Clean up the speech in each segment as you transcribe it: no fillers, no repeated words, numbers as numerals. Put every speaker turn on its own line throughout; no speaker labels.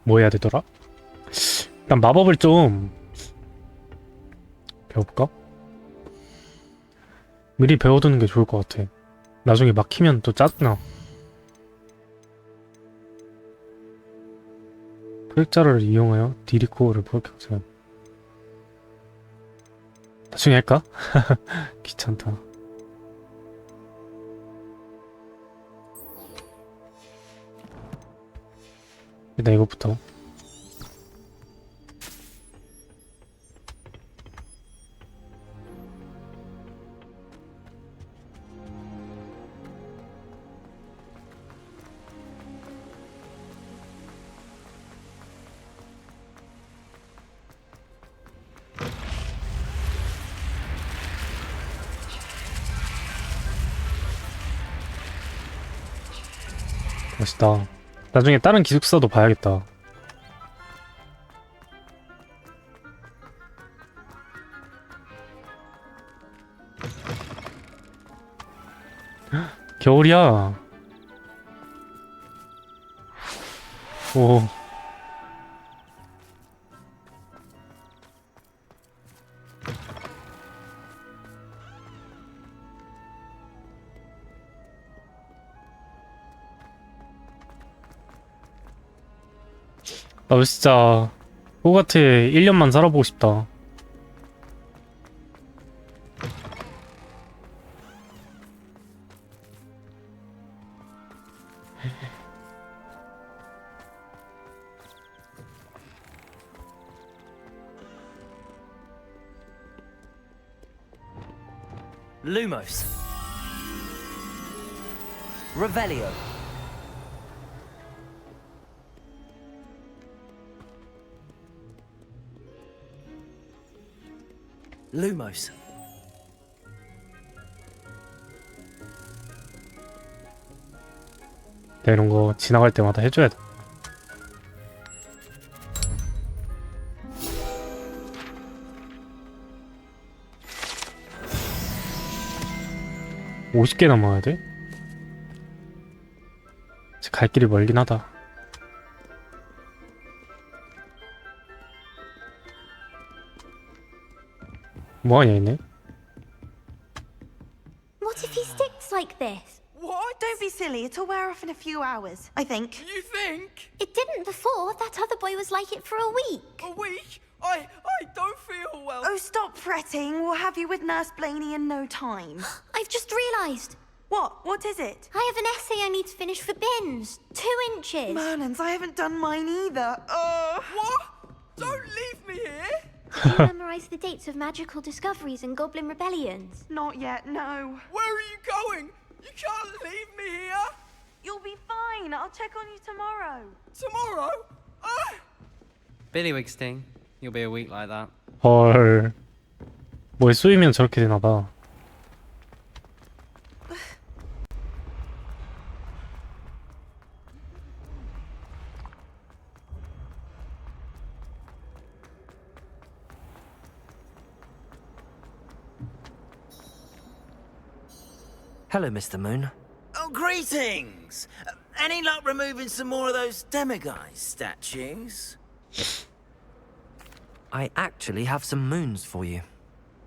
뭐 해야 되더라? 일단 마법을 좀 배워볼까? 미리 배워두는 게 좋을 것 같아. 나중에 막히면 또 짜증나. 포획자를 이용하여 디리코어를 포획하세요. 나중에 할까? 귀찮다. 일단 이거부터. 멋있다. 나중에 다른 기숙사도 봐야겠다. 겨울이야. 오. 나도 진짜 호그와트에 1년만 살아보고 싶다.
Lumos. Revelio. Lumos.
내가 이런 거 지나갈 때마다 해줘야 돼. (50개) 남아야 돼? 갈 길이 멀긴 하다. 뭐하냐 얘네?
What if he sticks like this?
What? Don't be silly. It'll wear off in a few hours, I think.
You think?
It didn't before. That other boy was like it for a week.
A week? I don't feel well.
Oh, stop fretting. We'll have you with Nurse Blaney in no time.
I've just realised.
What? What is it?
I have an essay I need to finish for bins. 2 inches.
Merlins, I haven't done mine either.
What? Don't leave me here.
Did you memorise the dates of magical discoveries and goblin rebellions?
Not yet, no.
Where are you going? You can't leave me here.
You'll be fine. I'll check on you tomorrow.
Tomorrow?
Billywig sting. You'll be a week like that.
헐. 뭐에 쏘이면 저렇게 되나봐.
Hello, Mr. Moon.
Oh, greetings! Any luck removing some more of those demiguise statues?
I actually have some moons for you.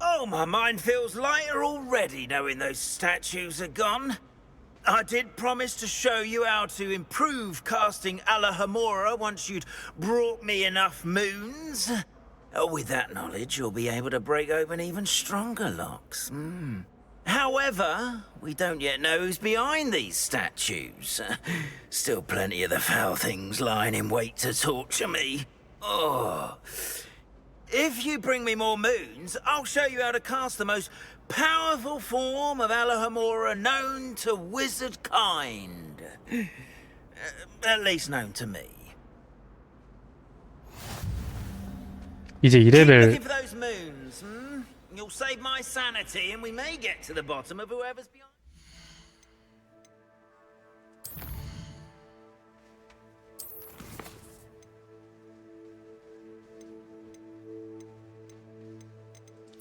Oh, my mind feels lighter already knowing those statues are gone. I did promise to show you how to improve casting Alahamora once you'd brought me enough moons. With that knowledge, you'll be able to break open even stronger locks. However, we don't yet know who's behind these statues. Still plenty of the foul things lying in wait to torture me. Oh. If you bring me more moons, I'll show you how to cast the most powerful form of Alahamora known to wizard kind. At least known to me.
이제
Keep
2레벨
looking for those moons, You'll save my sanity and we may get to the bottom of whoever's behind.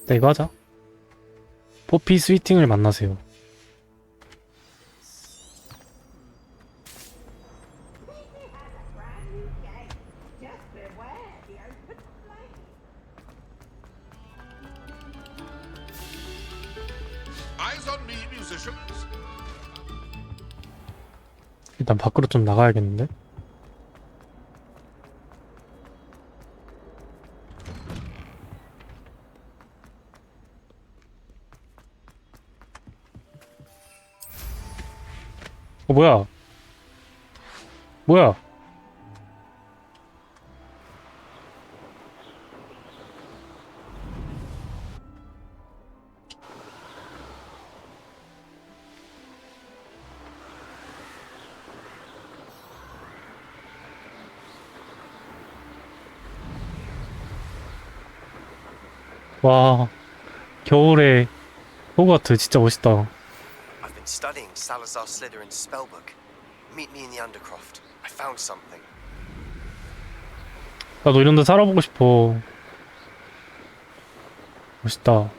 네, 이거 하자. 포피 스위팅을 만나세요.
eyes on me, musicians.
일단 밖으로 좀 나가야겠는데? 뭐야? 뭐야? 와, 겨울에 호그와트 진짜 멋있다.
I've been studying Salazar Slytherin's spellbook. Meet me in the Undercroft. I found something.
나도 이런 데 살아보고 싶어. 멋있다.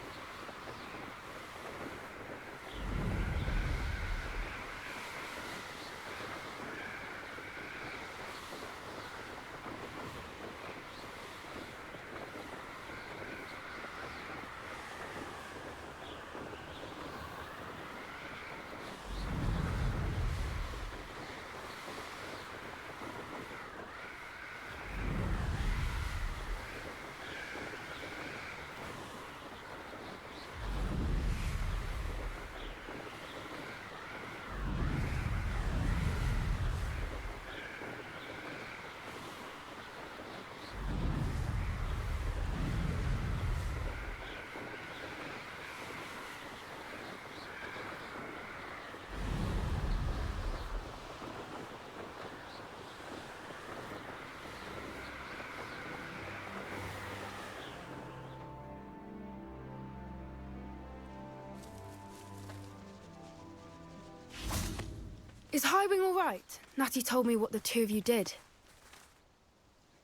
Is Highwing all right? Natty told me what the two of you did.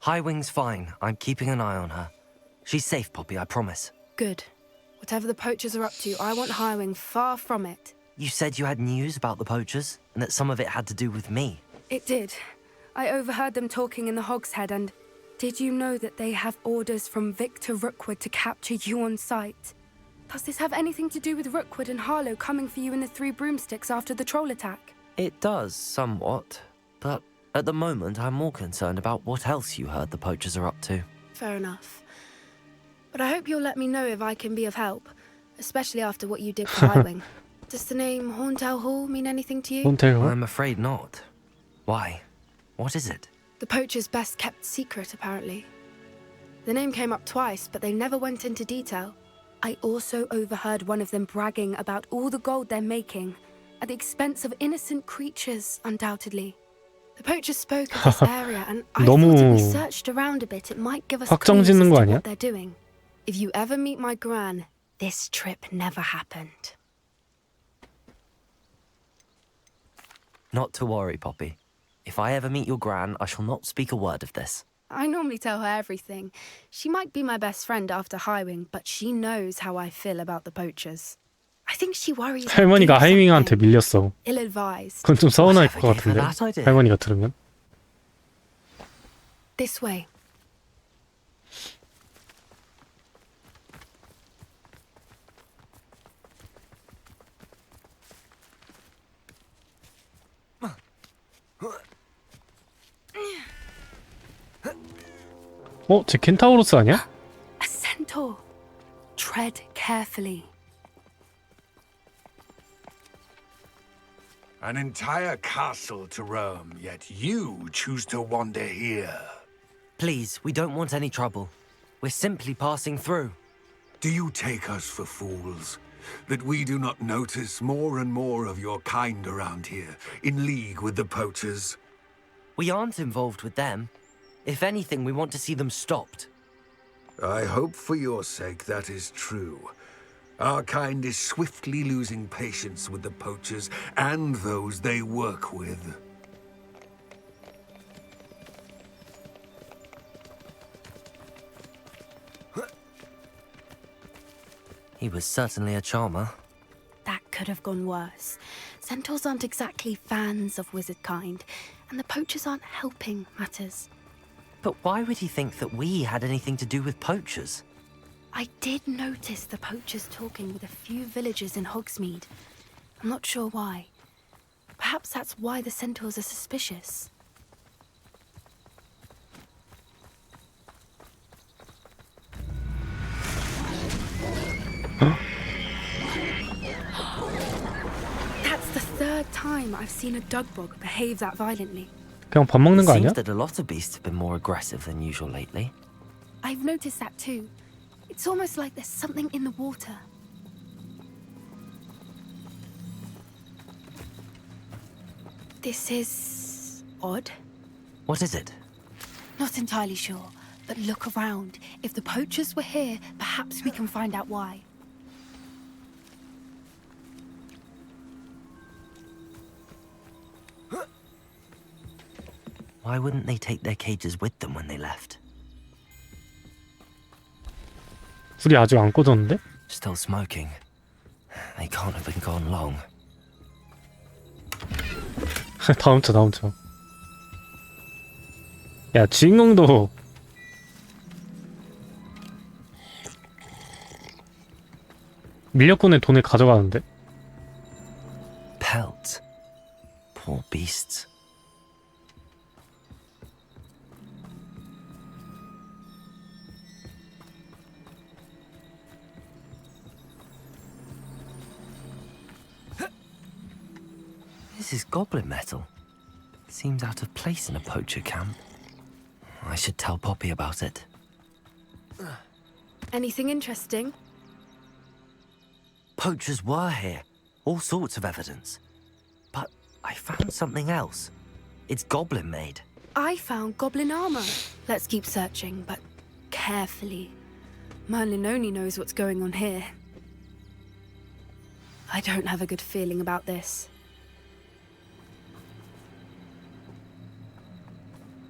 Highwing's fine. I'm keeping an eye on her. She's safe, Poppy, I promise.
Good. Whatever the poachers are up to, I want Highwing far from it.
You said you had news about the poachers, and that some of it had to do with me.
It did. I overheard them talking in the Hogshead, and did you know that they have orders from Victor Rookwood to capture you on sight? Does this have anything to do with Rookwood and Harlow coming for you in the Three Broomsticks after the troll attack?
It does, somewhat. But at the moment, I'm more concerned about what else you heard the poachers are up to.
Fair enough. But I hope you'll let me know if I can be of help, especially after what you did for Highwing. Does the name Horntail Hall mean anything to you?
Horntail?
I'm afraid not. Why? What is it?
The poachers' best kept secret, apparently. The name came up twice, but they never went into detail. I also overheard one of them bragging about all the gold they're making, at the expense of innocent creatures, undoubtedly. The poachers spoke of this area, and I thought if we searched around a bit, it might give us clues as to what they're doing. If you ever meet my gran, this trip never happened.
Not to worry, Poppy. If I ever meet your gran, I shall not speak a word of this.
I normally tell her everything. She might be my best friend after Highwing, but she knows how I feel about the poachers. I think she worries.
할머니가 하이윙한테 밀렸어.
Ill-advised.
그건 좀 서운할 것 같은데. 할머니가 들으면.
This way.
쟤 켄타우로스 아니야?
A centaur. Tread carefully.
An entire castle to roam, yet you choose to wander here.
Please, we don't want any trouble. We're simply passing through.
Do you take us for fools? That we do not notice more and more of your kind around here, in league with the poachers?
We aren't involved with them. If anything, we want to see them stopped.
I hope for your sake that is true. Our kind is swiftly losing patience with the poachers and those they work with.
He was certainly a charmer.
That could have gone worse. Centaurs aren't exactly fans of wizard kind, and the poachers aren't helping matters.
But why would he think that we had anything to do with poachers?
I did notice the poachers talking with a few villagers in Hogsmeade. I'm not sure why. Perhaps that's why the centaurs are suspicious. That's the third time I've seen a dugbog behave that violently.
그냥 밥 먹는
It
거
seems
아니야?
that a lot of beasts have been more aggressive than usual lately.
I've noticed that too. It's almost like there's something in the water. This is odd.
What is it?
Not entirely sure, but look around. If the poachers were here, perhaps we can find out why.
Why wouldn't they take their cages with them when they left?
불이 아직 안 꺼졌는데?
Still smoking. They can't have been gone long.
다음 차. 야, 주인공도 밀렵꾼의 돈을 가져가는데?
Pelt. Poor beasts. This is goblin metal. Seems out of place in a poacher camp. I should tell Poppy about it.
Anything interesting?
Poachers were here. All sorts of evidence. But I found something else. It's goblin made.
I found goblin armor. Let's keep searching, but carefully. Merlin only knows what's going on here. I don't have a good feeling about this.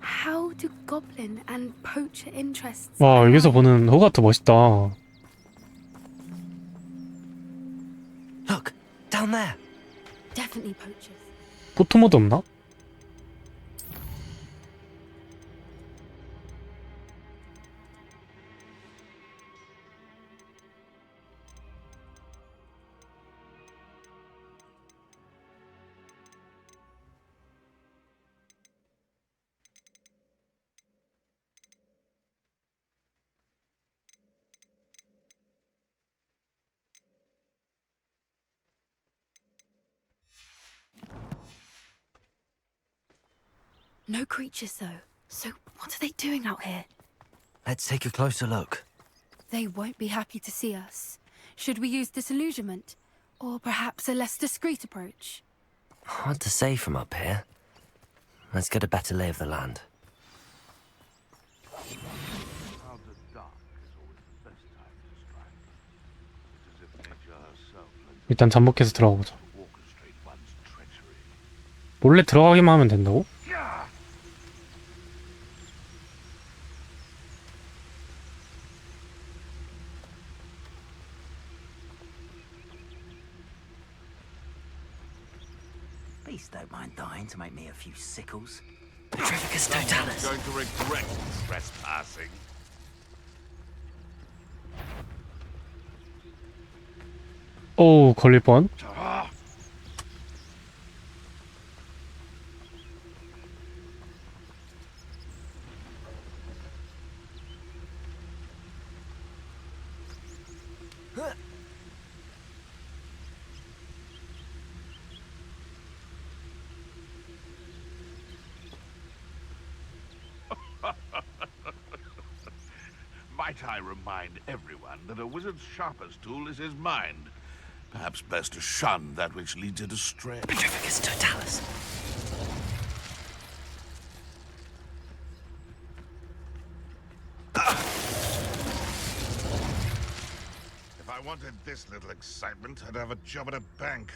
How do goblin and poacher interests...
와, 여기서 보는 호그와트 멋있다.
Look, down there.
Definitely poachers.
포토모드 없나?
No creatures, though. So what are they doing out here?
Let's take a closer look.
They won't be happy to see us. Should we use disillusionment? Or perhaps a less discreet approach?
Hard to say from up here. Let's get a better lay of the land.
일단 잠복해서 들어가 보자. 몰래 들어가기만 하면 된다고?
Beasts don't mind dying to make me a few sickles.
Petrificus totalis.
Going to regret trespassing.
오, 걸릴 뻔.
Might I remind everyone that a wizard's sharpest tool is his mind? Perhaps best to shun that which leads it astray.
Petrificus totalis.
If I wanted this little excitement, I'd have a job at a bank.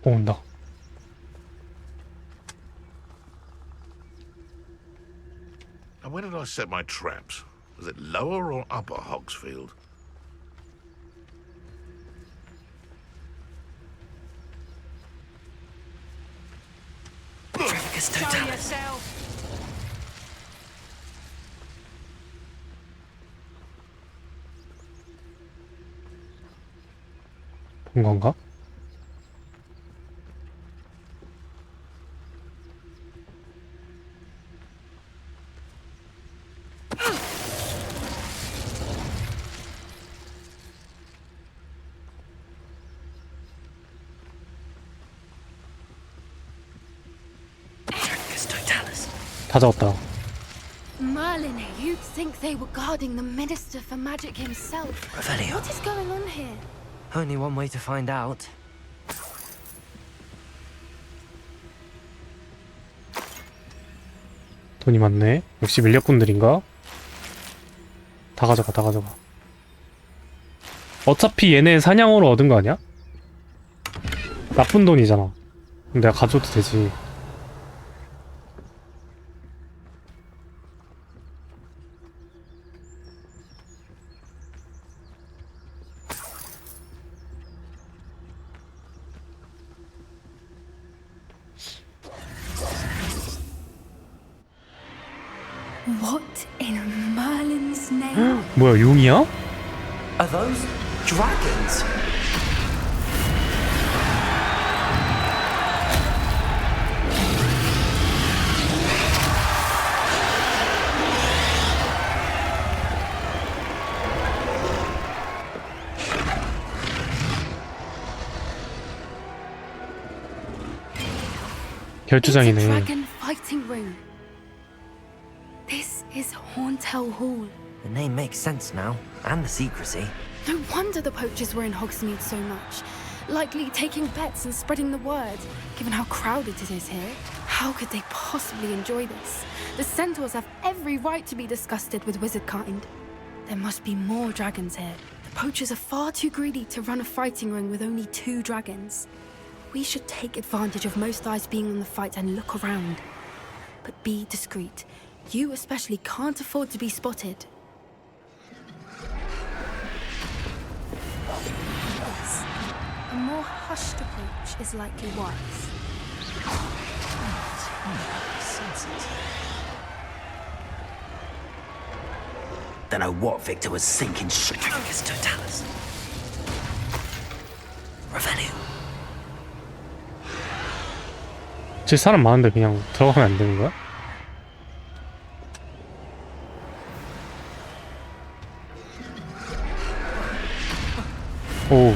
온다.
Now, where did I set my traps? Was it lower or upper Hogsfield?
Petrificus totalis.
본 건가? 다 잡았다.
Merlin, you'd think they were guarding the Minister for Magic himself.
Revelio.
What is going on here?
Only one way to find out.
돈이 많네. 역시 밀렵꾼들인가? 다 가져가, 다 가져가. 어차피 얘네 사냥으로 얻은 거 아니야? 나쁜 돈이잖아. 내가 가져도 되지.
What in Merlin's name?
뭐야, 용이야?
Are those dragons?
It's a
결투장이네.
dragon fighting ring. This is Hauntel Hall.
The name makes sense now, and the secrecy.
No wonder the poachers were in Hogsmeade so much. Likely taking bets and spreading the word, given how crowded it is here. How could they possibly enjoy this? The centaurs have every right to be disgusted with wizard kind. There must be more dragons here. The poachers are far too greedy to run a fighting ring with only 2 dragons. We should take advantage of most eyes being on the fight and look around. But be discreet. You especially can't afford to be spotted. Yes. A more hushed approach is likely wise.
Don't know what Victor was thinking. Strongest Totalis.
Revelio.
쟤 사람 많은데 그냥 들어가면 안 되는 거야? 오.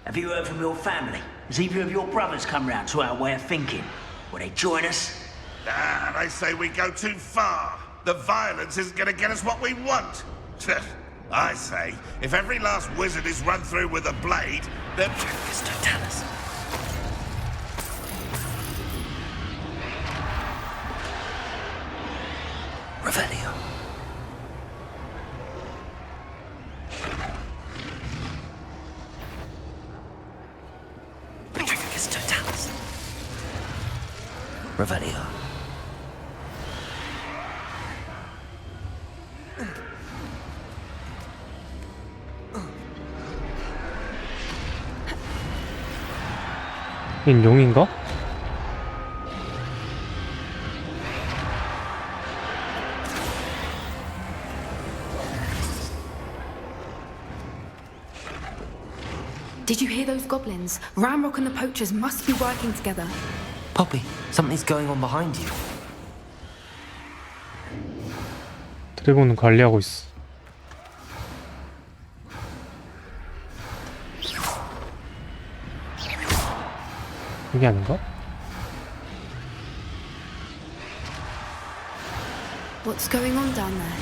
Have you heard from your family? Has either of your brothers come round to our way of thinking? Will they join us?
Ah, they say we go too far. The violence isn't going to get us what we want. I say, if every last wizard is run through with a blade, then...
Strongest Totalis. Revelio. Strongest Totalis. Revelio.
얜 용인가?
Did you hear those goblins? Ramrock and the poachers must be working together.
Poppy, something's going on behind you.
드래곤은 관리하고 있어. 이게 아닌가?
What's going on down there?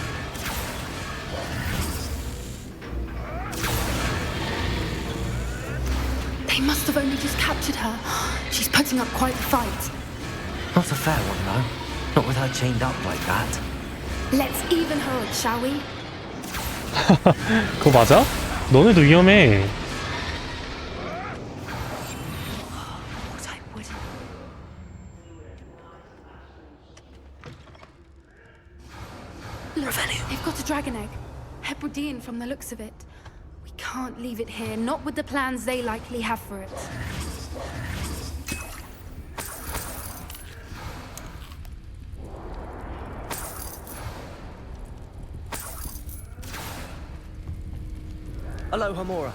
They must have only just captured her. She's putting up quite the fight.
Not a fair one, though. Not with her chained up like that.
Let's even her up, shall we?
그거 맞아? 너네도 위험해.
What I wouldn't. Look, they've got a dragon egg. Hebridean from the looks of it. We can't leave it here, not with the plans they likely have for it.
Hello, Hamura.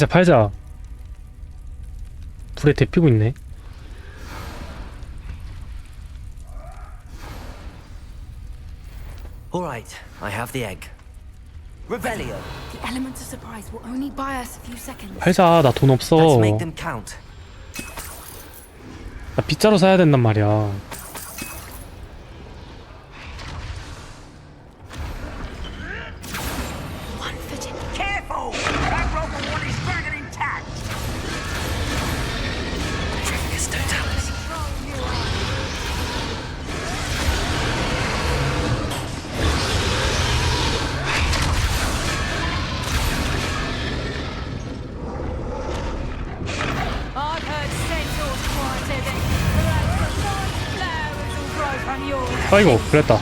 팔자. 불에 데피고 있네.
All right, I have the egg. Revelio.
The element of surprise will only buy us a few seconds.
팔자. 나 돈 없어.
Let's make them count.
나 빗자루 사야 된단 말이야.
Careful! That rope one is dragging intact!
Trigus totalis.
I've heard centaurs quieter than the fine flowers will grow from yours.
아이고, 그랬다.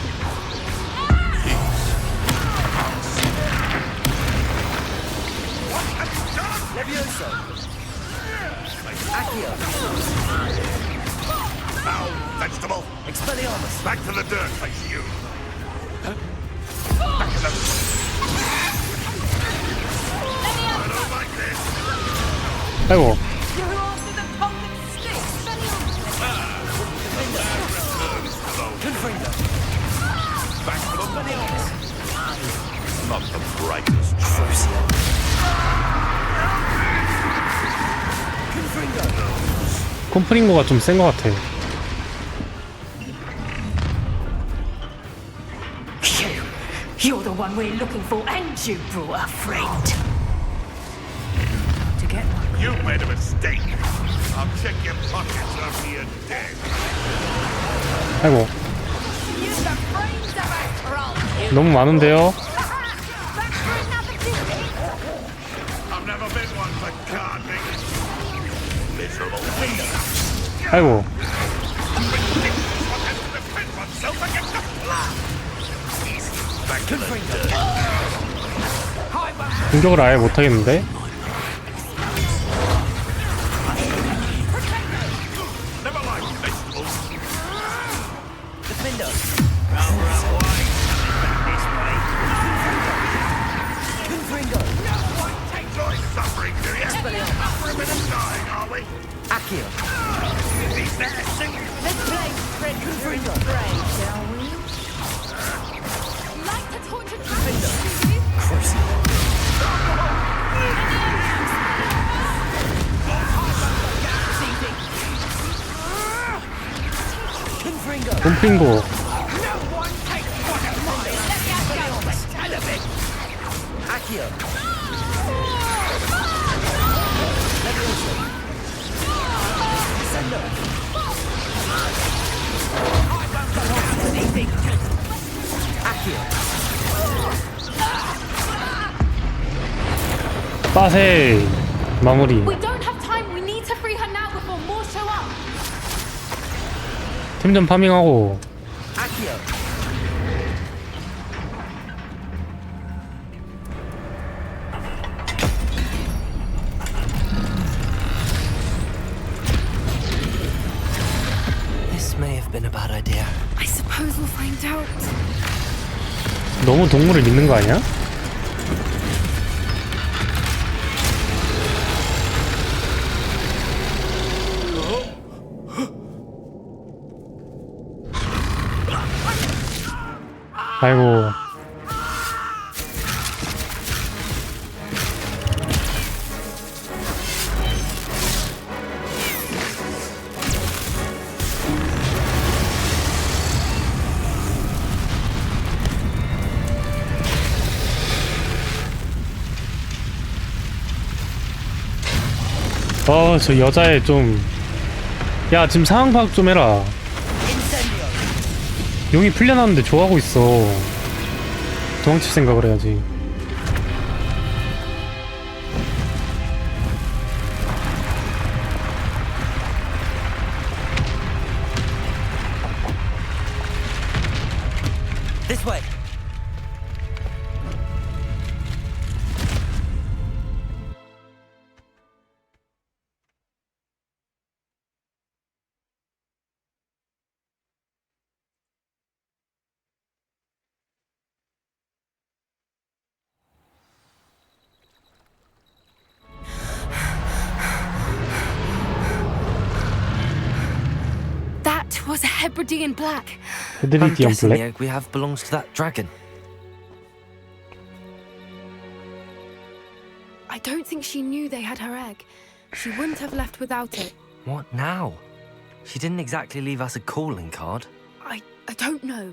Levioso. Accio.
Foul vegetable!
Expelliarmus.
Back to the dirt, face you! Back to the... I don't like this!
아이고.
You're after the pumpkin sticks.
Confringo.
Back to the... Not the brightest.
Crucio. Confringo.
콤프링고가 좀 센 것 같아.
You're the one we're looking for, and you brought a friend. To get one.
You made a mistake. I'll check your pockets after you're dead.
아이고.
Use the brains of a troll.
너무 많은데요?
Back for another visit.
I've never been one for gardening. Miserable weed.
아이고.
One has to defend oneself against the flood. Back to the dirt.
공격을 아예 못하겠는데?
Never mind vegetables.
Defendo. Confringo.
Enjoy suffering, do you? We're a bit of dying, are we?
Accio.
Let's play Fred
Confringo.
shall we? Like to torture travelers, do you?
Crucio. Confringo.
콤프링고.
Accio. Sendo. Accio.
빠세. 마무리.
We don't have time. We need to free her now before more show up.
팀 좀 파밍하고.
Accio. This may have been a bad idea.
I suppose we'll find out.
너무 동물을 믿는 거 아니야? 아이고. 저 여자애 좀. 야, 지금 상황 파악 좀 해라. 용이 풀려났는데 좋아하고 있어. 더 도망칠 생각을 해야지.
This way.
That was a Hebridean black.
I'm
헤드리디언
guessing the
블랙?
egg we have belongs to that dragon.
I don't think she knew they had her egg. She wouldn't have left without it.
What now? She didn't exactly leave us a calling card.
I don't know.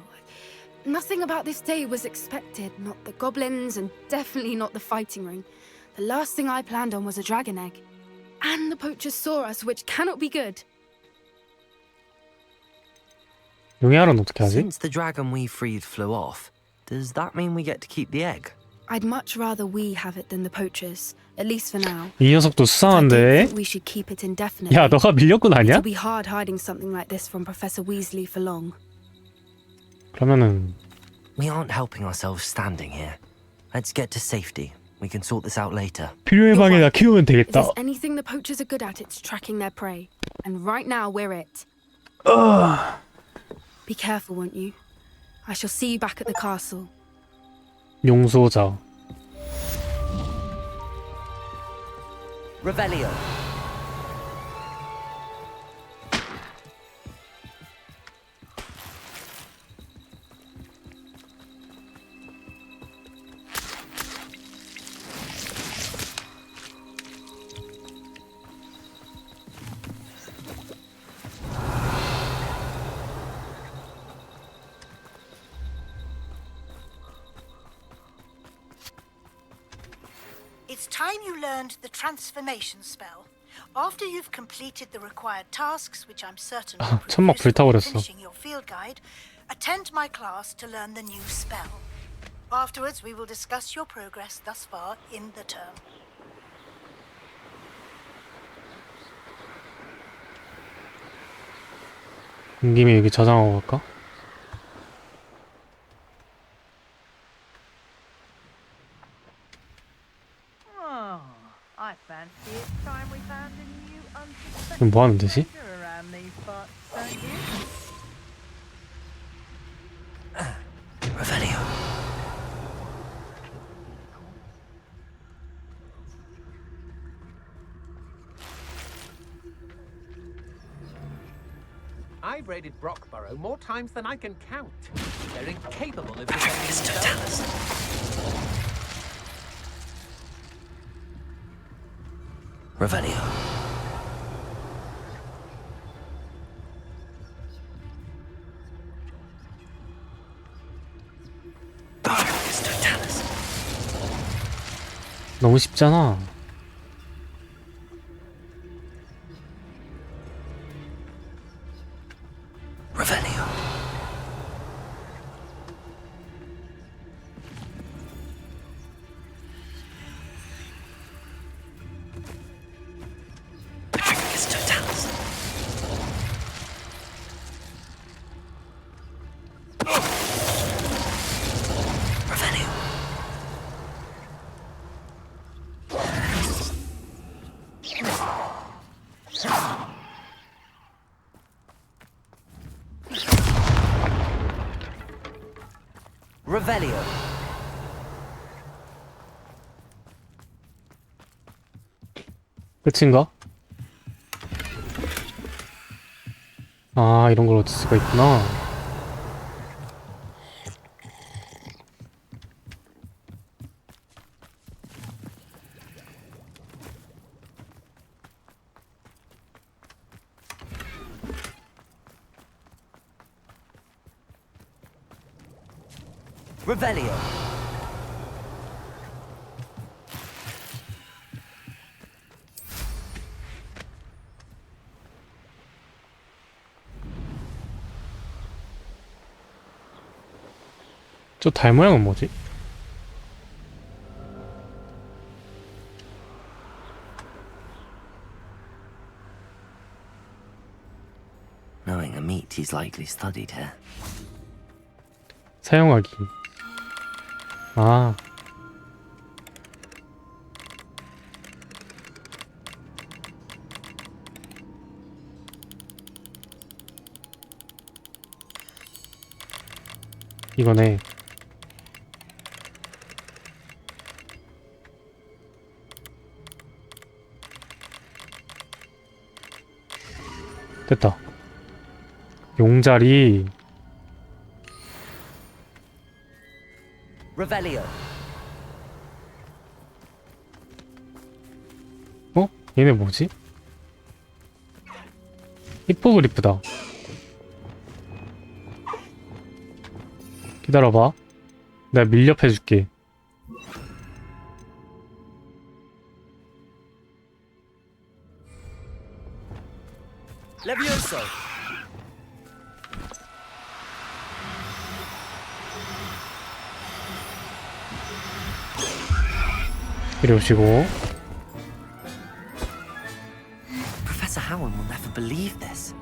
Nothing about this day was expected. Not the goblins, and definitely not the fighting ring. The last thing I planned on was a dragon egg. And the poachers saw us, which cannot be good.
용해알은 어떻게 하지?
Since the dragon we freed flew off, does that mean we get to keep the egg?
I'd much rather we have it than the poachers, at least for now.
이 녀석도
I don't
수상한데?
think we should keep it indefinitely.
야, 너가 밀렸군 아니야?
It'll be hard hiding something like this from Professor Weasley for long.
그러면은
We aren't helping ourselves standing here. Let's get to safety. We can sort this out later.
필요의 방에다 키우면
If
되겠다.
there's anything the poachers are good at, it's tracking their prey. And right now, we're it. Be careful, won't you? I shall see you back at the castle.
용소자.
Revelio.
It's time you learned the transformation spell. After you've completed the required tasks, which I'm certain will prove
천막
useful in
불타버렸어.
finishing your field guide, attend my class to learn the new spell. Afterwards, we will discuss your progress thus far in the term.
온 김에 여기 저장하고 갈까?
Oh, I fancy it's time we found a new unsuspecting
그럼 뭐 하면 되지?
treasure around these parts, don't you?
Revelio.
I've raided Brockborough more times than I can count. They're incapable of
Barracus
defending
Totalis.
themselves.
Revelio. Barracus Totalis.
너무 쉽잖아.
Revelio. Barracus Totalis. Revelio. Revelio.
끝인가? 아, 이런 걸 얻을 수가 있구나.
Revelio.
저 달 모양은 뭐지?
He's likely studied here.
사용하기. 아. 이거네. 됐다. 용자리.
Revelio.
어? 얘네 뭐지? 히포그리프다. 기다려봐. 내가 밀렵해줄게.
Levioso.
이리 오시고.
Professor Howard will never believe this.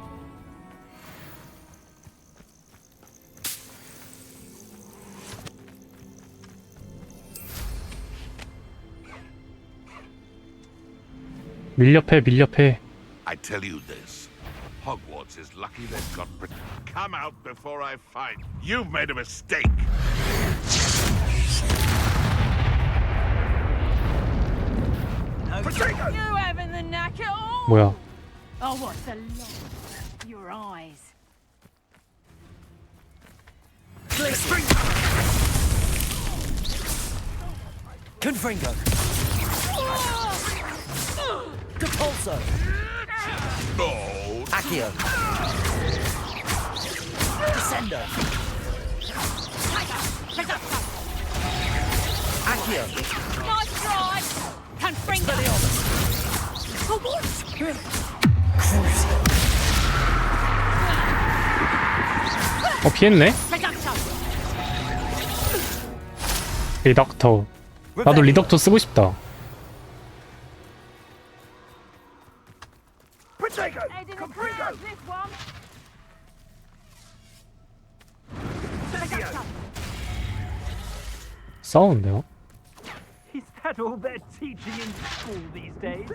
밀렵해.
I tell you this. Hogwarts is lucky they've got... Come out before I fight. You've made a mistake.
You having the knack at all?
뭐야?
Oh, what's the loss? Your eyes.
Confringo. Capulso.
No.
Accio. Descendo. Accio.
Nice try. Confringo. Oh, what?
피했네? 리덕터. 나도 리덕터 쓰고 싶다.
Heading across this one.
싸우는데요?
Is that all they're teaching in school these days?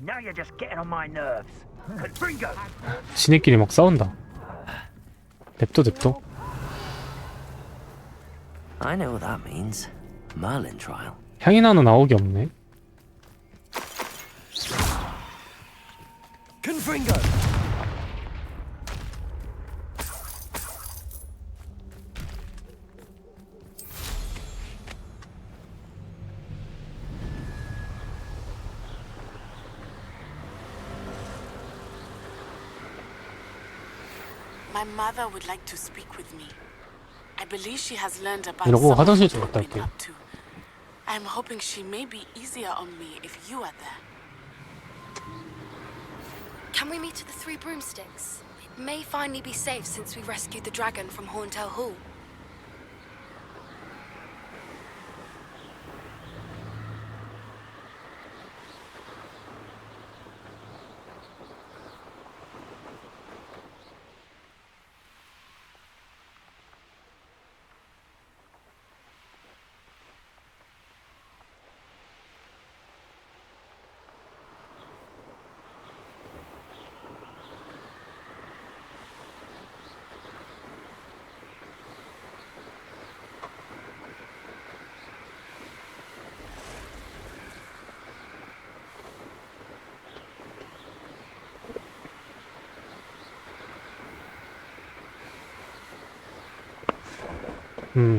Now you're just getting on my nerves. Confringo.
지네끼리 막 싸운다. 냅둬.
I know what that means. Merlin trial.
향이 나는 아욱이 없네.
Confringo.
My mother would like to speak with me. I believe she has learned about
이러고
some of
화장실
what
좀
you've
갔다
been
올게.
up to. I'm hoping she may be easier on me if you are there.
Can we meet at the Three Broomsticks? It may finally be safe since we rescued the dragon from Horntail Hall.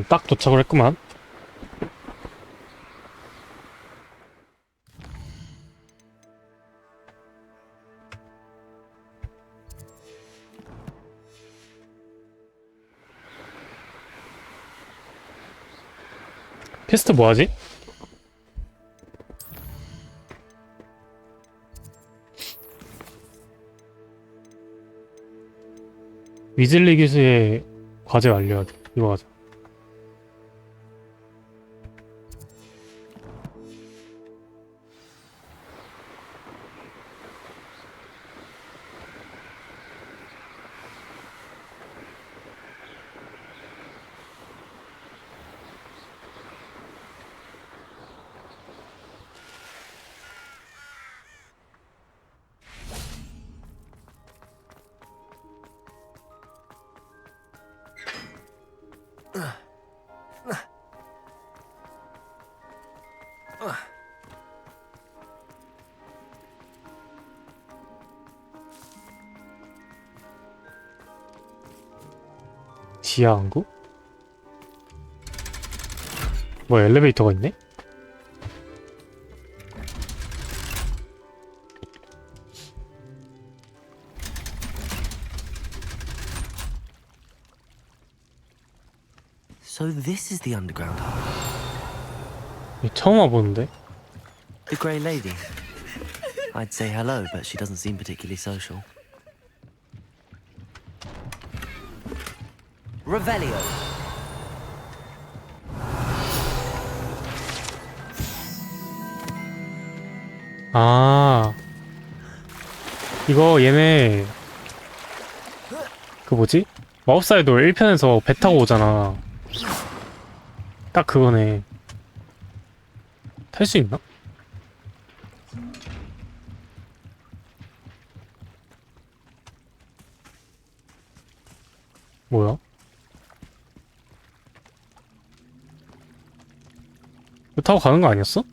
딱 도착을 했구만. 퀘스트 뭐하지? 위즐리 기수의 과제 완료해야 돼. 이거 하자. 지하 항구? 뭐 엘리베이터가 있네?
So this is the underground hub.
처음 와보는데?
The Grey Lady. I'd say hello, but she doesn't seem particularly social. Revelio.
아, 이거 얘네 그 뭐지? 마법사의 돌 1편에서 배 타고 오잖아. 딱 그거네. 탈 수 있나? 뭐야? 이거 타고 가는 거 아니었어?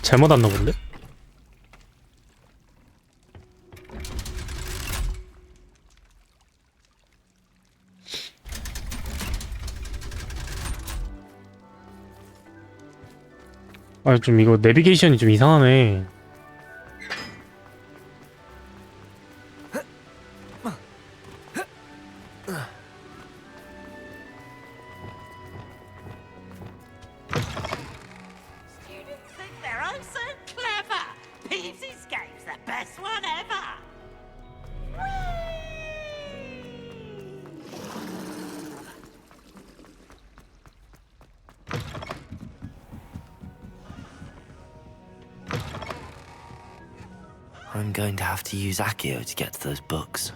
잘못 왔나 본데? 아, 좀 이거 내비게이션이 좀 이상하네.
I'm going to have to use Accio to get to those books.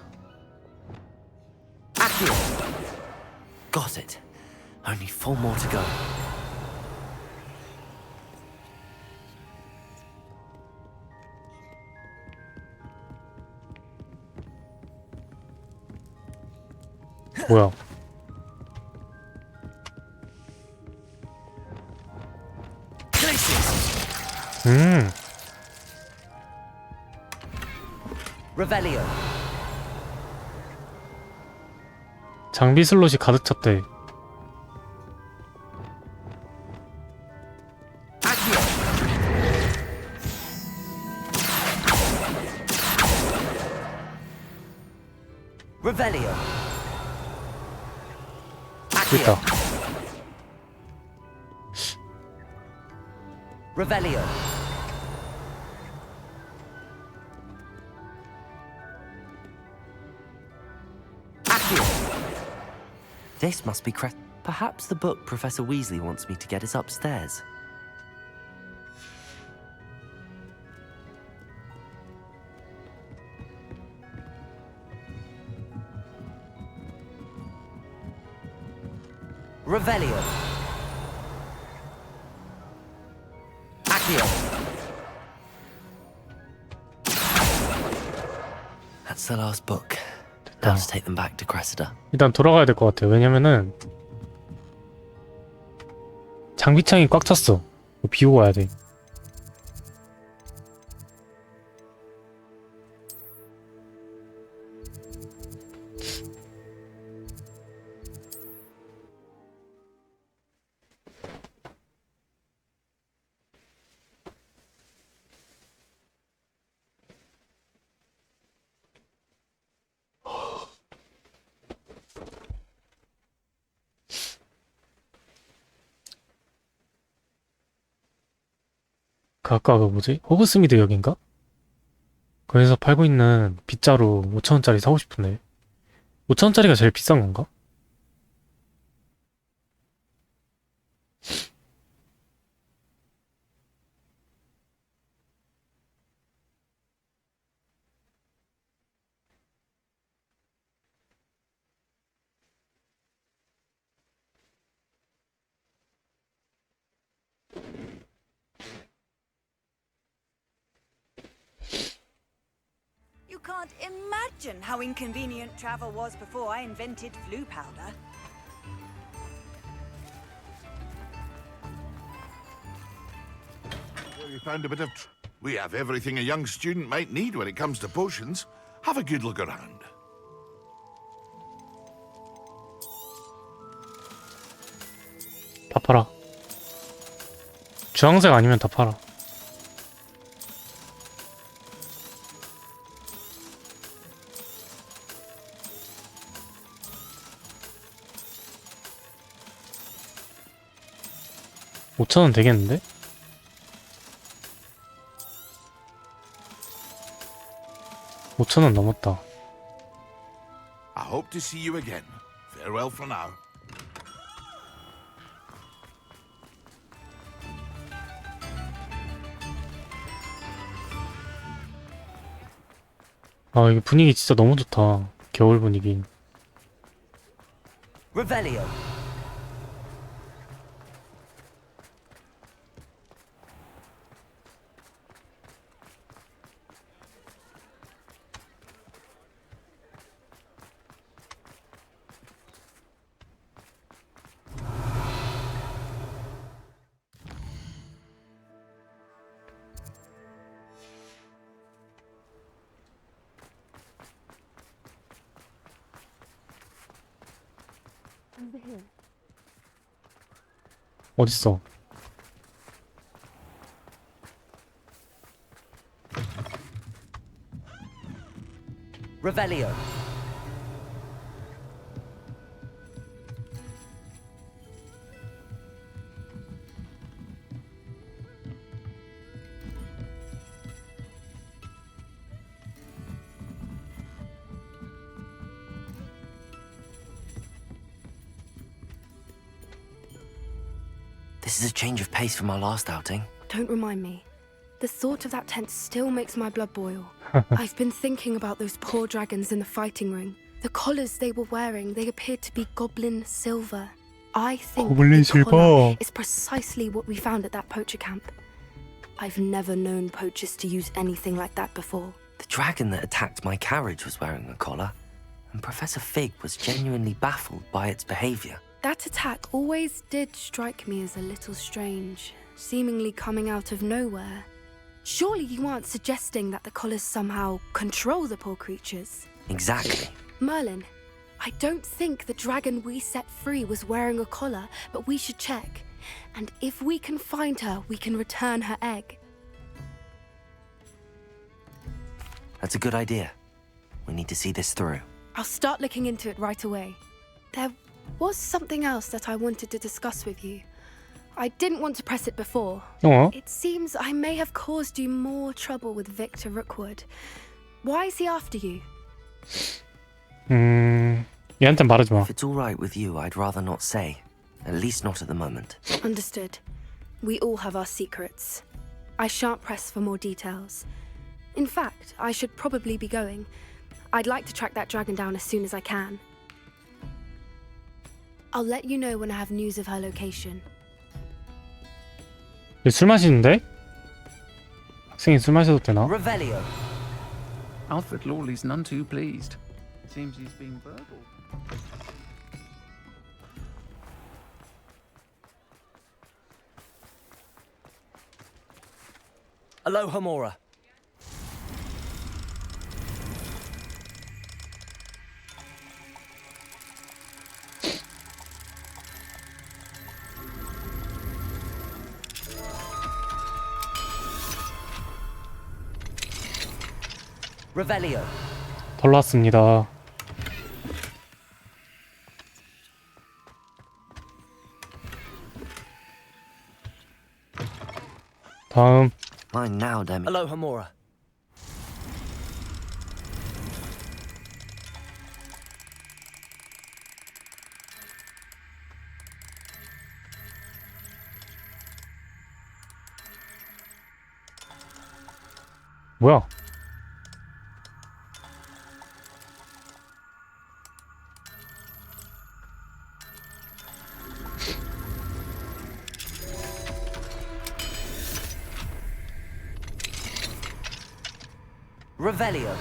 Accio! Got it. Only 4 more to go.
뭐야?
Revelio.
장비 슬롯이 가득 찼대.
Revelio.
됐다.
Revelio. This must be Perhaps the book Professor Weasley wants me to get is upstairs. Revelio. Accio. That's the last book. Now to take them back to Cressida.
일단 돌아가야 될 것 같아요. 왜냐면은 장비창이 꽉 찼어. 비우고 와야 돼. 아까 그 뭐지? 호그스미드 역인가? 거기서 팔고 있는 빗자루 5,000원짜리 사고 싶은데 5,000원짜리가 제일 비싼 건가?
You can't imagine how inconvenient travel was before I invented flu powder.
you found a bit of... We have everything a young student might need when it comes to potions. Have a good look around.
다 팔아. 주황색 아니면 다 팔아. $5,000원 되겠는데? $5,000원 넘었다.
I hope to see you again. Farewell for now.
아, 이거 분위기 진짜 너무 좋다. 겨울 분위기.
Revelio.
어딨어?
Revelio. This is a change of pace from our last outing.
Don't remind me. The thought of that tent still makes my blood boil. I've been thinking about those poor dragons in the fighting ring. The collars they were wearing, they appeared to be goblin silver. I think
Goblin
the collar
silver.
is precisely what we found at that poacher camp. I've never known poachers to use anything like that before.
The dragon that attacked my carriage was wearing a collar, and Professor Fig was genuinely baffled by its behavior.
That attack always did strike me as a little strange, seemingly coming out of nowhere. Surely you aren't suggesting that the collars somehow control the poor creatures?
Exactly.
Merlin, I don't think the dragon we set free was wearing a collar, but we should check. And if we can find her, we can return her egg.
That's a good idea. We need to see this through.
I'll start looking into it right away. There was something else that I wanted to discuss with you. I didn't want to press it before. It seems I may have caused you more trouble with Victor Rookwood. Why is he after you?
얘한테 말하지 마.
If it's all right with you, I'd rather not say. At least not at the moment.
Understood. We all have our secrets. I shan't press for more details. In fact, I should probably be going. I'd like to track that dragon down as soon as I can. I'll let you know when I have news of her location.
얘 술 마시는데? 학생이 술 마셔도 되나?
Revelio.
Alfred Lawley's none too pleased. Seems he's been burgled.
Alohomora. Revelio.
덜 왔습니다. 다음.
Mine now, Demi. Alohomora.
뭐야?
Revelio.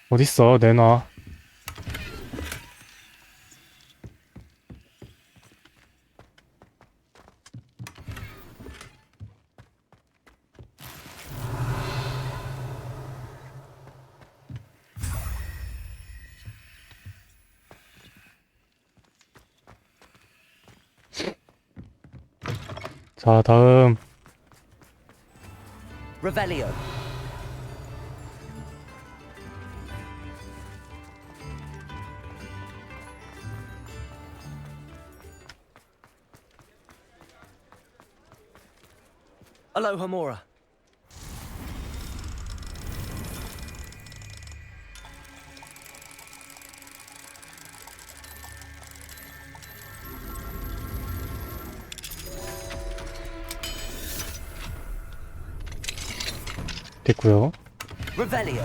어딨어? 내놔. 자, 다음.
Revelio. Alohomora.
됐고요.
Revelio.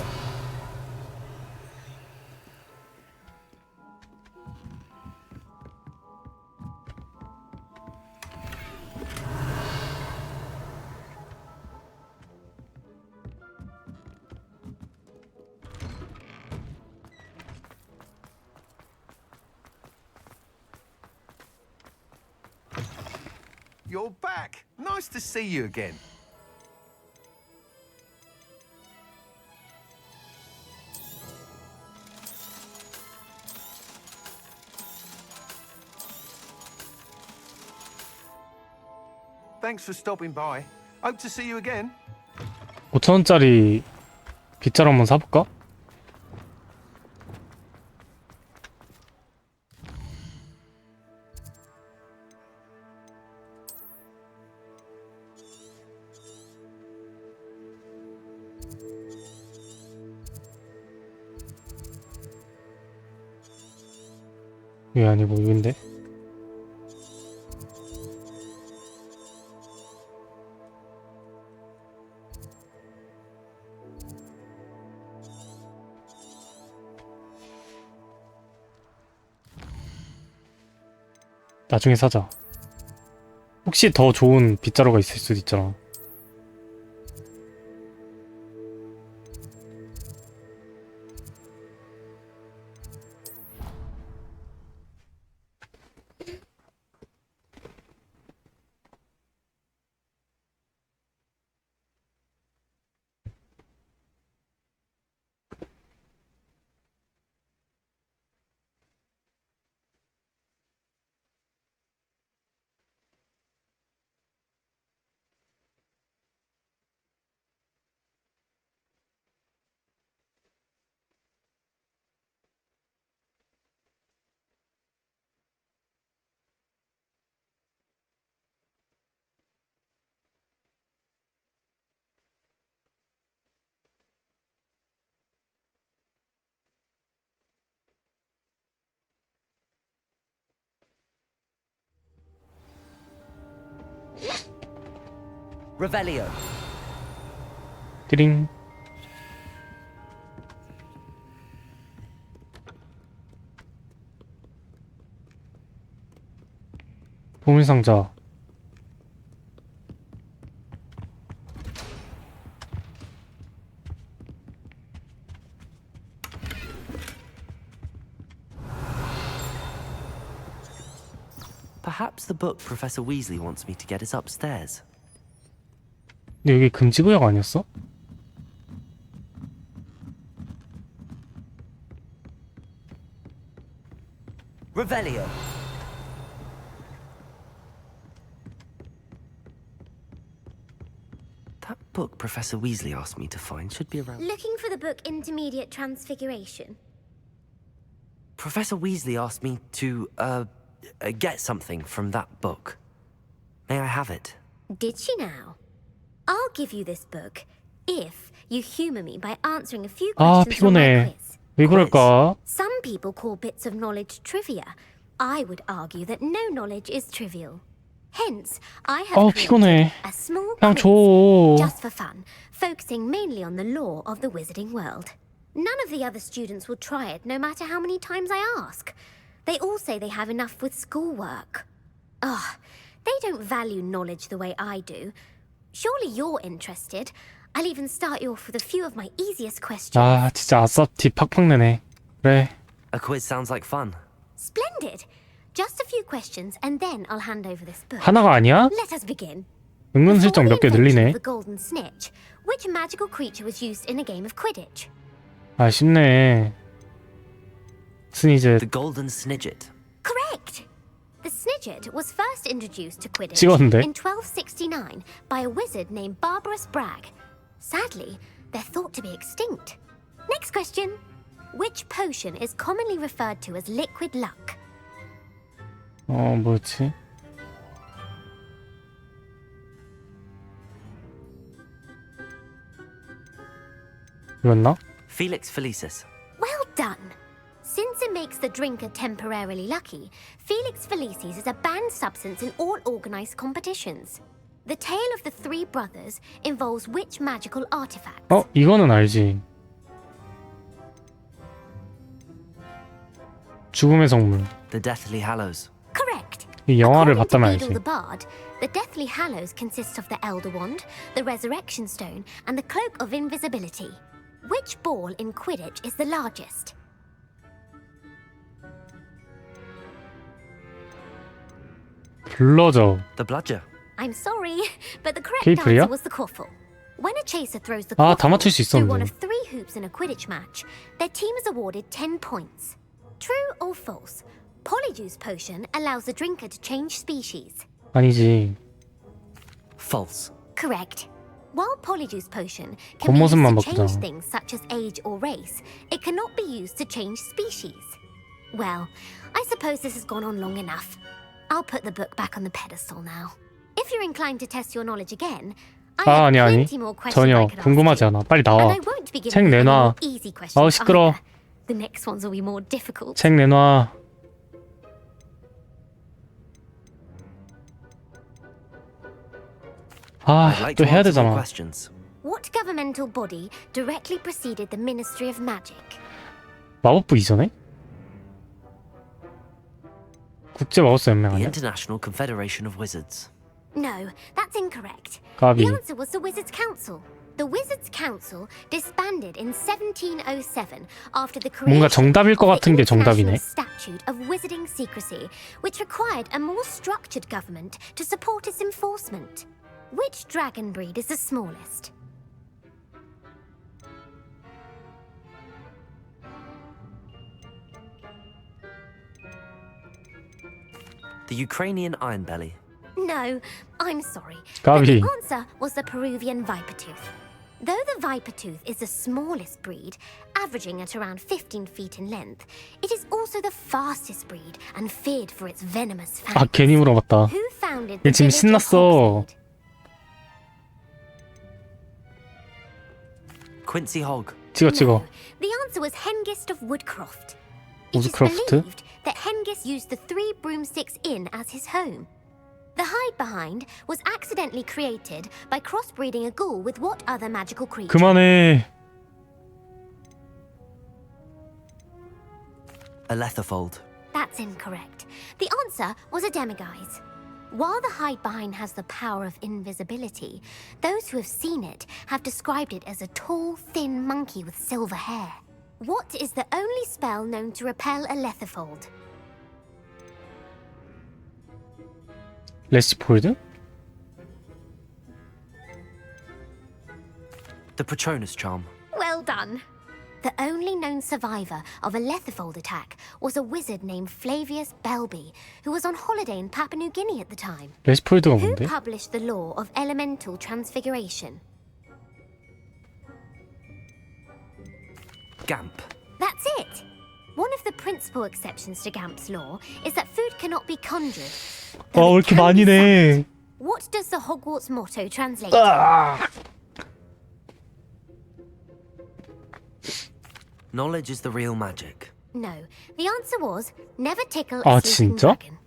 You're back. Nice to see you again. Thanks for stopping by. Hope to see you again.
5,000원짜리 빗자루 한번 사볼까? 이게 아니고 이건데. 나중에 사자. 혹시 더 좋은 빗자루가 있을 수도 있잖아.
Revelio.
띠링. 보물상자.
Perhaps the book Professor Weasley wants me to get is upstairs.
근데 여기 금지구역 아니었어?
Revelio. That book Professor Weasley asked me to find should be around.
Looking for the book Intermediate Transfiguration.
Professor Weasley asked me to, get something from that book. May I have it?
Did she now? I'll give you this book if you humor me by answering a few
아,
questions from my
피곤해.
quiz.
왜 그럴까?
Some people call bits of knowledge trivia. I would argue that no knowledge is trivial. Hence, I have
피곤해.
created a small
그냥
quiz
줘.
just for fun, focusing mainly on the lore of the wizarding world. None of the other students will try it, no matter how many times I ask. They all say they have enough with schoolwork. Ugh, they don't value knowledge the way I do. Surely you're interested. I'll even start you off with a few of my easiest questions.
아, 진짜 아싸티 팍팍 내네. 그래.
A quiz sounds like fun.
Splendid. Just a few questions, and then I'll hand over this book.
하나가 아니야?
Let us begin.
은근슬쩍 몇 개 늘리네.
The golden snitch. Which magical creature was used in a game of Quidditch?
아, 쉽네. 스니즈.
The golden snidget.
Correct. The snitch Fidget was first introduced to Quidditch
찍었는데?
in 1269 by a wizard named Barbarous Bragg. Sadly, they're thought to be extinct. Next question. Which potion is commonly referred to as liquid luck?
뭐였지? 이었나?
Felix Felicis.
Well done. Since it makes the drinker temporarily lucky, Felix Felicis is a banned substance in all organized competitions. The tale of the three brothers involves which magical artifact?
이거는 알지. 죽음의 성물.
The Deathly Hallows.
Correct.
이 영화를
According to
봤다면
Beedle
알지.
the Bard, the Deathly Hallows consists of the Elder Wand, the Resurrection Stone, and the Cloak of Invisibility. Which ball in Quidditch is the largest?
블러저.
The Bludger.
I'm sorry, but the correct
케이플이야?
answer was the quaffle. When a chaser throws the
다
quaffle
맞출 수
through one
있었는데.
of 3 hoops in a Quidditch match, their team is awarded 10 points. True or false? Polyjuice potion allows the drinker to change species.
아니지.
False.
Correct. While Polyjuice potion can be used
겉모습만
to change
바꾸잖아.
things such as age or race, it cannot be used to change species. Well, I suppose this has gone on long enough. I'll put the book back on the pedestal now. If you're inclined to test your knowledge again, I have
아니.
plenty more questions I
전혀
could ask
궁금하지
you.
않아. 빨리
And
나와.
I won't be
책
giving you any
내놔.
more easy questions
시끄러.
either. The next ones will be more difficult.
책 내놔.
I'd like
또
to
해야
answer more
되잖아.
questions.
What governmental body directly preceded the Ministry of Magic?
마법부 이전에? 국제 마법사 연맹
The
아니야?
International Confederation of Wizards.
No, that's incorrect.
까비.
The answer was the Wizards' Council. The Wizards' Council disbanded in 1707 after the creation
뭔가 정답일 것
of the
같은 게 정답이네.
International Statute of Wizarding Secrecy, which required a more structured government to support its enforcement. Which dragon breed is the smallest?
The Ukrainian Ironbelly.
No, I'm sorry.
까비.
But the answer was the Peruvian Vipertooth. Though the Vipertooth is the smallest breed, averaging at around 15 feet in length, it is also the fastest breed and feared for its venomous fangs.
괜히 물어봤다.
Who founded
얘
the
지금
village of
신났어.
Hogsmeade?
Quincy Hogg.
찍어.
No, the answer was Hengist of Woodcroft. It is
Woodcroft?
believed that Hengist used the 3 broomsticks inn as his home. The hide behind was accidentally created by crossbreeding a ghoul with what other magical creature?
그만해.
A Letherfold.
That's incorrect. The answer was a demiguise. While the hide behind has the power of invisibility, those who have seen it have described it as a tall, thin monkey with silver hair. What is the only spell known to repel a Letherfold?
레시폴드?
The Patronus Charm.
Well done. The only known survivor of a Letherfold attack was a wizard named Flavius Belby, who was on holiday in Papua New Guinea at the time.
레시폴드가
Who
뭔데?
published the law of elemental transfiguration?
Gamp.
That's it. One of the principal exceptions to Gamp's law is that food cannot be conjured.
왜 이렇게 많이 내?
What does the Hogwarts motto translate
Knowledge is the real magic.
to? No. The answer was never tickle
아,
a sleeping
진짜?
dragon.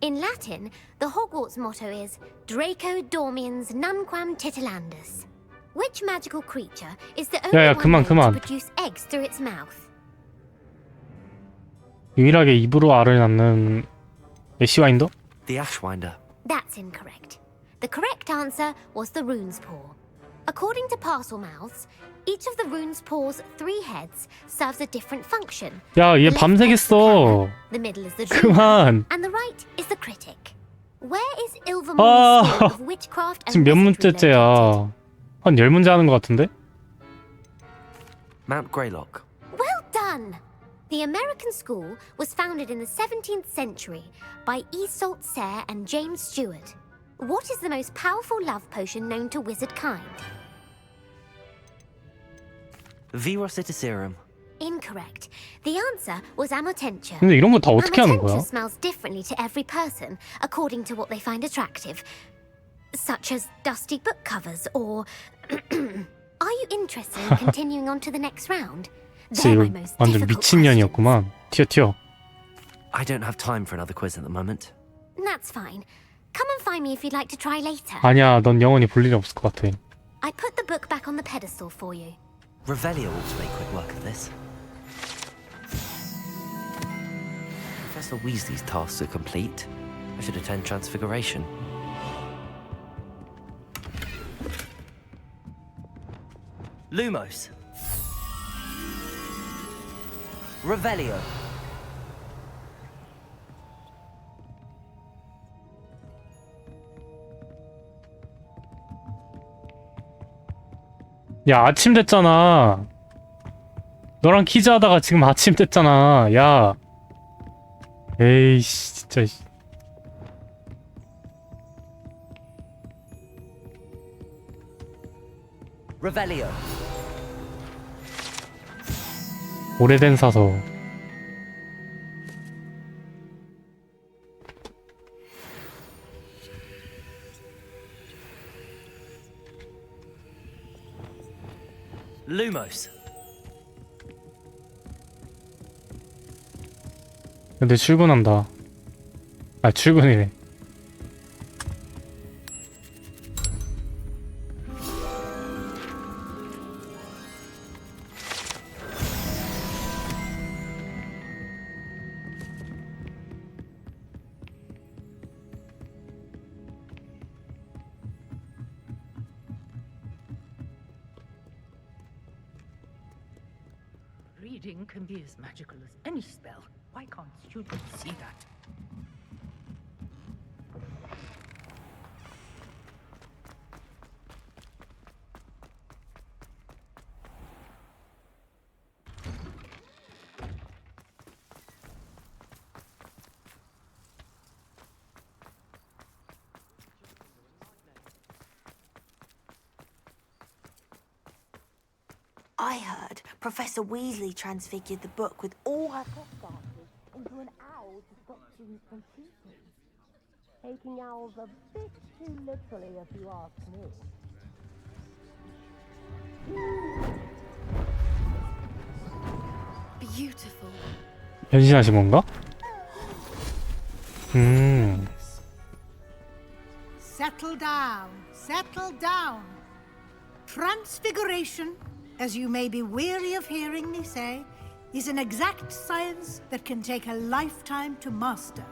In Latin, the Hogwarts motto is Draco dormiens nunquam titilandus. Which magical creature is the only
야,
one
그만,
known
그만.
to produce eggs through its mouth?
유일하게 입으로 알을 낳는 애쉬와인더?
The Ashwinder.
That's incorrect. The correct answer was the rune's paw. According to Parselmouths, each of the rune's paw's 3 heads serves a different function.
야, 얘
The left head is the
밤새겠어.
planner, the middle is the dreamer,
그만.
and the right is the critic. Where is Ilvermorny's
아,
School of Witchcraft and
지금 몇
Wizardry located?
문제째야? 한 10문제 하는 것 같은데?
Mount Greylock.
Well done! The American school was founded in the 17th century by Isolde Sayre and James Stewart. What is the most powerful love potion known to wizard kind?
Virocitiserum.
Incorrect. The answer was Amotentia.
근데 이런 거 다 어떻게 하는 거야?
Amotentia smells differently to every person according to what they find attractive, such as dusty book covers or. Are you interested in continuing on to the next round?
진짜 이거 완전 미친년이었구만. 튀어.
I don't have time for another quiz at the moment.
That's fine. Come and find me if you'd like to try later.
아니야, 넌 영원히 볼 일이 없을 것 같아.
I put the book back on the pedestal for you.
Revelio ought to make quick work of this. Professor Weasley's tasks are complete. I should attend Transfiguration. Lumos. Revelio.
야, 아침 됐잖아. 너랑 퀴즈 하다가 지금 아침 됐잖아. 야. 에이씨, 진짜.
Revelio.
오래된 사서.
Lumos.
근데 출근한다. 아, 출근이래.
Reading can be as magical as any spell. Why can't students see that?
I heard Professor Weasley transfigured the book with all her trespassers into an owl to stop students from cheating. Taking owls a bit too literally, if you ask me.
Beautiful.
변신하신 건가?
Settle down, settle down. Transfiguration, as you may be weary of hearing me say, is an exact science that can take a lifetime to master.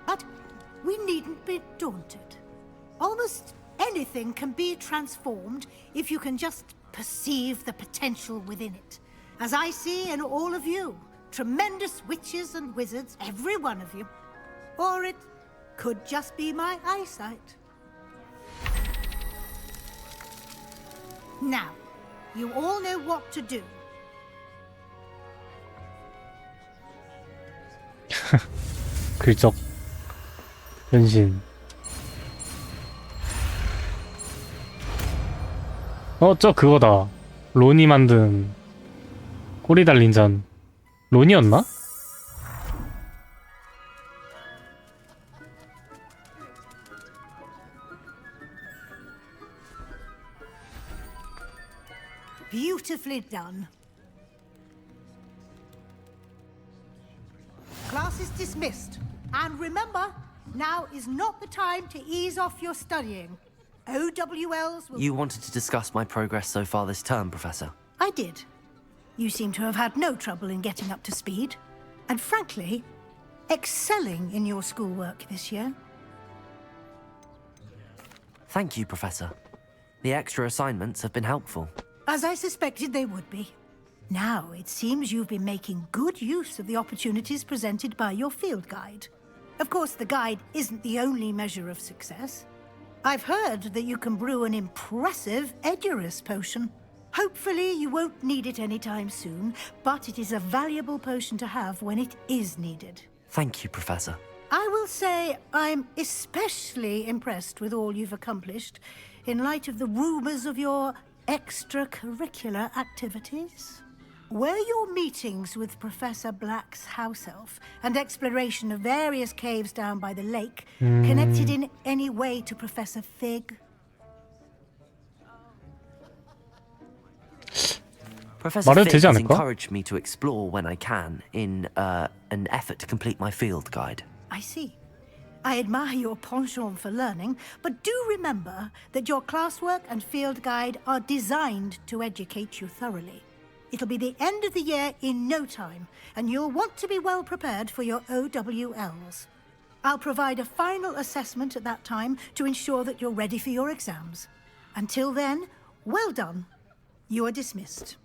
But we needn't be daunted. Almost anything can be transformed if you can just perceive the potential within it. As I see in all of you, tremendous witches and wizards, every one of you. Or it could just be my eyesight. Now, you all know what to do.
글적 변신. 저 그거다. 론이 만든 꼬리 달린 잔. 론이었나?
Beautifully done. Class is dismissed. And remember, now is not the time to ease off your studying. OWLs will...
You wanted to discuss my progress so far this term, Professor.
I did. You seem to have had no trouble in getting up to speed. And frankly, excelling in your schoolwork this year.
Thank you, Professor. The extra assignments have been helpful.
As I suspected they would be. Now, it seems you've been making good use of the opportunities presented by your field guide. Of course, the guide isn't the only measure of success. I've heard that you can brew an impressive Edurus potion. Hopefully you won't need it anytime soon, but it is a valuable potion to have when it is needed.
Thank you, Professor.
I will say I'm especially impressed with all you've accomplished in light of the rumors of your extracurricular activities. Were your meetings with Professor Black's house elf and exploration of various caves down by the lake connected in any way to Professor Fig?
Professor
말해도
Fig
되지
has
않을까?
encouraged me to explore when I can in an effort to complete my field guide.
I see. I admire your penchant for learning, but do remember that your classwork and field guide are designed to educate you thoroughly. It'll be the end of the year in no time, and you'll want to be well prepared for your OWLs. I'll provide a final assessment at that time to ensure that you're ready for your exams. Until then, well done. You are dismissed.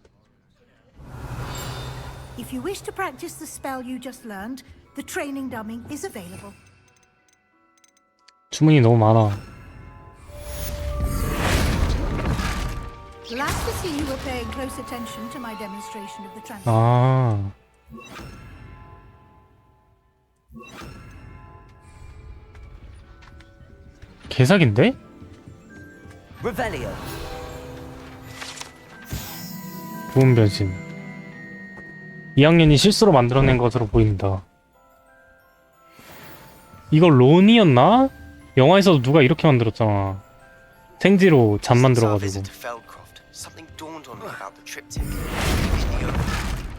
If you wish to practice the spell you just learned, the training dummy is available.
주문이 너무 많아.
Glad to see you were paying close attention to my demonstration of the transfer.
아. 개사기인데?
Revelio.
부은 변신. 2학년이 실수로 만들어낸 것으로 보인다. 이거 론이었나? 영화에서도 누가 이렇게 만들었잖아. 생지로 잠 만들어가지고.
Something dawned on me about the triptych. Meet me over,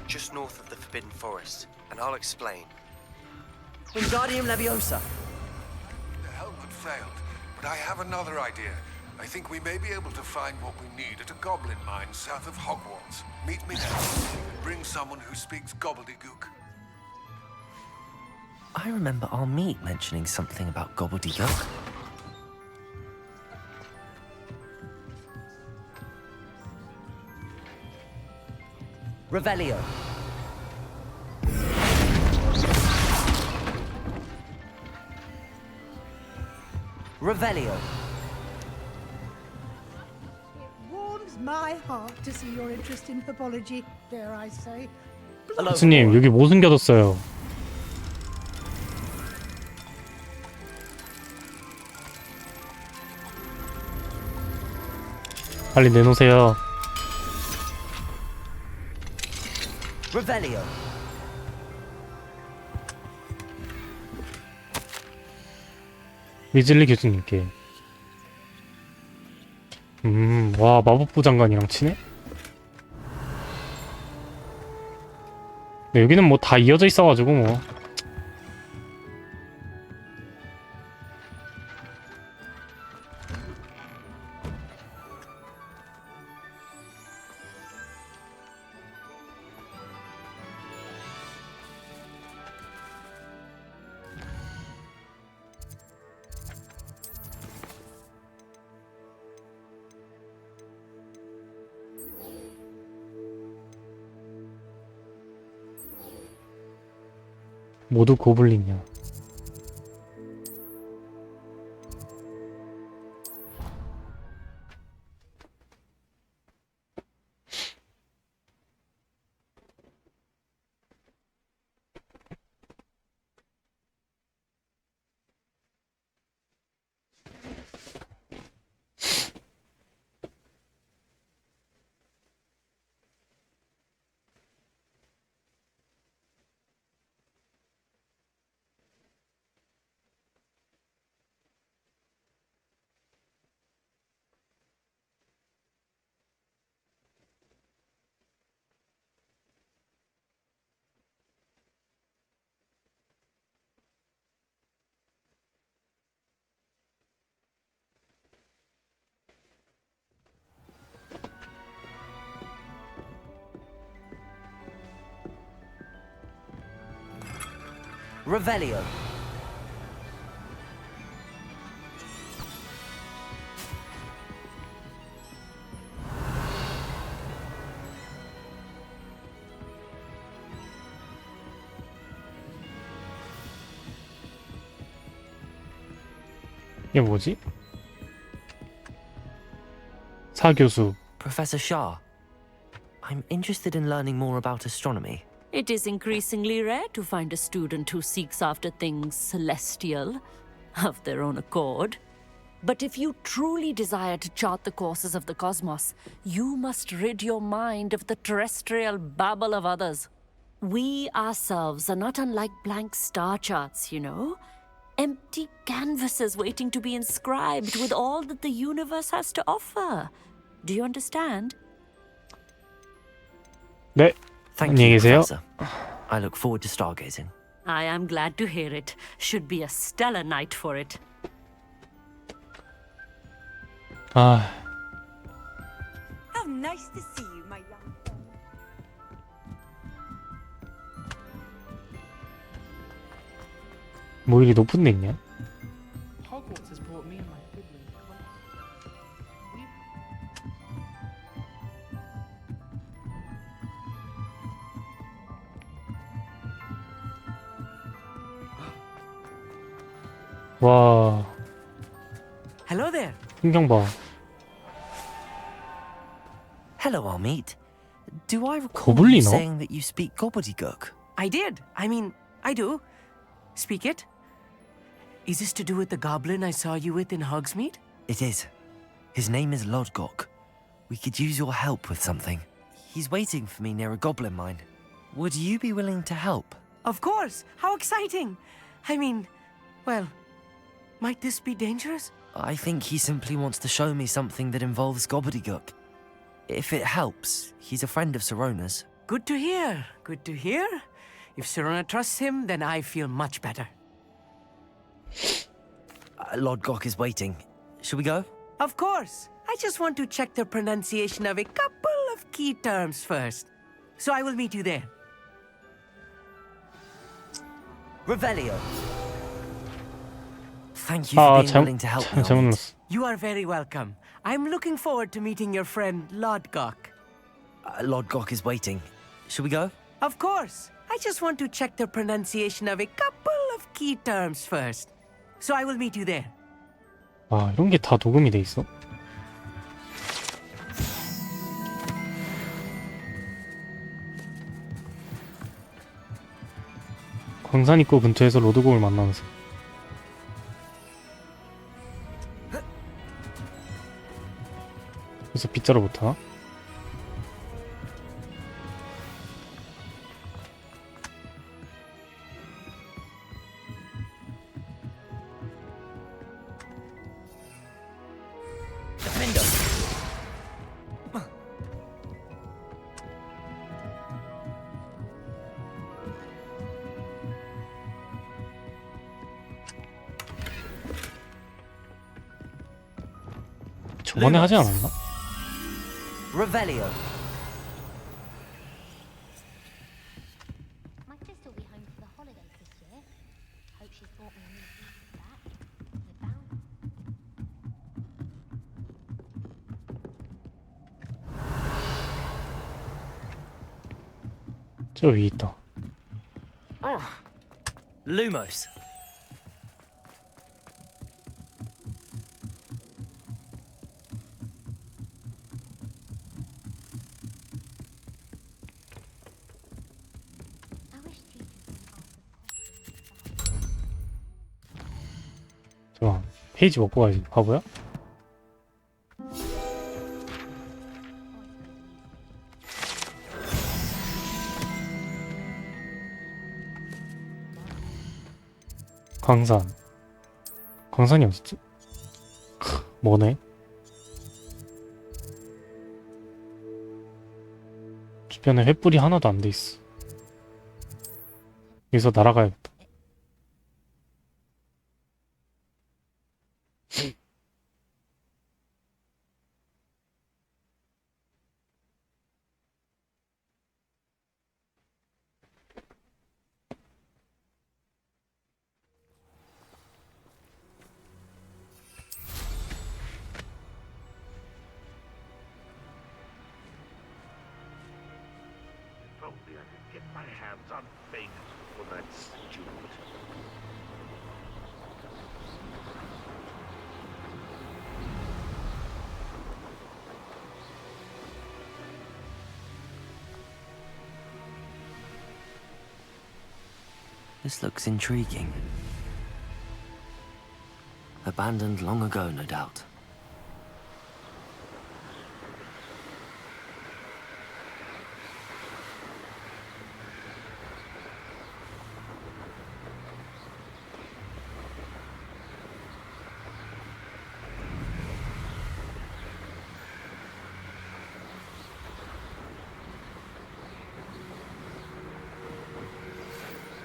just north of the Forbidden Forest, and I'll explain.
Wingardium Leviosa.
The helmet failed, but I have another idea. I think we may be able to find what we need at a goblin mine south of Hogwarts. Meet me there. Bring someone who speaks gobbledygook.
I remember our meet mentioning something about gobbledygook. Revelio. Revelio.
It warms my heart to see your interest in pathology, dare I say.
교수님, 여기 뭐 숨겨뒀어요? 빨리 내놓으세요.
Revelio.
위즐리 교수님께. 와, 마법부 장관이랑 치네? 네, 여기는 뭐 다 이어져 있어가지고 뭐. 모두 고블린이야.
Revelio.
이게 뭐지? 사교수.
Professor Shah, I'm interested in learning more about astronomy.
It is increasingly rare to find a student who seeks after things celestial, of their own accord. But if you truly desire to chart the courses of the cosmos, you must rid your mind of the terrestrial babble of others. We ourselves are not unlike blank star charts, you know? Empty canvases waiting to be inscribed with all that the universe has to offer. Do you understand?
네.
Thank
안녕히
you,
계세요.
Professor. I look forward to stargazing.
I am glad to hear it. Should be a stellar night for it.
아,
How nice to see you, my young friend.
뭐 이리 높은 데 있냐?
Hogwarts has brought me and my sibling
와,
Hello there.
풍경 봐.
Hello, Armeet. Do I recall you
거블리너?
saying that you speak gobbledygook?
I did. I mean, I do. Speak it. Is this to do with the goblin I saw you with in Hogsmeade?
It is. His name is Lodgok. We could use your help with something. He's waiting for me near a goblin mine. Would you be willing to help?
Of course. How exciting. I mean, well, might this be dangerous?
I think he simply wants to show me something that involves gobbledygook. If it helps, he's a friend of Sirona's.
Good to hear. Good to hear. If Sirona trusts him, then I feel much better.
Lodgok is waiting. Shall we go?
Of course. I just want to check the pronunciation of a couple of key terms first. So I will meet you there.
Revelio. Thank you for being willing to help me.
잘못 눌렀어.
You are very welcome. I'm looking forward to meeting your friend Lodgok.
Lodgok is waiting. Shall we go?
Of course. I just want to check the pronunciation of a couple of key terms first. So I will meet you there.
와, 이런 게 다 녹음이 돼 있어? 광산 입구 근처에서 로드곡을 만나면서 그래서 빗자루 못 타나? 저번에 하지 않았나?
Revelio.
My sister will be home for the holidays this year. Hope she's brought me a new piece back. We're bound.
저 위에 있다.
Lumos.
잠깐 페이지 먹고 가야지. 바보야? 광산. 광산이 어딨지? 뭐네? 주변에 횃불이 하나도 안 돼 있어. 여기서 날아가야겠다.
Only I could get my hands on things for that student.
This looks intriguing. Abandoned long ago, no doubt.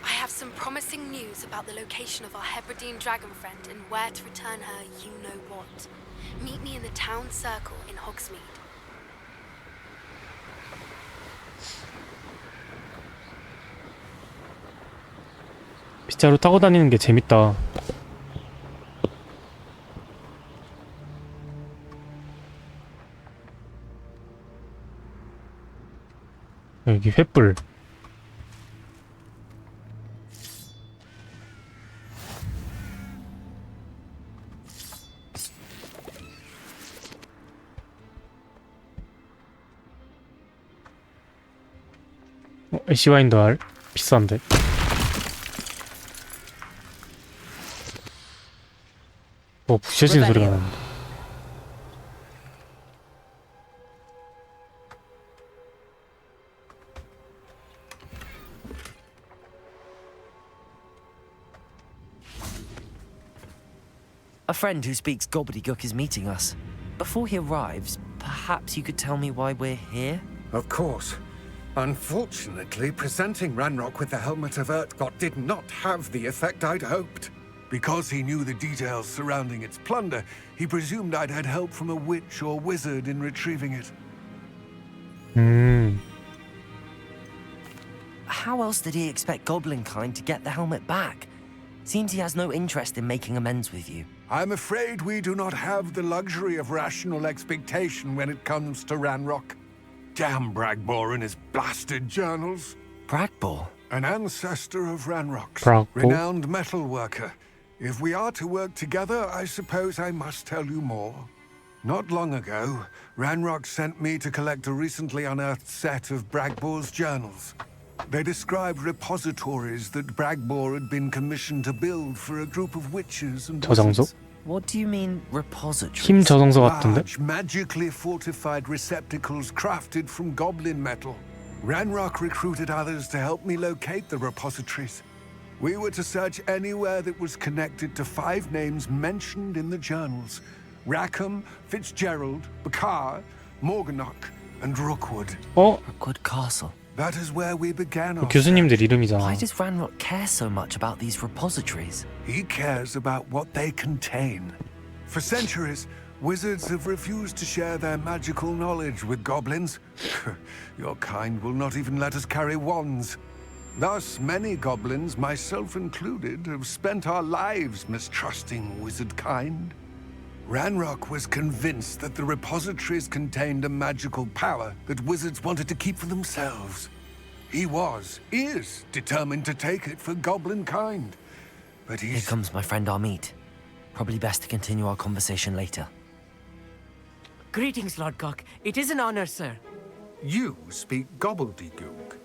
I have some promising news about the location of our Hebridean dragon friend and where to return her you-know-what. Meet me in the town circle in Hogsmeade.
빗자루 타고 다니는 게 재밌다. 여기 횃불. 애쉬와인드 알 비싼데. 부셔지는 소리가 나는데.
A friend who speaks gobbledygook is meeting us. Before he arrives, perhaps you could tell me why we're here?
Of course. Unfortunately, presenting Ranrock with the Helmet of Urtkot did not have the effect I'd hoped. Because he knew the details surrounding its plunder, he presumed I'd had help from a witch or wizard in retrieving it.
How else did he expect Goblinkind to get the helmet back? Seems he has no interest in making amends with you.
I'm afraid we do not have the luxury of rational expectation when it comes to Ranrock. Damn Bragbor and his blasted journals.
Bragbor?
An ancestor of Ranrock's.
Bragbor?
Renowned metalworker. If we are to work together, I suppose I must tell you more. Not long ago, Ranrock sent me to collect a recently unearthed set of Bragbor's journals. They described repositories that Bragbor had been commissioned to build for a group of witches and
저장소?
wizards.
What do you mean, repositories?
힘 저장소 같은데?
Large, magically fortified receptacles crafted from goblin metal. Ranrock recruited others to help me locate the repositories. We were to search anywhere that was connected to 5 names mentioned in the journals. Rackham, Fitzgerald, Bakar, Morganach, and Rookwood.
Rookwood Castle.
That is where we began our
교수님들 이름이잖아.
Why does Ranrock care so much about these repositories?
He cares about what they contain. For centuries, wizards have refused to share their magical knowledge with goblins. Your kind will not even let us carry wands. Thus, many goblins, myself included, have spent our lives mistrusting wizard kind. Ranrock was convinced that the repositories contained a magical power that wizards wanted to keep for themselves. He is determined to take it for goblin kind. But
Here comes my friend Armid. Probably best to continue our conversation later.
Greetings, Lord Cock. It is an honor, sir.
You speak gobbledygook.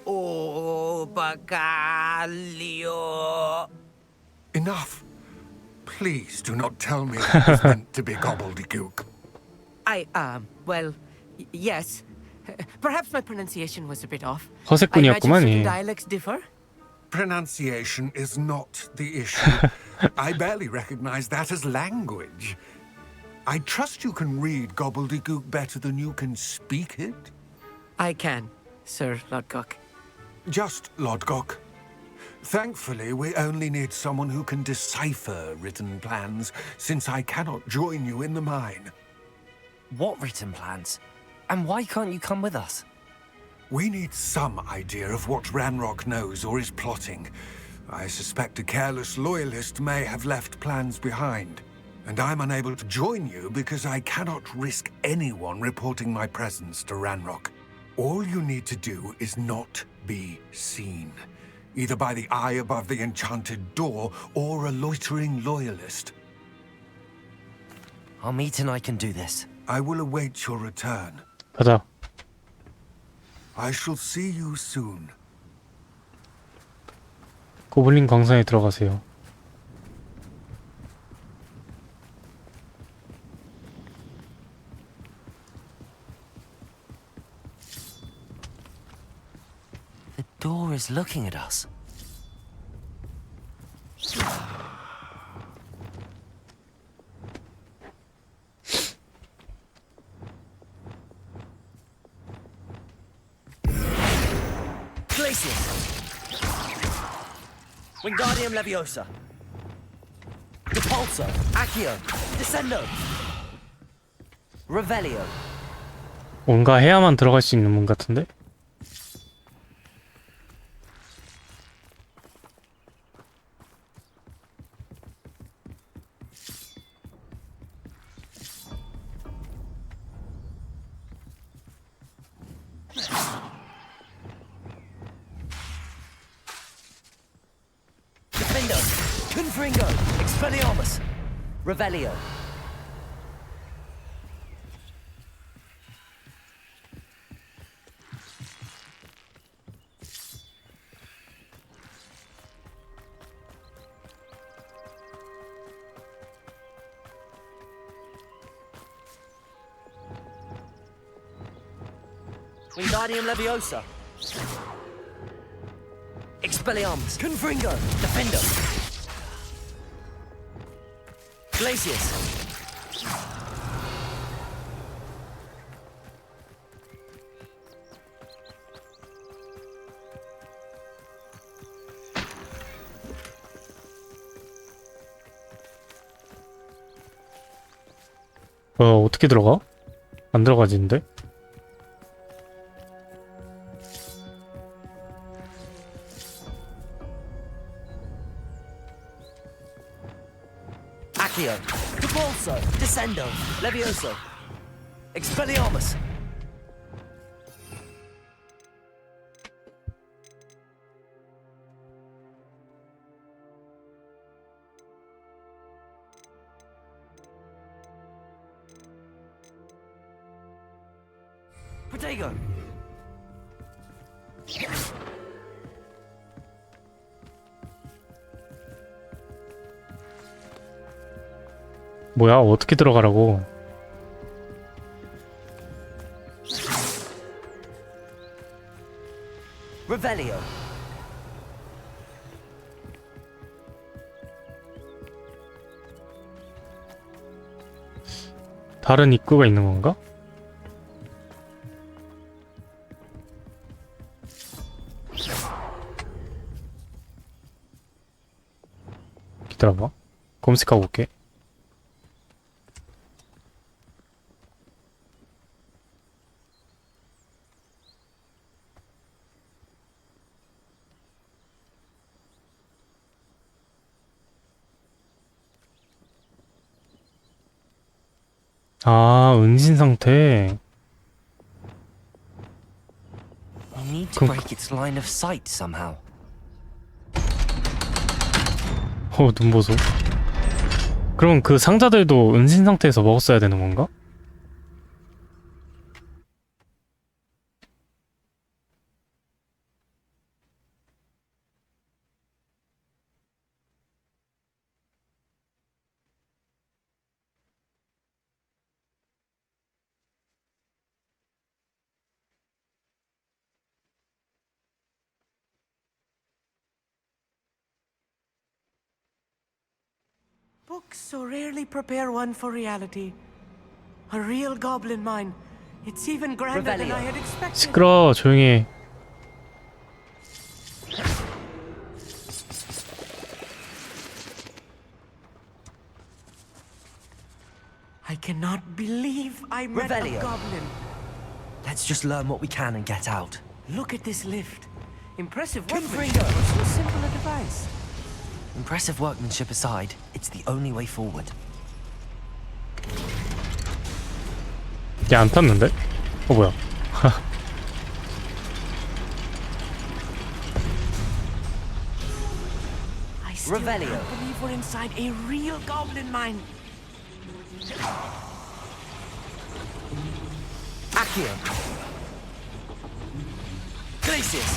Oh, Bacalio.
Enough. Please do not tell me that was meant to be gobbledygook.
Well, yes. Perhaps my pronunciation was a bit off.
허세꾼이었구만,
certain
이.
dialects differ.
Pronunciation is not the issue. I barely recognize that as language. I trust you can read gobbledygook better than you can speak it?
I can, Sir Lodgok.
Just Lodgok. Thankfully, we only need someone who can decipher written plans, since I cannot join you in the mine.
What written plans? And why can't you come with us?
We need some idea of what Ranrock knows or is plotting. I suspect a careless loyalist may have left plans behind. And I'm unable to join you because I cannot risk anyone reporting my presence to Ranrock. All you need to do is not be seen. Either by the eye above the enchanted door, or a loitering loyalist.
Armid and I can do this.
I will await your return.
가자.
I shall see you soon.
고블린 광산에 들어가세요.
The door is looking at us.
Wingardium Leviosa. Repulso. Accio. Descendo. Revelio.
뭔가 해야만 들어갈 수 있는 문 같은데?
Defendo. Confringo. Expelliarmus. Revelio. Wingardium Leviosa. Expelliarmus. Confringo. Defendo. Glacius.
어떻게 들어가? 안 들어가지는데?
Accio. Repulso. Descendo. Levioso. Expelliarmus. Protego.
뭐야? 어떻게 들어가라고?
Revelio.
다른 입구가 있는 건가? 기다려봐. 검색하고 올게. 아, 은신 상태.
We need to break its line of sight somehow.
눈 보소. 그럼 그 상자들도 은신 상태에서 먹었어야 되는 건가?
Books so rarely prepare one for reality. A real goblin mine. It's even grander than I had expected.
시끄러. 조용히 해.
I cannot believe I met
Revelio.
a goblin.
Let's just learn what we can and get out.
Look at this lift. Impressive workmanship for so simple a device.
Impressive workmanship aside, it's the only way forward.
얘 안 탔는데? 뭐야?
I still can't believe we're inside a real goblin mine.
Accio. Glacius.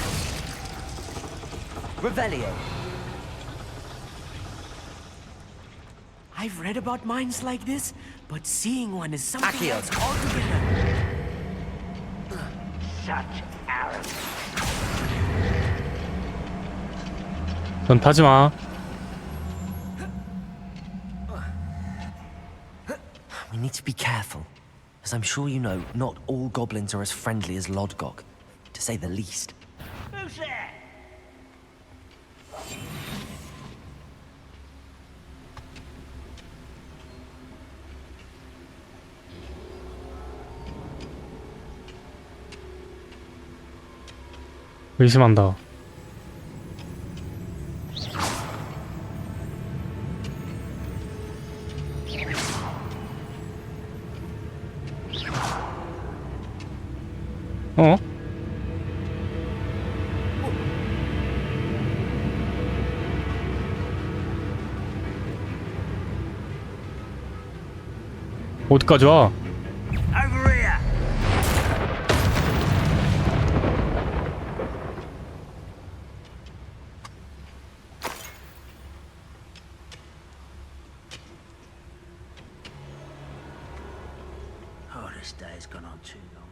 Revelio.
I've read about mines like this, but seeing one is something
Accio.
else altogether.
Such arrogance.
넌 타지 마.
We need to be careful. As I'm sure you know, not all goblins are as friendly as Lodgok, to say the least.
Who's there?
의심한다. 어? 어디까지 와?
Over here.
Oh, this day's gone on too long.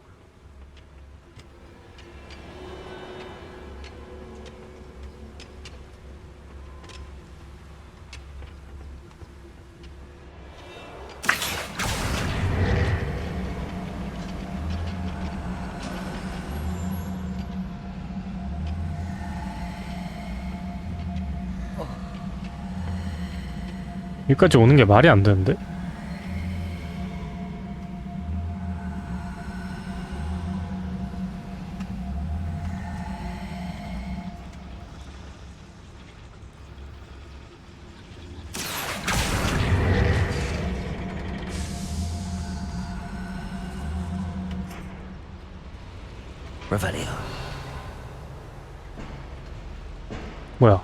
여기까지 오는 게 말이 안 되는데?
Revelio.
뭐야?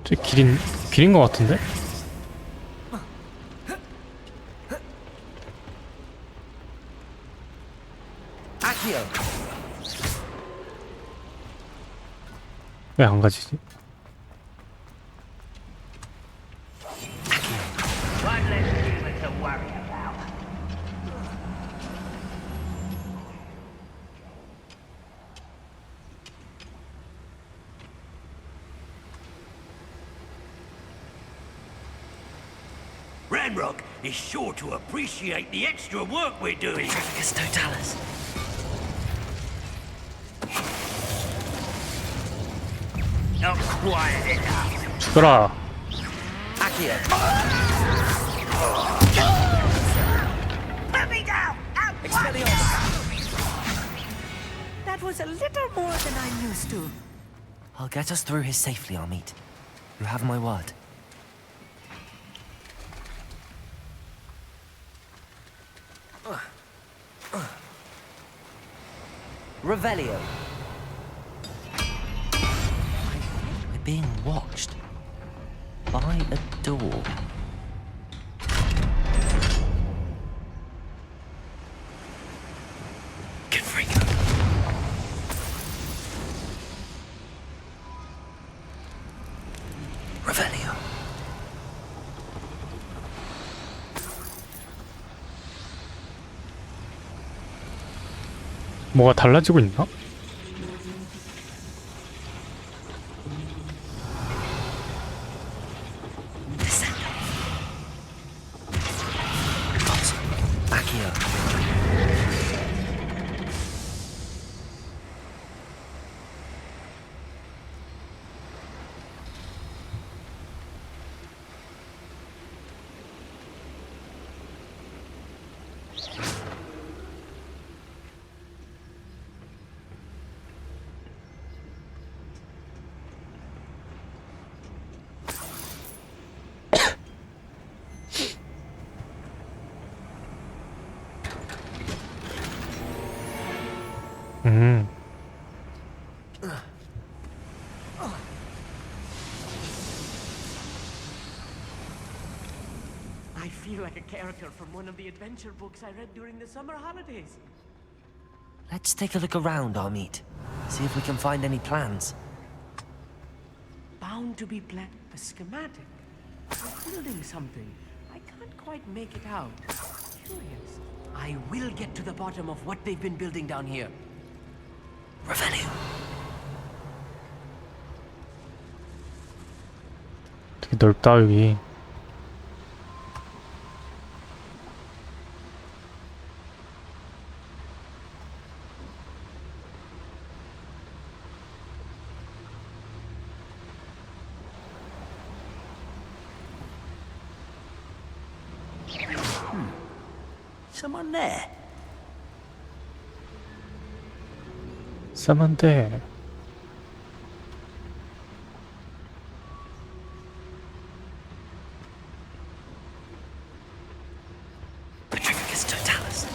저 길인 것 같은데?
Accio.
왜 안 가지지?
One less human to worry about.
Ranrock is sure to appreciate the extra work we're doing.
It's Totalis.
Not quiet enough.
죽어라.
Accio.
Put me down!
That was a little more than I'm used to.
I'll get us through here safely, Amit. You have my word.
Revelio.
We're being watched. By a door. Confringo. Revelio.
뭐가 달라지고 있나?
Accio.
I feel like a character from one of the adventure books I read during the summer holidays.
Let's take a look around, Amit. See if we can find any plans.
Bound to be a schematic. They're building something. I can't quite make it out. Curious. I will get to the bottom of what they've been building down here.
Revelio.
되게 넓다 여기.
Someone there.
Someone there.
Petrificus totalis.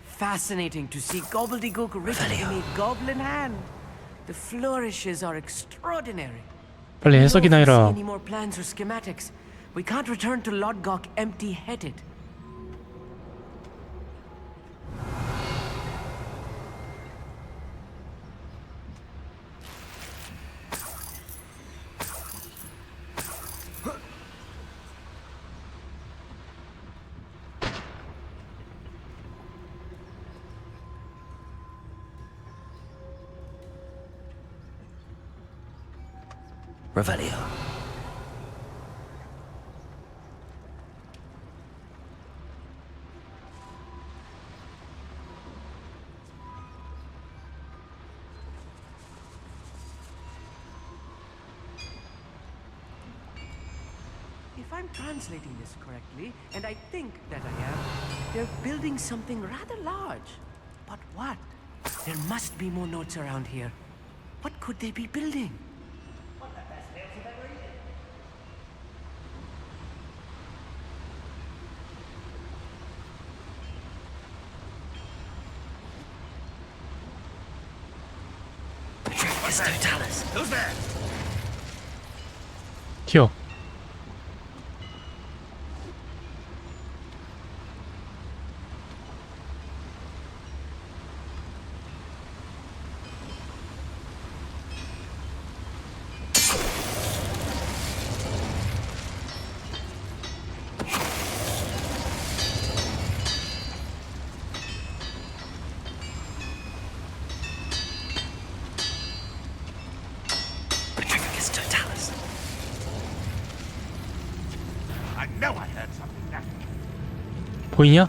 Fascinating to see gobbledygook written in a goblin hand. The flourishes are extraordinary.
빨리
We
해석이나
don't see
해라.
any more plans or schematics. We can't return to Lodgok empty-headed.
Revelio.
If I'm translating this correctly, and I think that I am, they're building something rather large. But what? There must be more notes around here. What could they be building?
Petrificus totalis.
Who's there?
튀어.
Petrificus totalis.
I know I heard something now.
보이냐?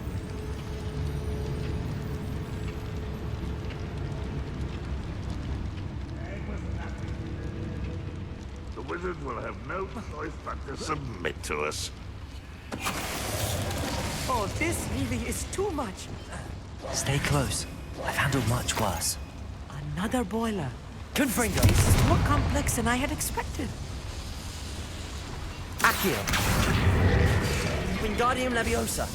The wizards will have no choice but to submit to us.
Oh, this really is too much.
Stay close. I've handled much worse.
Another boiler.
Confringo.
This is more complex than I had expected.
Accio. Wingardium Leviosa.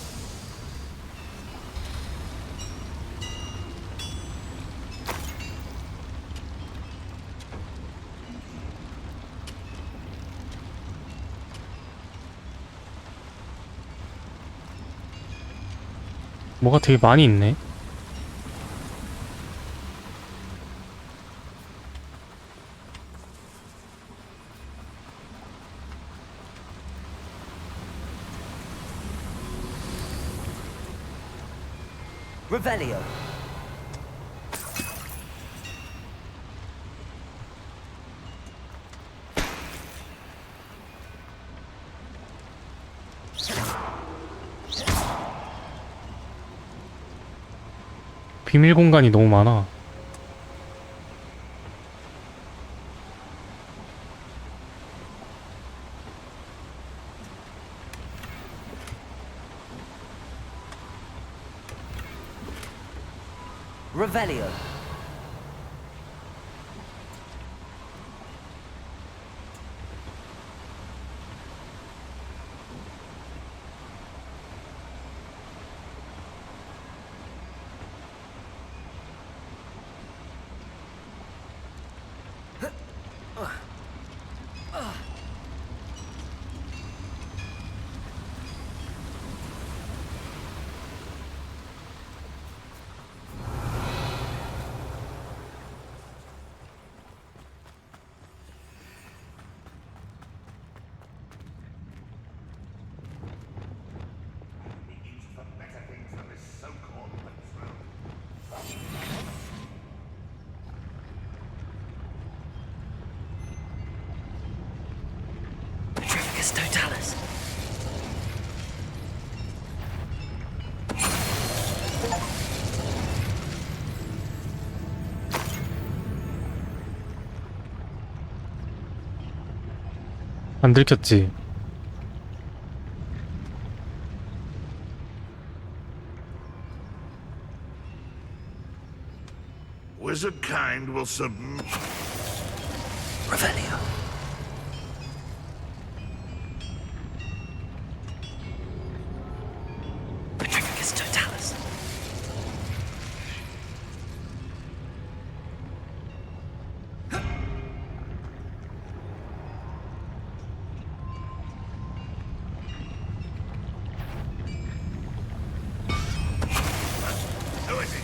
뭐가 되게 많이 있네.
Revelio.
비밀 공간이 너무 많아.
Revelio.
안 들켰지?
Wizard kind will submit.
Revelio. Petrificus totalis.
Who is it?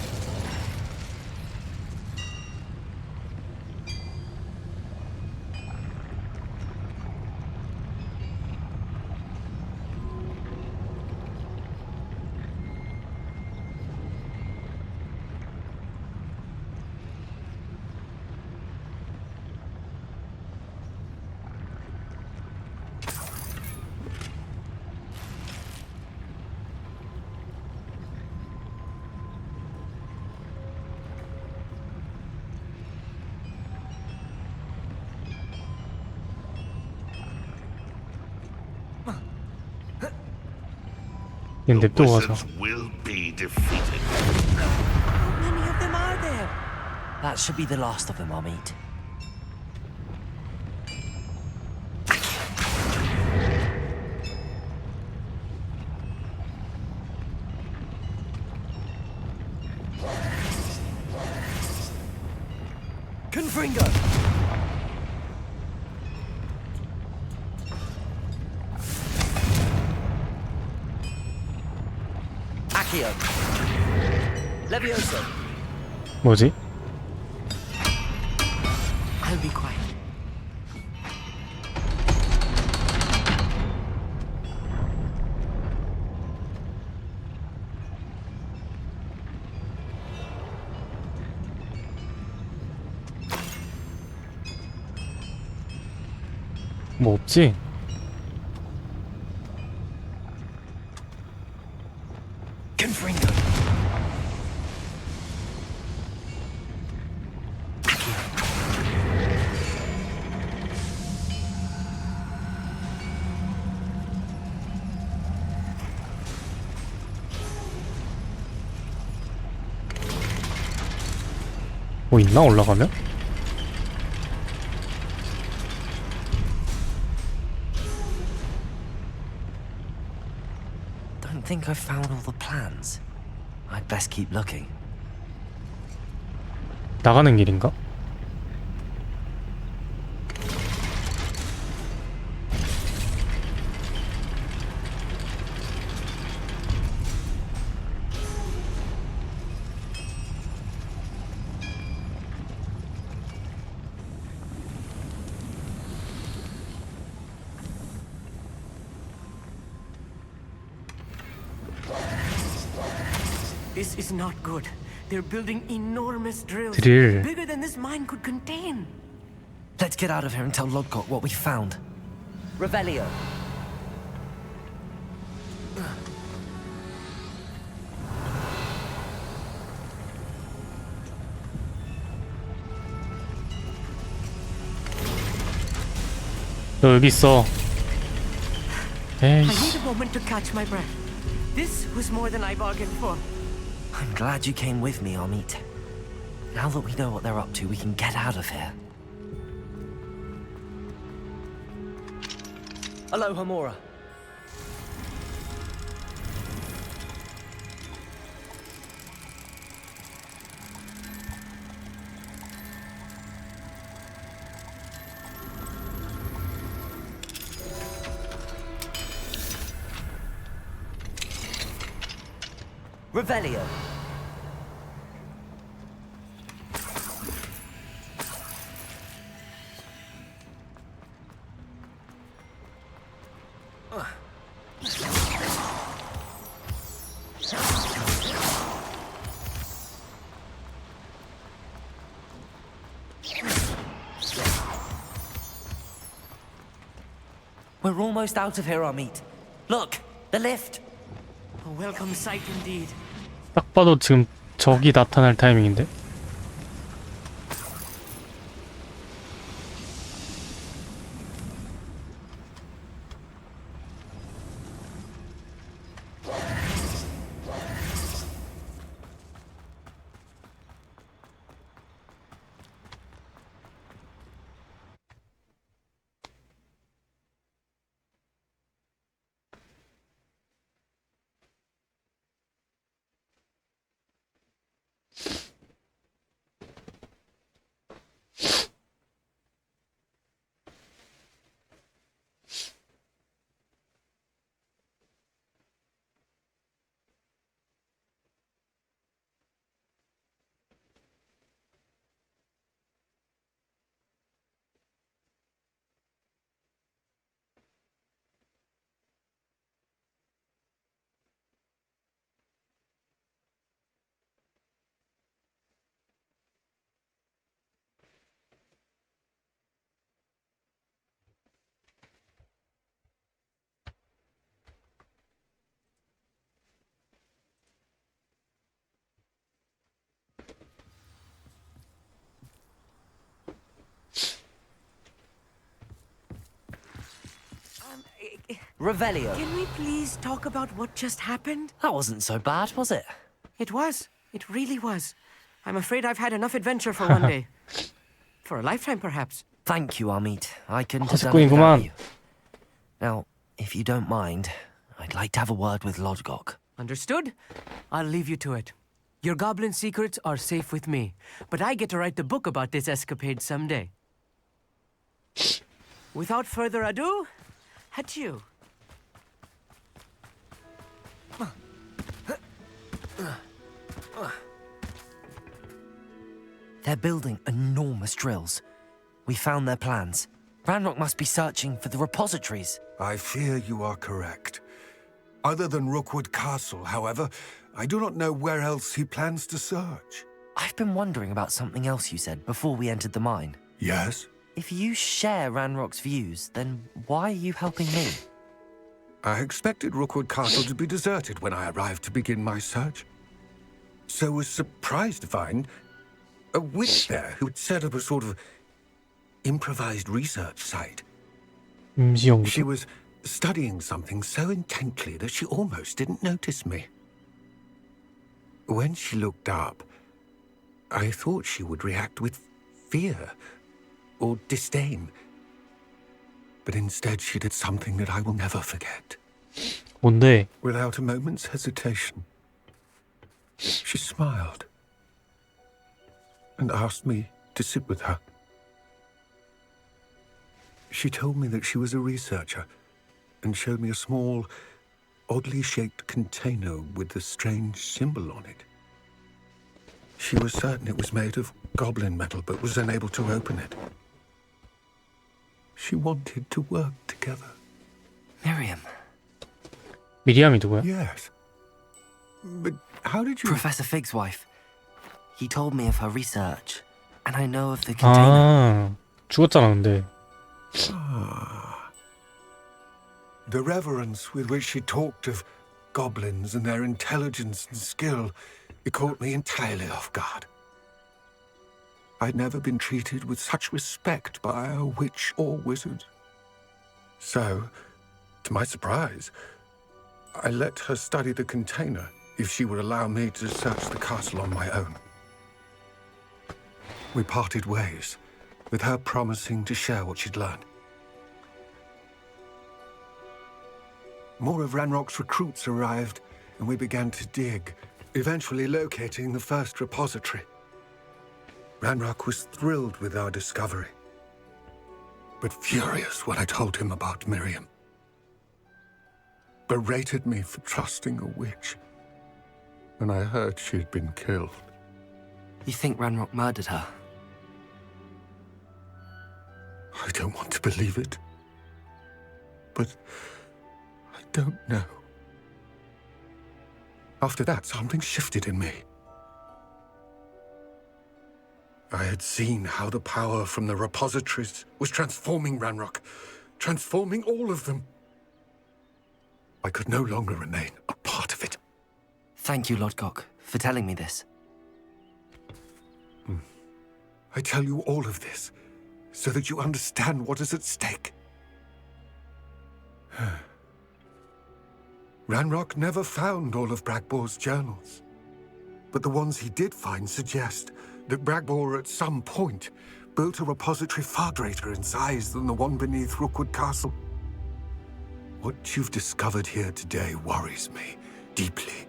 얘 냅두고 가자.
Wizards will be defeated.
How many of them are there? That should be the last of them, Amit. Confringo! Accio. Levioso.
뭐지?
I'll be quiet.
뭐 없지?
Confringo.
뭐 있나 올라가면?
Don't think I've found all the plans. I'd best keep looking.
나가는 길인가?
This is not good. They're building enormous drills.
드릴.
Bigger than this mine could contain.
Let's get out of here and tell Lodgok what we found.
Revelio.
너 여기 있어.
I need
에이씨.
a moment to catch my breath. This was more than I bargained for.
I'm glad you came with me, Amit. Now that we know what they're up to, we can get out of here.
Hello, Hamura. Revelio.
We're almost out of here, Amit. Look, the lift.
A welcome sight indeed.
딱 봐도 지금 적이 나타날 타이밍인데?
Revelio.
Can we please talk about what just happened?
That wasn't so bad, was it?
It was. It really was. I'm afraid I've had enough adventure for one day. For a lifetime, perhaps.
Thank you, Amit. I couldn't have done it
거짓말이구만.
without you. Now, if you don't mind, I'd like to have a word with Lodgok.
Understood? I'll leave you to it. Your goblin secrets are safe with me, but I get to write the book about this escapade someday. Without further ado, adieu.
They're building enormous drills. We found their plans. Ranrock must be searching for the repositories.
I fear you are correct. Other than Rookwood Castle, however, I do not know where else he plans to search.
I've been wondering about something else you said before we entered the mine.
Yes?
If you share Ranrock's views, then why are you helping me?
I expected Rookwood Castle to be deserted when I arrived to begin my search. So was surprised to find a witch there who had set up a sort of improvised research site. She was studying something so intently that she almost didn't notice me. When she looked up, I thought she would react with fear or disdain. But instead she did something that I will never forget.
뭔데?
Without a moment's hesitation, she smiled and asked me to sit with her. She told me that she was a researcher and showed me a small, oddly shaped container with a strange symbol on it. She was certain it was made of goblin metal, but was unable to open it. She wanted to work together.
Miriam.
미리암이 누구야?
Yes. But how did you...
Professor Fig's wife. He told me of her research, and I know of the container.
아, 죽었잖아 근데.
The reverence with which she talked of goblins and their intelligence and skill, it caught me entirely off guard. I'd never been treated with such respect by a witch or wizard. So, to my surprise, I let her study the container if she would allow me to search the castle on my own. We parted ways, with her promising to share what she'd learned. More of Ranrock's recruits arrived, and we began to dig, eventually locating the first repository. Ranrock was thrilled with our discovery, but furious when I told him about Miriam. Berated me for trusting a witch, and I heard she'd been killed.
You think Ranrock murdered her?
I don't want to believe it, but I don't know. After that, something shifted in me. I had seen how the power from the repositories was transforming Ranrock, transforming all of them. I could no longer remain a part of it.
Thank you, Lodgok, for telling me this.
I tell you all of this so that you understand what is at stake. Ranrock never found all of Bragbor's journals, but the ones he did find suggest that Bragbor at some point built a repository far greater in size than the one beneath Rookwood Castle. What you've discovered here today worries me deeply.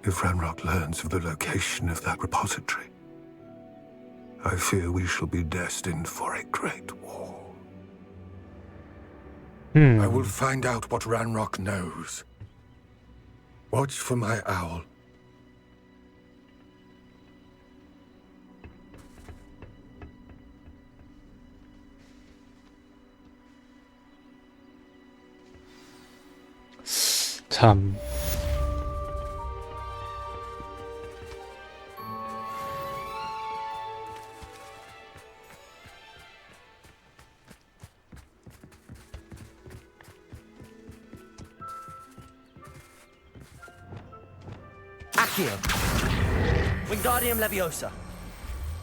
If Ranrock learns of the location of that repository, I fear we shall be destined for a great war. I will find out what Ranrock knows. Watch for my owl.
참.
Accio. Wingardium Leviosa.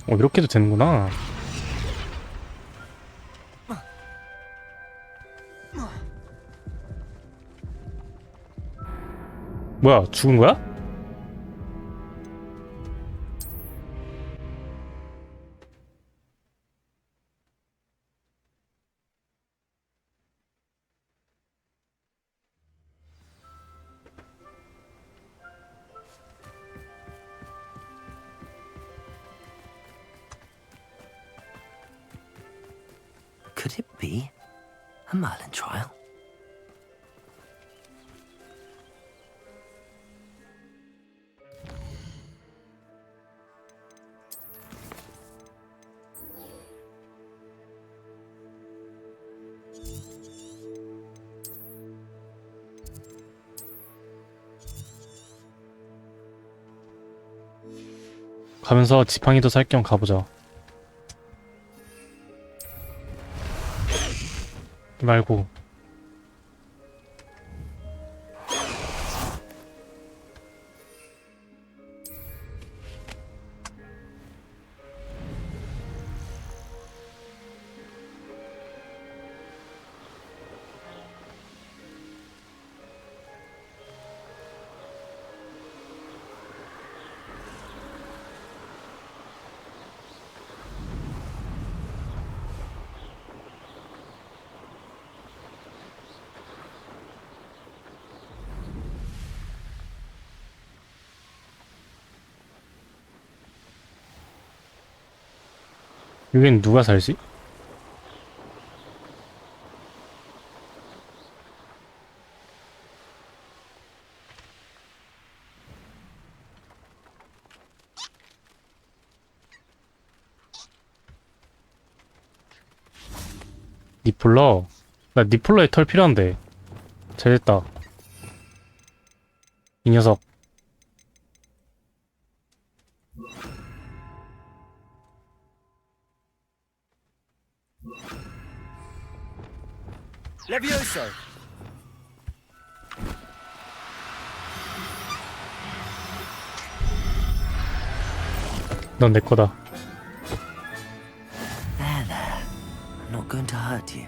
이렇게도 되는구나. 뭐야, 죽은 거야?
Could it be a Merlin trial?
가면서 지팡이도 살 겸 가보자. 말고 여긴 누가 살지? 니폴러? 나 니폴러의 털 필요한데. 잘됐다. 이 녀석.
Levioso!
넌 내 거다.
There, there. I'm not going to hurt you.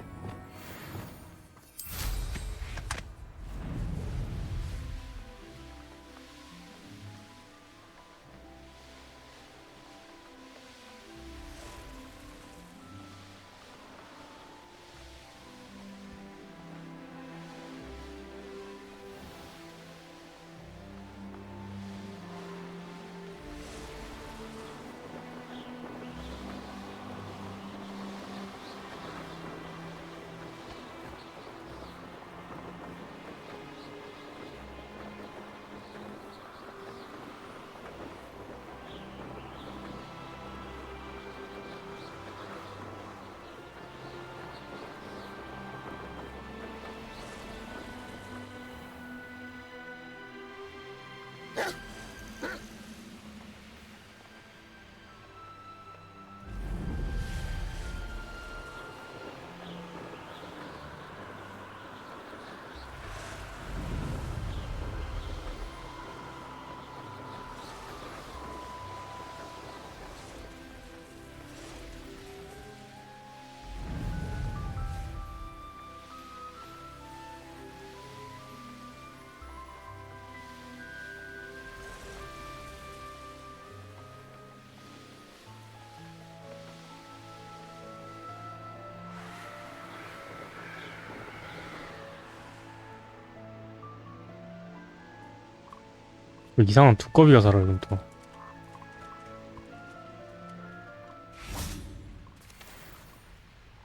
왜 이상한 두꺼비가 살아, 여긴 또.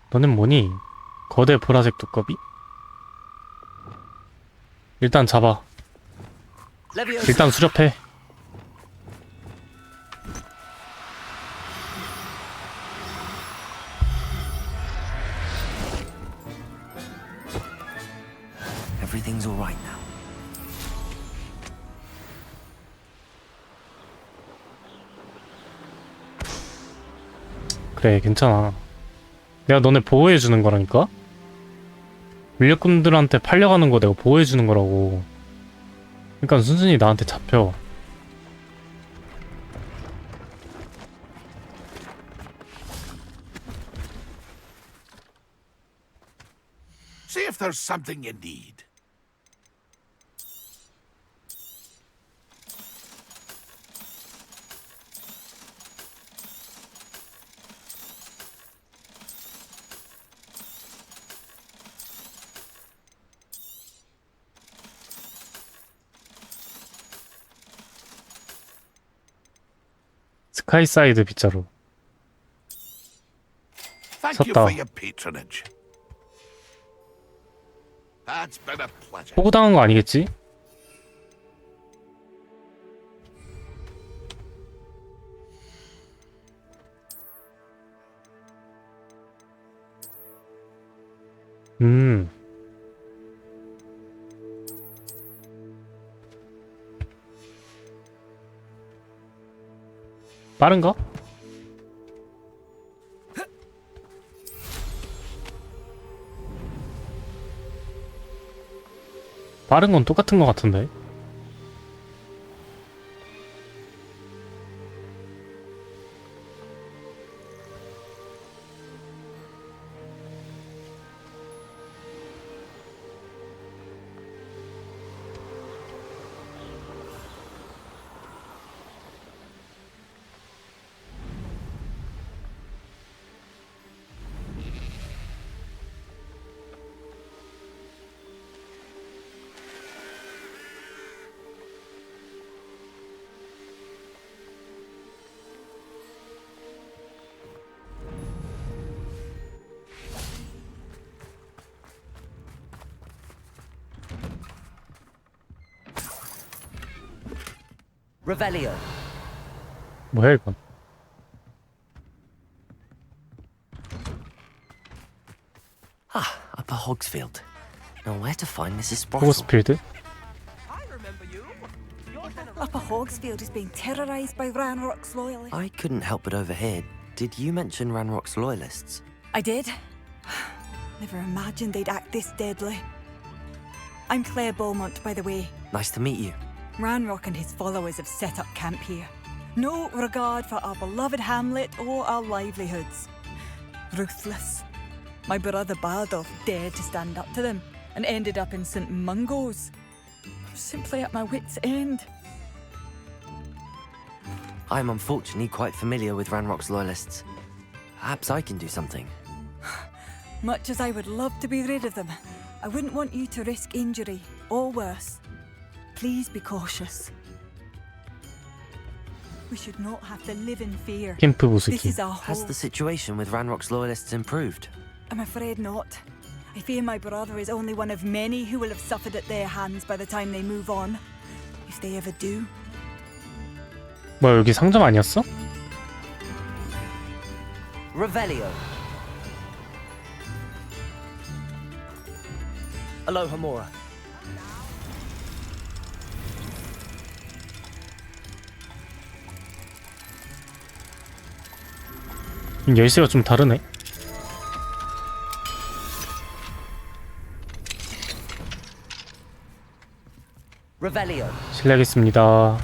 너넨 뭐니? 거대 보라색 두꺼비? 일단 잡아. 일단 수렵해. Everything's all right now.
그래, 괜찮아. 내가 너네 보호해주는 거라니까? 밀렵꾼들한테 팔려가는 거 내가 보호해주는 거라고. 그러니까 순순히 나한테 잡혀.
See if there's something you need.
스카이사이드 빗자루.
Thank you
섰다.
for your patronage. That's been a pleasure.
호구당한 거 아니겠지? 빠른가? 빠른 건 똑같은 것 같은데.
Revelio.
뭐야 이건?
Ah, Upper Hogsfield. Now where to find Mrs. Sprossel?
호그스필드?
Upper Hogsfield is being terrorised by Ranrock's loyalists.
I couldn't help but overhear. Did you mention Ranrock's loyalists?
I did. Never imagined they'd act this deadly. I'm Claire Beaumont, by the way.
Nice to meet you.
Ranrock and his followers have set up camp here. No regard for our beloved hamlet or our livelihoods. Ruthless. My brother Bardolph dared to stand up to them and ended up in St. Mungo's. I'm simply at my wit's end.
I'm unfortunately quite familiar with Ranrock's loyalists. Perhaps I can do something.
Much as I would love to be rid of them, I wouldn't want you to risk injury or worse. Please be cautious. We should not have to live in fear.
캠프
This
부수기.
is our
Has
home.
the situation with Ranrock's loyalists improved?
I'm afraid not. I fear my brother is only one of many who will have suffered at their hands by the time they move on. If they ever do.
뭐야 여기 상점 아니었어?
Revelio. Alohomora.
열쇠가 좀 다르네.
Revelio.
실례하겠습니다.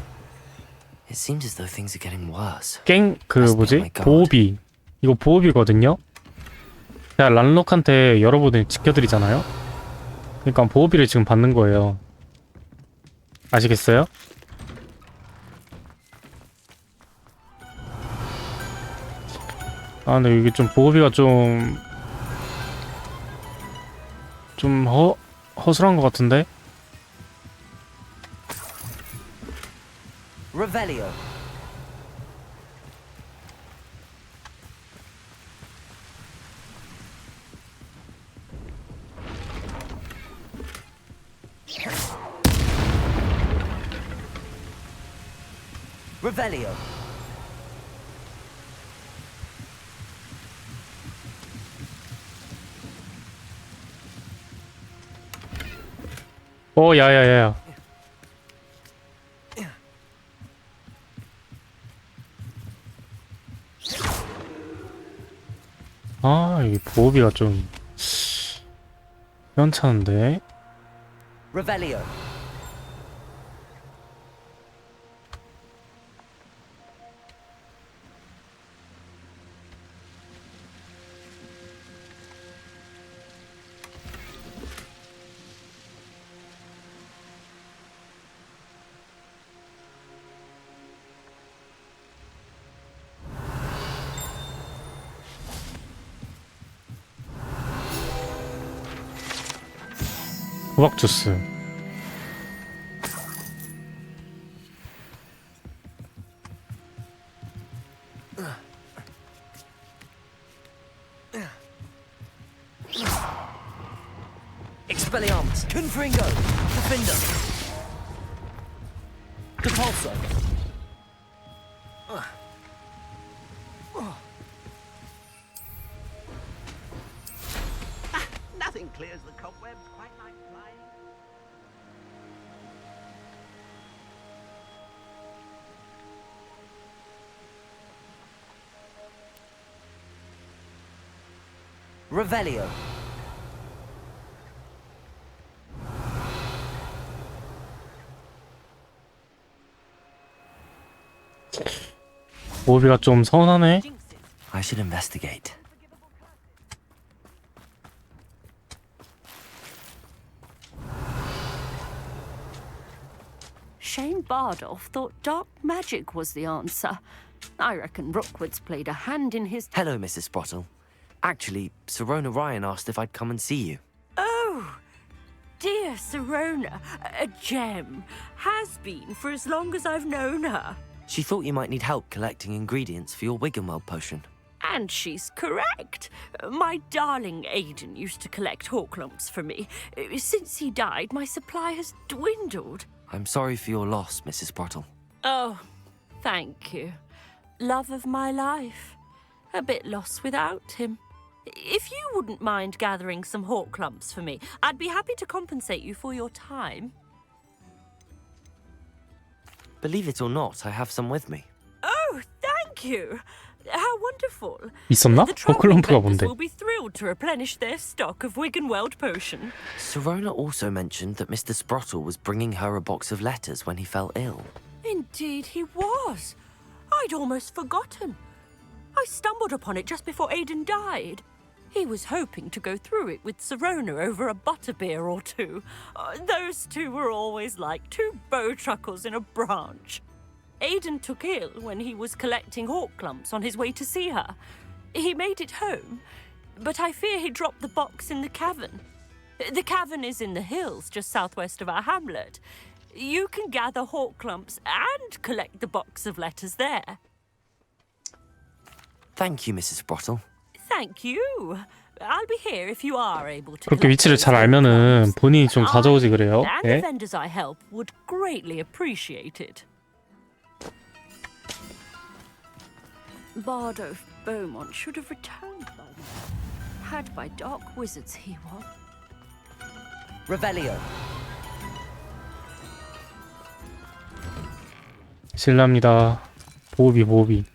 It seems as though things are getting worse.
그 뭐지? 보호비. 이거 보호비거든요. 제가 란록한테 여러분들 지켜드리잖아요. 그러니까 보호비를 지금 받는 거예요. 아시겠어요? 아 근데 이게 좀 보호비가 좀 허술한 것 같은데?
Revelio. Revelio.
야야야야. 아, 이 보호비가 좀 현찮은데.
Revelio.
호박 주스.
Expelliarmus. Confringo. Defender. Depulso.
Nothing clears the cobwebs quite like flying.
Revelio.
보비가 좀 서운하네.
I should investigate.
Shane Bardolph thought dark magic was the answer. I reckon Rookwood's played a hand in his...
Hello, Mrs. Sprottle. Actually, Sirona Ryan asked if I'd come and see you.
Oh, dear Sirona, a gem. Has been for as long as I've known her.
She thought you might need help collecting ingredients for your Wiggenweld potion.
And she's correct. My darling Aidan used to collect hawklumps for me. Since he died, my supply has dwindled.
I'm sorry for your loss, Mrs. Sprottle.
Oh, thank you. Love of my life. A bit lost without him. If you wouldn't mind gathering some hawklumps for me, I'd be happy to compensate you for your time.
Believe it or not, I have some with me.
Oh, thank you. How wonderful.
있었나?
The travelling
호클럼프가
vendors
뭔데?
will be thrilled to replenish their stock of Wiggenweld potion.
Sirona also mentioned that Mr. Sprottle was bringing her a box of letters when he fell ill.
Indeed he was. I'd almost forgotten. I stumbled upon it just before Aidan died. He was hoping to go through it with Sirona over a butterbeer or two. Those two were always like two bowtruckles in a branch. Aidan took ill when he was collecting hawklumps on his way to see her. He made it home, but I fear he dropped the box in the cavern. The cavern is in the hills just southwest of our hamlet. You can gather hawklumps and collect the box of letters there.
Thank you, Mrs. Sprottle.
Thank you. I'll be here if you are able to.
그렇게 위치를 잘 알면은 본인이 좀 가져오지 그래요.
And the
예?
vendors I help would greatly appreciate it. Bardolph Beaumont should have returned by now. Had by dark wizards he was.
Revelio.
실례합니다. 보비.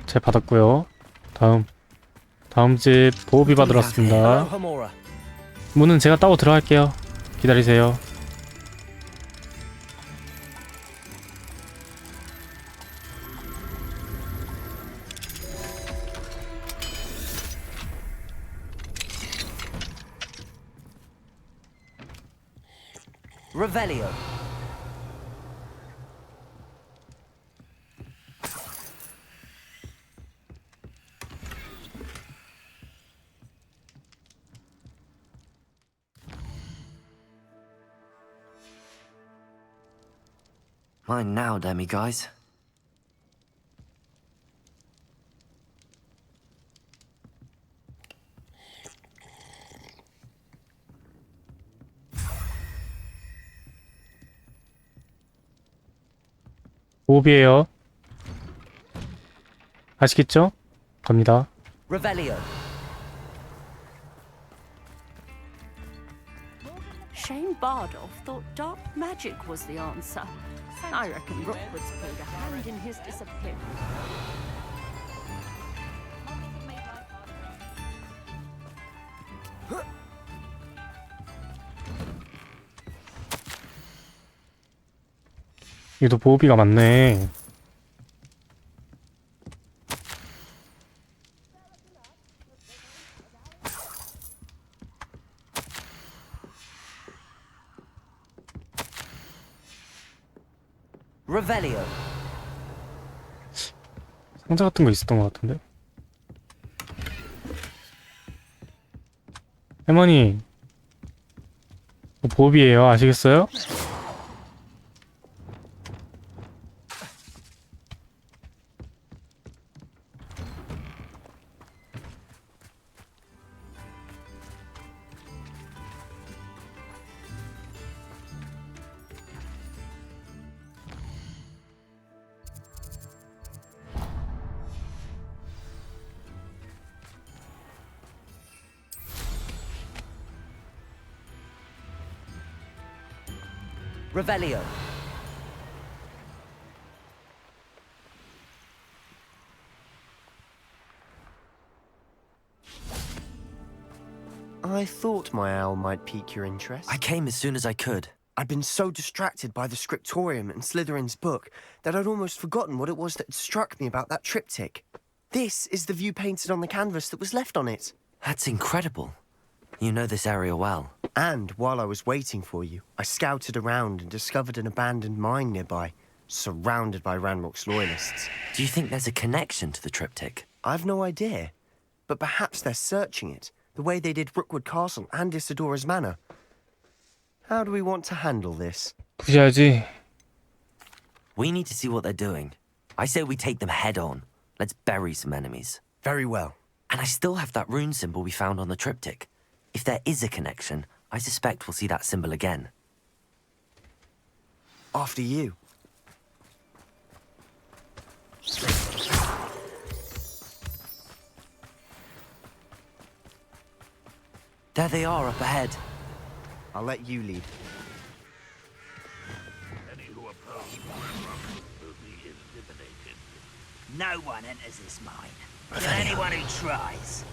제 받았고요. 다음 집 보비 받으러 왔습니다. 문은 제가 따고 들어갈게요. 기다리세요.
Revelio.
Mine now, demi-guys.
보비예요. 아시겠죠? 갑니다.
Revelio.
Shane Bardolph thought dark magic was the answer. I reckon Rookwood's played a hand in his disappearance.
얘도 보비가 많네.
Revelio.
상자 같은 거 있었던 것 같은데. 할머니, 보비예요. 아시겠어요?
Revelio.
I thought my owl might pique your interest.
I came as soon as I could.
I'd been so distracted by the scriptorium and Slytherin's book that I'd almost forgotten what it was that struck me about that triptych. This is the view painted on the canvas that was left on it.
That's incredible. You know this area well.
And while I was waiting for you, I scouted around and discovered an abandoned mine nearby, surrounded by Ranrock's loyalists.
Do you think there's a connection to the triptych?
I've no idea, but perhaps they're searching it, the way they did Rookwood Castle and Isidora's Manor. How do we want to handle this?
부셔야지.
We need to see what they're doing. I say we take them head on. Let's bury some enemies.
Very well.
And I still have that rune symbol we found on the triptych. If there is a connection, I suspect we'll see that symbol again.
After you.
There they are up ahead.
I'll let you lead.
Any who oppose will be eliminated. No one enters this mine. Kill anyone who tries.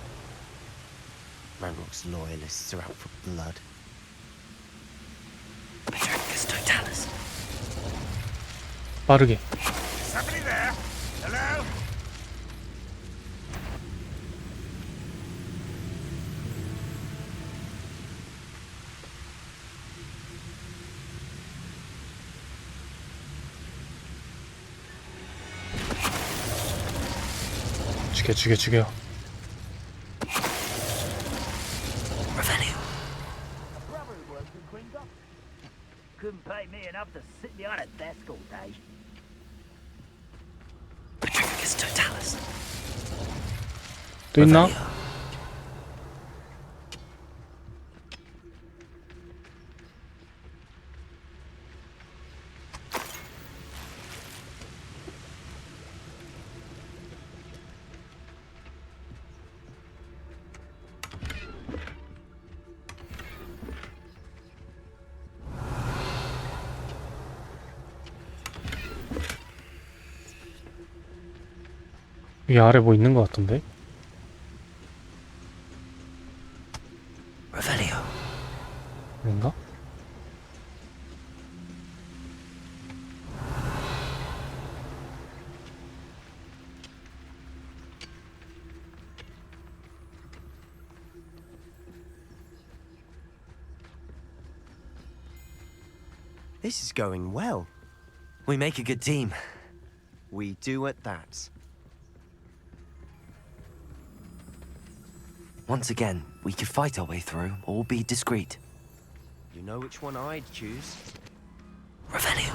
Ranrock's loyalists are out for blood.
빠르게.
Somebody there? Hello?
죽여.
Couldn't pay me enough to sit behind a desk all day.
또 있나? 이 아래 뭐 있는 것 같던데?
Revelio.
아닌가?
This is going well.
We make a good team.
We do at that.
Once again, we could fight our way through, or be discreet.
You know which one I'd choose.
Revelio.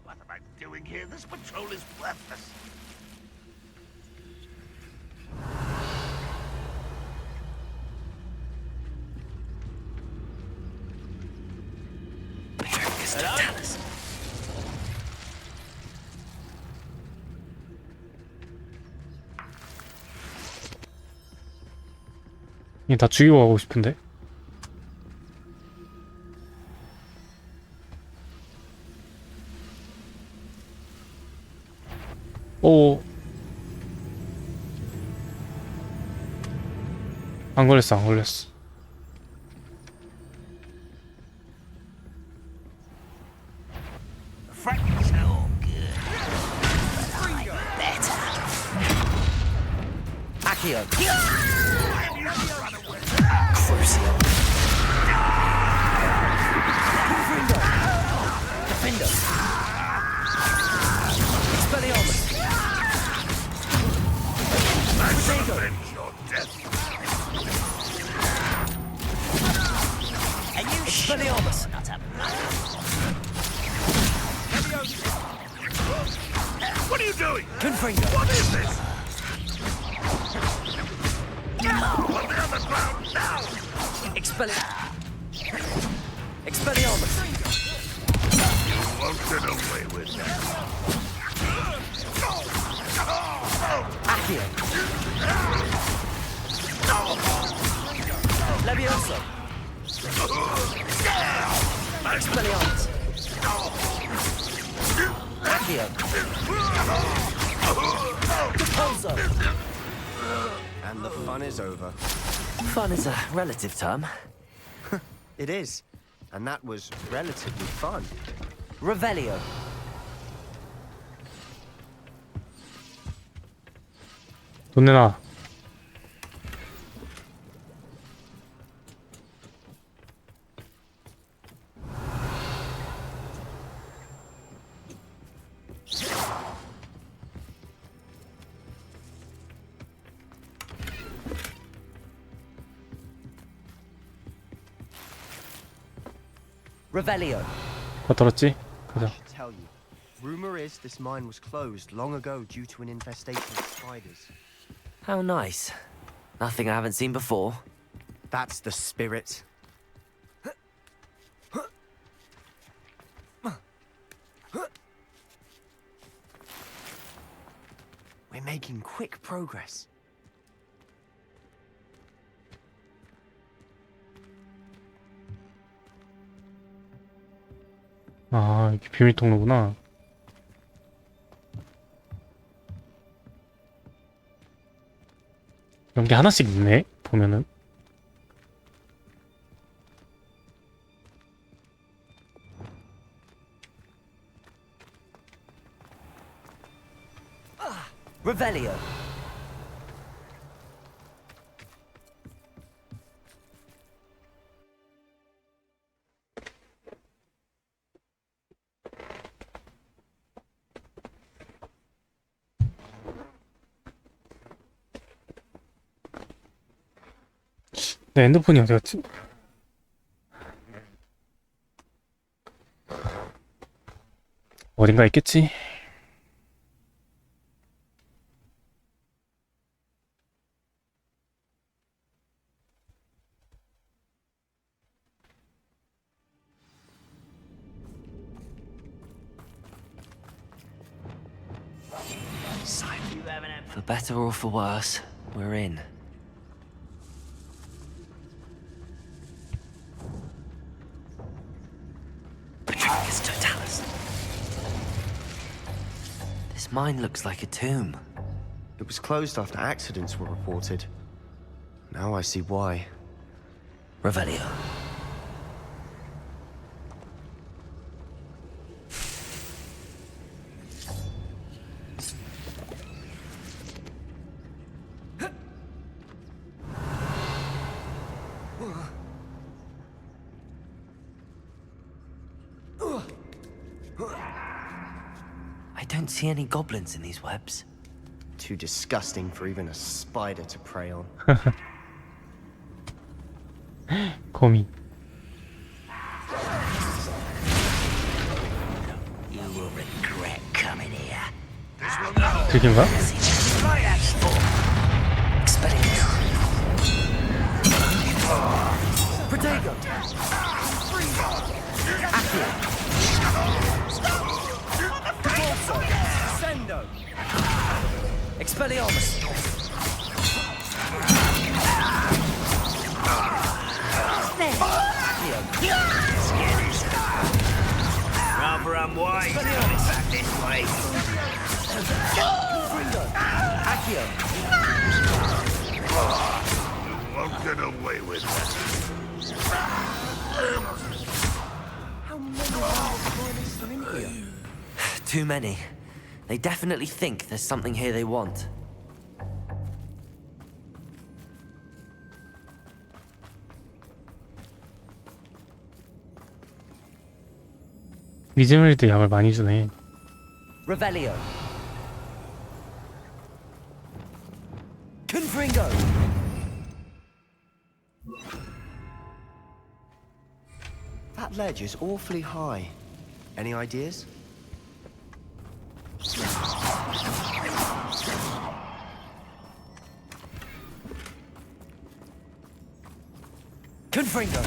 What am I doing here? This patrol is worthless.
이 다 죽이고 가고 싶은데? 오. 안 걸렸어.
Frank's all good. I'm better.
Accio.
Crucio.
Confringo. Defender. Expelliarmus. Protego.
And you
Expelliarmus.
What are you doing?
Confringo.
What is this? On the other ground now!
Expelliarmus.
You won't get away with that.
Accio. Levioso. Expelliarmus. Accio. Depulso.
And the fun is over.
Fun is a relative term.
It is. And that was relatively fun.
Revelio.
돈 내놔.
Revelio.
다 들었지?
I
가자.
should tell you. Rumor is this mine was closed long ago due to an infestation of spiders.
How nice. Nothing I haven't seen before.
That's the spirit. We're making quick progress.
아, 이게 비밀 통로구나. 이런 게 하나씩 있네, 보면은.
Revelio.
내 핸드폰이 어디 갔지? 어딘가 있겠지?
For better or for worse, we're in. Petricus Totalis. This mine looks like a tomb.
It was closed after accidents were reported. Now I see why.
Revelio. I don't see any goblins in these webs.
Too disgusting for even a spider to prey on.
거미.
You will regret coming here.
그긴가?
Protego. Accio. Sendo. Expelliarmus.
Rather unwise to have it back this way.
Accio.
You won't get away with that.
How many wild toilets are in here? Too many. They definitely think there's something here they want.
미즈밀드 약을 많이 주네.
Revelio. Confringo.
That ledge is awfully high. Any ideas?
Confringo.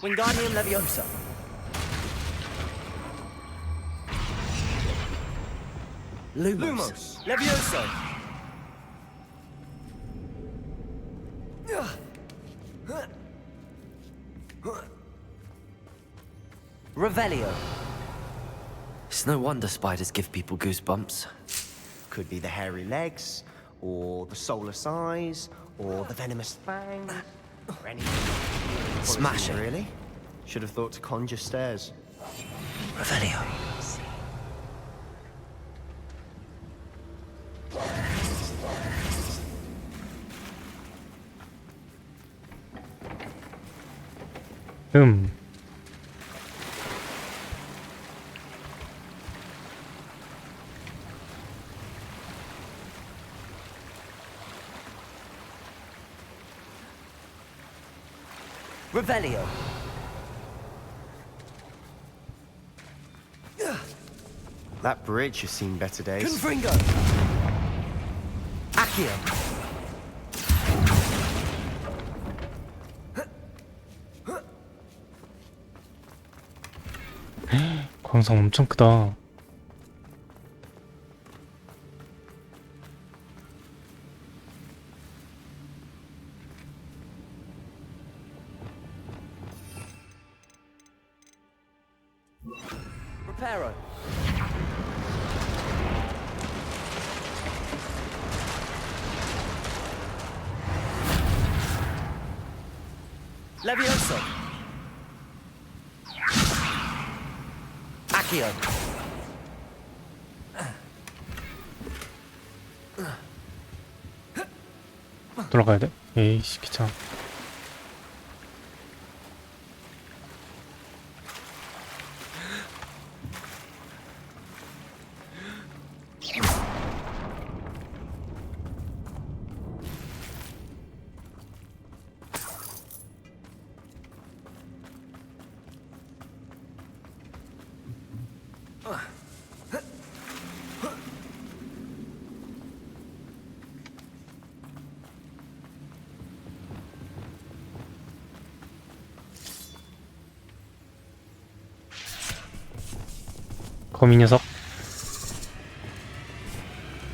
Wingardium Leviosa. Lumos. Levioso. Revelio. It's no wonder spiders give people goosebumps.
Could be the hairy legs, or the soulless eyes, or the venomous fangs, or anything.
Smash it.
Really? Should have thought to conjure stairs.
Revelio. Revelio.
That bridge has seen better days.
Confringo. Accio.
광산 엄청 크다.
Reparo. Levioso. Accio.
돌아가야 돼? 에이씨 귀찮아. 거미 녀석.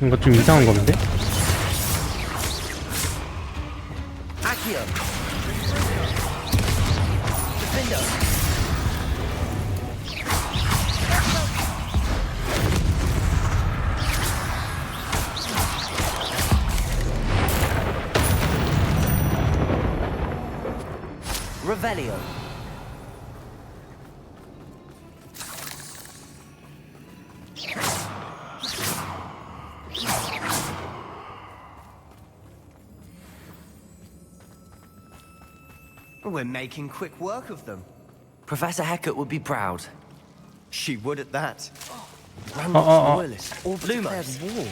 이거 좀 이상한 거인데?
Accio. Defendo. Revelio.
We're making quick work of them.
Professor Hecat would be proud.
She would at that.
oh.
Royalists all declared war.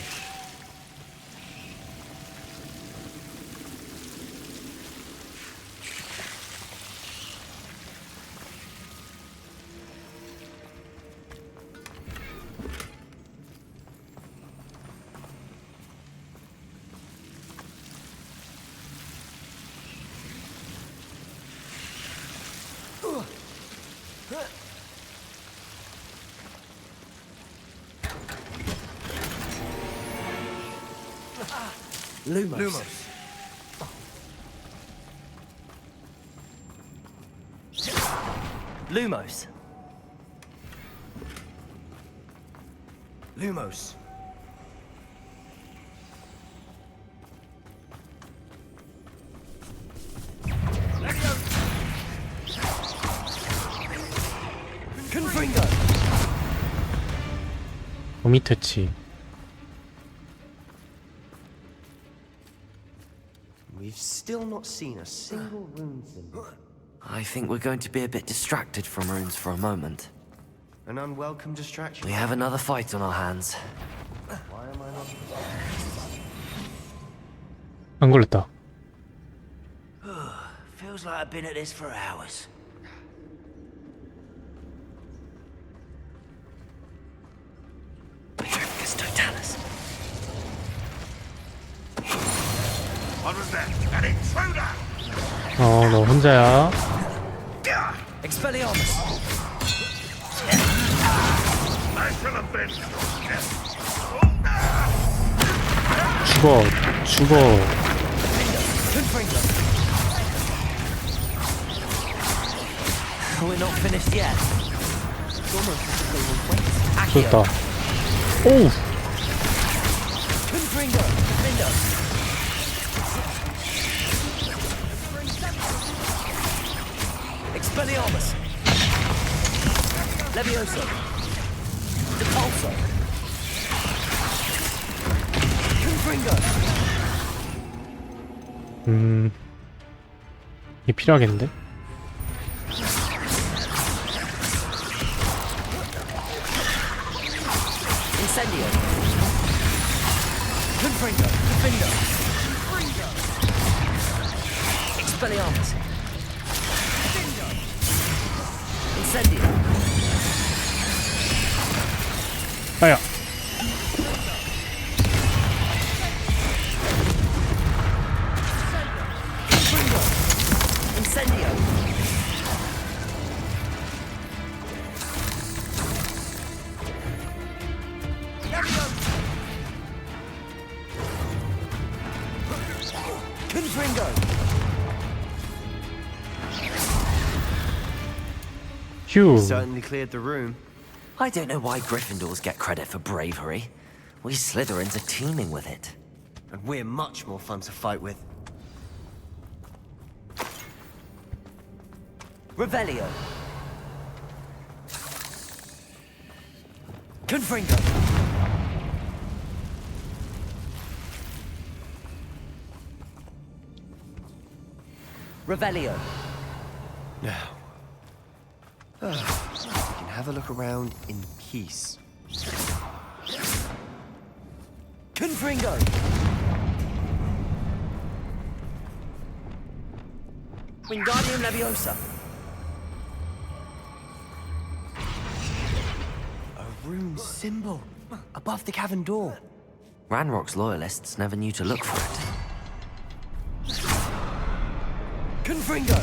Lumos. Lumos.
Lumos.
Confringo.
거미 퇴치.
We've still not seen a single rune symbol.
I think we're going to be a bit distracted from runes for a moment.
An unwelcome distraction.
We have another fight on our hands.
Why am I not?
안 걸렸다.
Feels like I've been at this for hours.
What was that? An intruder!
너 혼자야.
Expelliarmus.
I shall avenge your death.
죽어, 죽어.
We're not finished yet. It's almost as if they were waiting.
좋다. 오우.
Confringo, Defender. Expelliarmus. Levioso. Depulso. Confringo.
이게 필요하겠는데?
Incendio. Confringo, Defender. Expelliarmus. Incendio.
아야.
Confringo. Incendio. Confringo.
휴.
Certainly cleared the room.
I don't know why Gryffindors get credit for bravery. We Slytherins are teeming with it.
And we're much more fun to fight with.
Revelio. Confringo. Revelio.
Now. We can have a look around in peace.
Confringo. Wingardium Leviosa.
A rune symbol above the cavern door.
Ranrock's loyalists never knew to look for it. Confringo.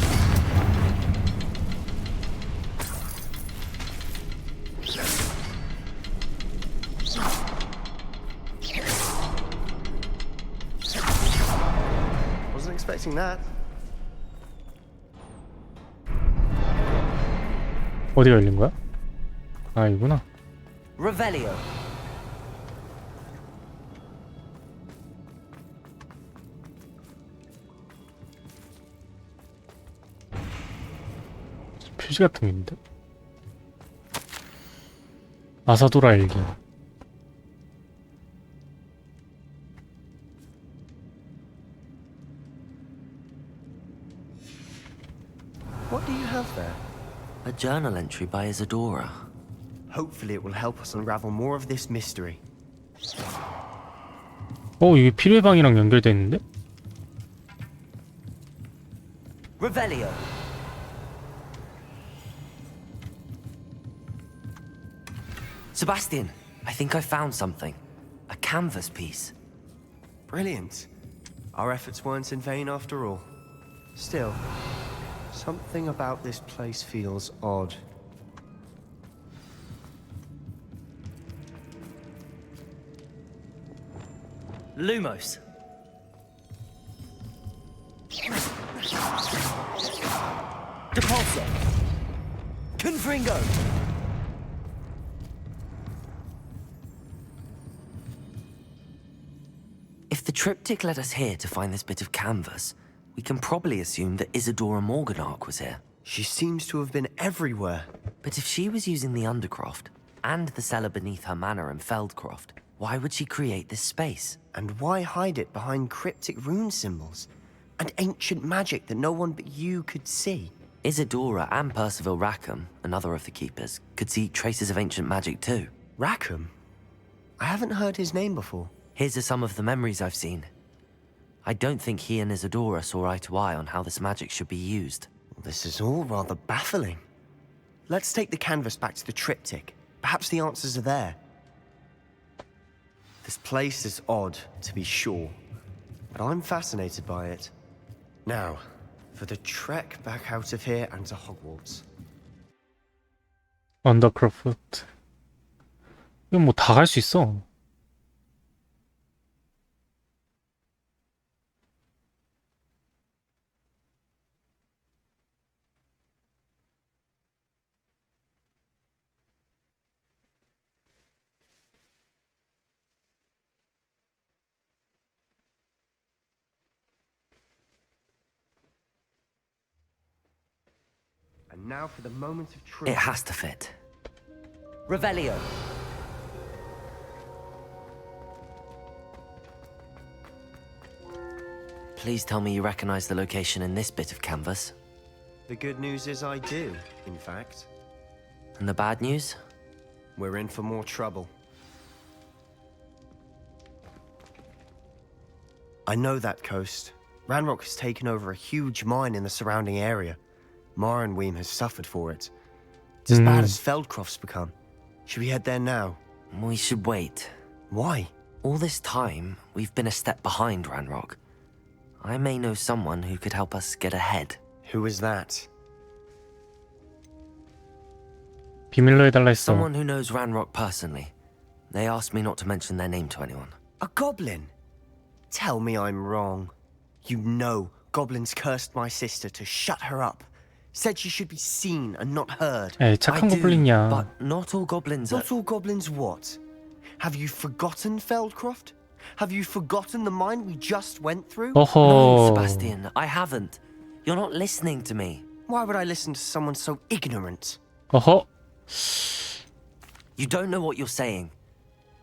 Wasn't expecting that.
어디가 열린 거야? 아, 이구나.
Revelio.
표시 같은 게 있는데? 아사도라 일기.
What do you have there?
A journal entry by Isadora.
Hopefully it will help us unravel more of this mystery.
이게 필요해방이랑 연결돼 있는데?
Revelio. Sebastian, I think I found something. A canvas piece.
Brilliant. Our efforts weren't in vain after all. Still, something about this place feels odd.
Lumos. Depulso. Confringo. If the triptych led us here to find this bit of canvas, we can probably assume that Isadora Morganach was here.
She seems to have been everywhere.
But if she was using the Undercroft, and the cellar beneath her manor in Feldcroft, why would she create this space?
And why hide it behind cryptic rune symbols? And ancient magic that no one but you could see?
Isadora and Percival Rackham, another of the Keepers, could see traces of ancient magic too.
Rackham? I haven't heard his name before.
Here's some of the memories I've seen. I don't think he and Isadora saw eye to eye on how this magic should be used.
This is all rather baffling. Let's take the canvas back to the triptych. Perhaps the answers are there. This place is odd, to be sure, but I'm fascinated by it. Now, for the trek back out of here and to Hogwarts.
언더크로프트 이건 뭐 다 갈 수 있어.
Now for the moment of truth.
It has to fit. Revelio. Please tell me you recognize the location in this bit of canvas.
The good news is I do, in fact.
And the bad news?
We're in for more trouble. I know that coast. Ranrock has taken over a huge mine in the surrounding area. Marenweem has suffered for it. It's as bad as Feldcroft's become. Should we head there now?
We should wait.
Why?
All this time, we've been a step behind Ranrock. I may know someone who could help us get ahead.
Who is that?
비밀로 해달라 했어.
Someone who knows Ranrock personally. They asked me not to mention their name to anyone.
A goblin? Tell me I'm wrong. You know goblins cursed my sister to shut her up. Said she should be seen and not heard.
에이, 착한 고블린이야.
But not all goblins are...
Not all goblins what? Have you forgotten Feldcroft? Have you forgotten the mine we just went through?
No,
어허.
Sebastian, I haven't. You're not listening to me.
Why would I listen to someone so ignorant?
어허.
You don't know what you're saying.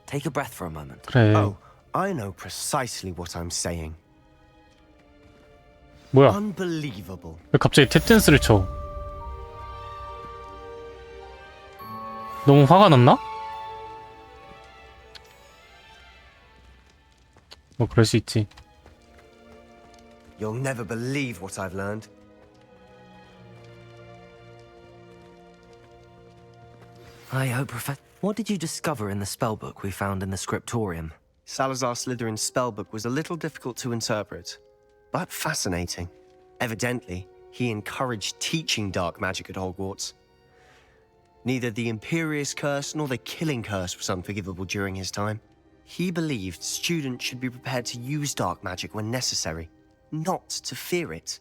Take a breath for a moment.
그래.
Oh, I know precisely what I'm saying.
뭐야?
Unbelievable.
왜 갑자기 탭댄스를 쳐? 너무 화가 났나? 뭐 그럴 수 있지.
You'll never believe what I've learned.
I hope, Professor. What did you discover in the spellbook we found in the scriptorium?
Salazar Slytherin's spellbook was a little difficult to interpret, but fascinating. Evidently, he encouraged teaching dark magic at Hogwarts. Neither the Imperious Curse nor the Killing Curse was unforgivable during his time. He believed students should be prepared to use dark magic when necessary, not to fear it.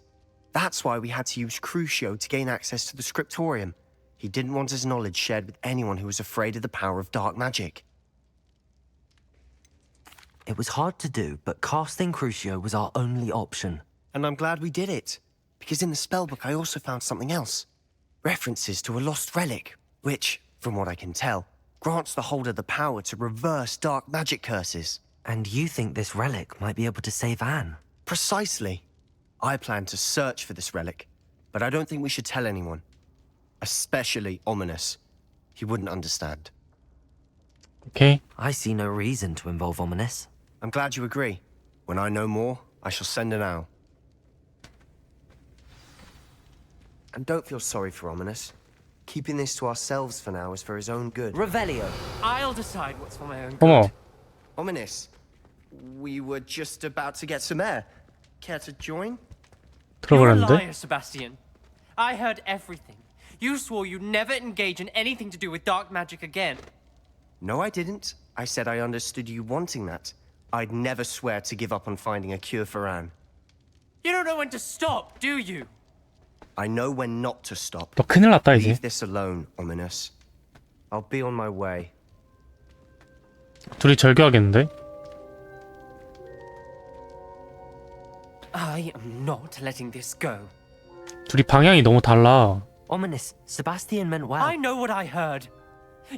That's why we had to use Crucio to gain access to the scriptorium. He didn't want his knowledge shared with anyone who was afraid of the power of dark magic.
It was hard to do, but casting Crucio was our only option.
And I'm glad we did it, because in the spellbook I also found something else. References to a lost relic, which, from what I can tell, grants the holder the power to reverse dark magic curses.
And you think this relic might be able to save Anne?
Precisely. I plan to search for this relic, but I don't think we should tell anyone. Especially Ominous. He wouldn't understand.
Okay.
I see no reason to involve Ominous.
I'm glad you agree. When I know more, I shall send an owl. And don't feel sorry for Ominous. Keeping this to ourselves for now is for his own good.
Revelio.
I'll decide what's for my own good.
어머.
Ominous, we were just about to get some air. Care to join?
You're a
들어버렸는데?
liar, Sebastian. I heard everything. You swore you'd never engage in anything to do with dark magic again.
No, I didn't. I said I understood you wanting that. I'd never swear to give up on finding a cure for Anne.
You don't know when to stop, do you?
I know when not to stop.
너 큰일 났다 이제.
Leave this alone, Ominous. I'll be on my way.
둘이 절교하겠는데?
I am not letting this go.
둘이 방향이 너무 달라.
Ominous, Sebastian meant well.
I know what I heard.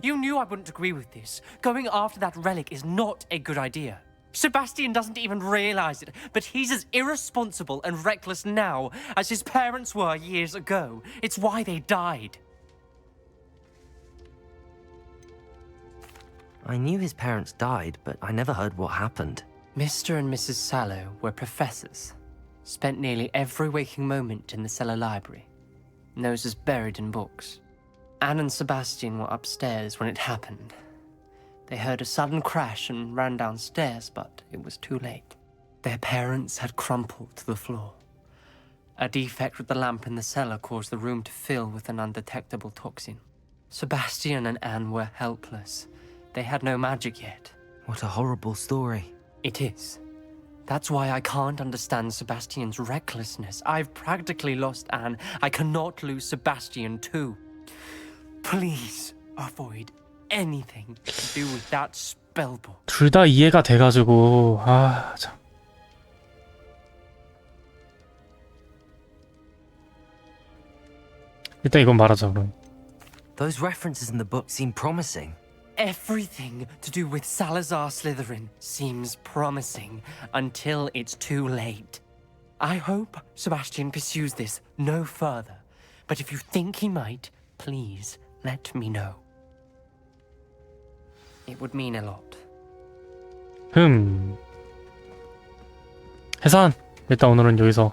You knew I wouldn't agree with this. Going after that relic is not a good idea. Sebastian doesn't even realize it, but he's as irresponsible and reckless now as his parents were years ago. It's why they died.
I knew his parents died, but I never heard what happened.
Mr. and Mrs. Sallow were professors. Spent nearly every waking moment in the cellar library. Noses buried in books. Anne and Sebastian were upstairs when it happened. They heard a sudden crash and ran downstairs, but it was too late. Their parents had crumpled to the floor. A defect with the lamp in the cellar caused the room to fill with an undetectable toxin. Sebastian and Anne were helpless. They had no magic yet.
What a horrible story.
It is. That's why I can't understand Sebastian's recklessness. I've practically lost Anne. I cannot lose Sebastian too. Please avoid anything to do with that spellbook.
둘 다 이해가 돼가지고 아 참. 일단 이건 말하자 그럼.
Those references in the book seem promising.
Everything to do with Salazar Slytherin seems promising until it's too late. I hope Sebastian pursues this no further, but if you think he might, please let me know. It would mean a lot.
해산! 일단 오늘은 여기서.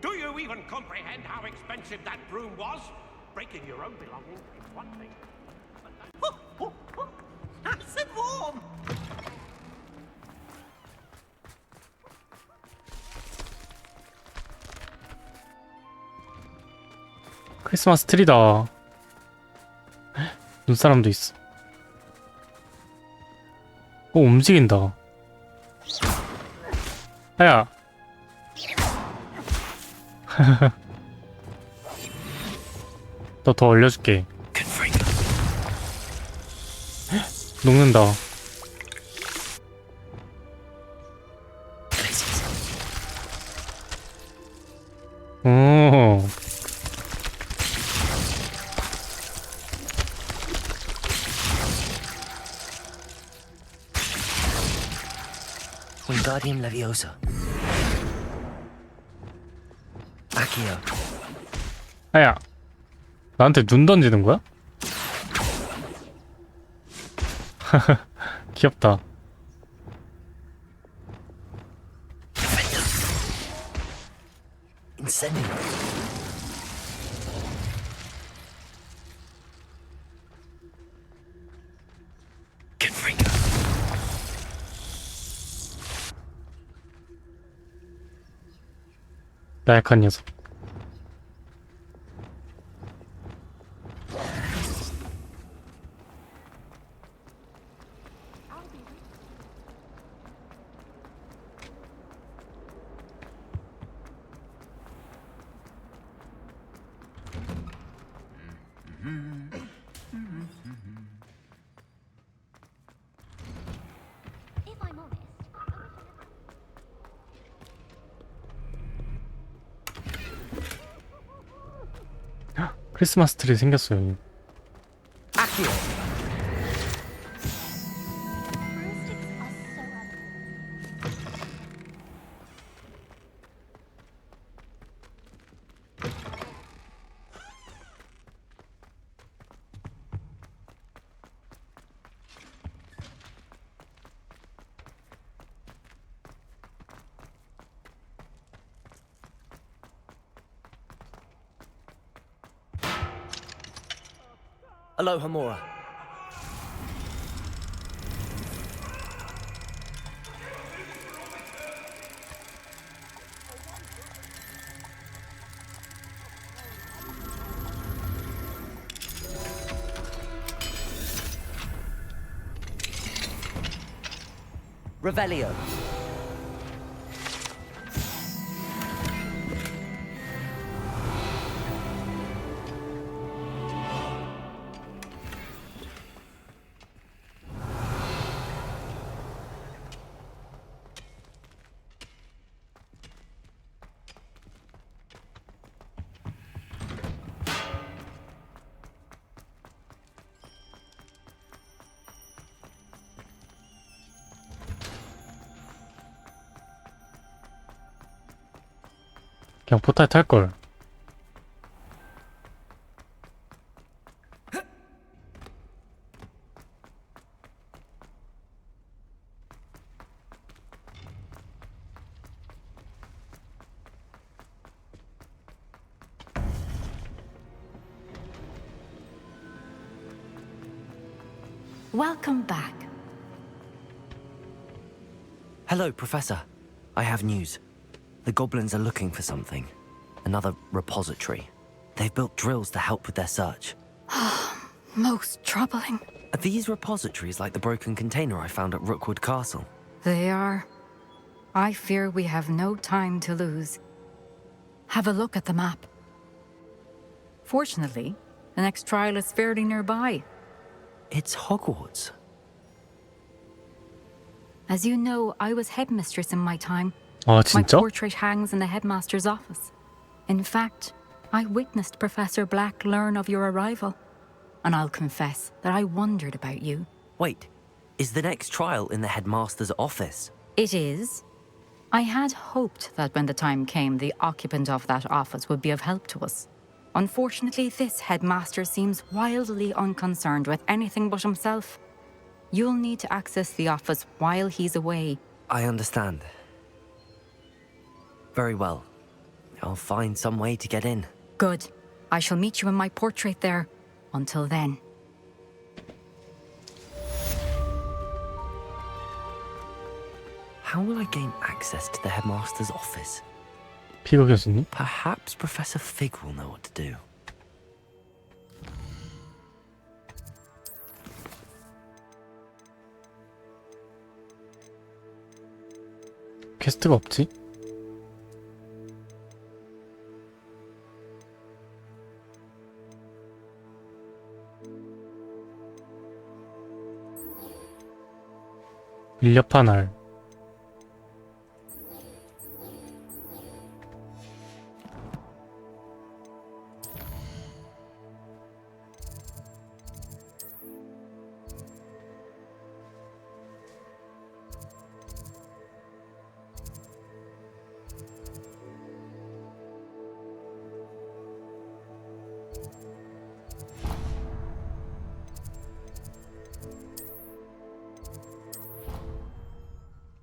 Do you even comprehend how expensive that broom was? Breaking your own belongings is one thing.
Nice and warm.
크리스마스 트리다. 눈사람도 있어. 오, 움직인다. 아야. 너 더 올려줄게. 녹는다. 오.
Wingardium Leviosa. Accio.
아야. 나한테 눈 던지는 거야? 귀엽다.
Incendio. Confringo.
나약한 녀석. 크리스마스 트리 생겼어요.
Alohomora. Revelio.
그냥 포탈 탈걸.
Welcome back.
Hello, Professor. I have news. The goblins are looking for something. Another repository. They've built drills to help with their search.
Most troubling.
Are these repositories like the broken container I found at Rookwood Castle?
They are. I fear we have no time to lose. Have a look at the map. Fortunately, the next trial is fairly nearby.
It's Hogwarts.
As you know, I was headmistress in my time.
아,
My
진짜?
portrait hangs in the headmaster's office. In fact, I witnessed Professor Black learn of your arrival. And I'll confess that I wondered about you.
Wait, is the next trial in the headmaster's office?
It is. I had hoped that when the time came, the occupant of that office would be of help to us. Unfortunately, this headmaster seems wildly unconcerned with anything but himself. You'll need to access the office while he's away.
I understand. Very well. I'll find some way to get in.
Good. I shall meet you in my portrait there. Until then.
How will I gain access to the headmaster's office?
피그 교수님?
Perhaps Professor Fig will know what to do.
퀘스트가 없지? 밀렵한 알.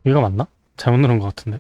이거 맞나? 잘못 누른 것 같은데.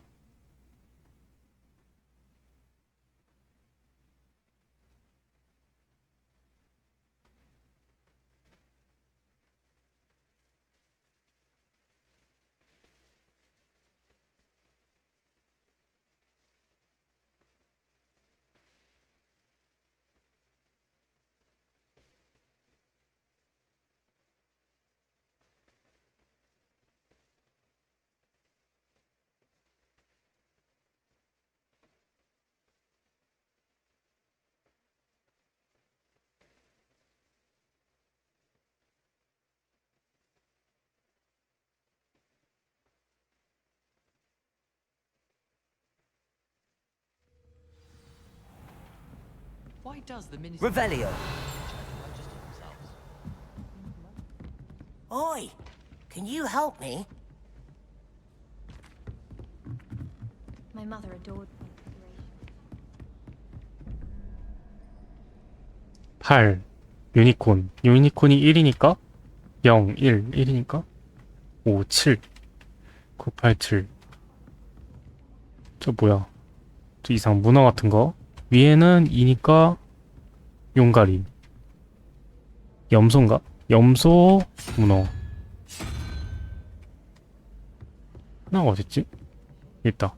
Why does the minister...
Revelio.
Oi! Can you help me?
My mother adored me.
8. 유니콘. 유니콘이 1이니까 0, 1, 1이니까 5, 7, 9, 8, 7. 저 뭐야? 저 이상 문어 같은 거. 위에는 2니까 용가리. 염소인가? 염소, 문어. 하나가 어딨지? 있다.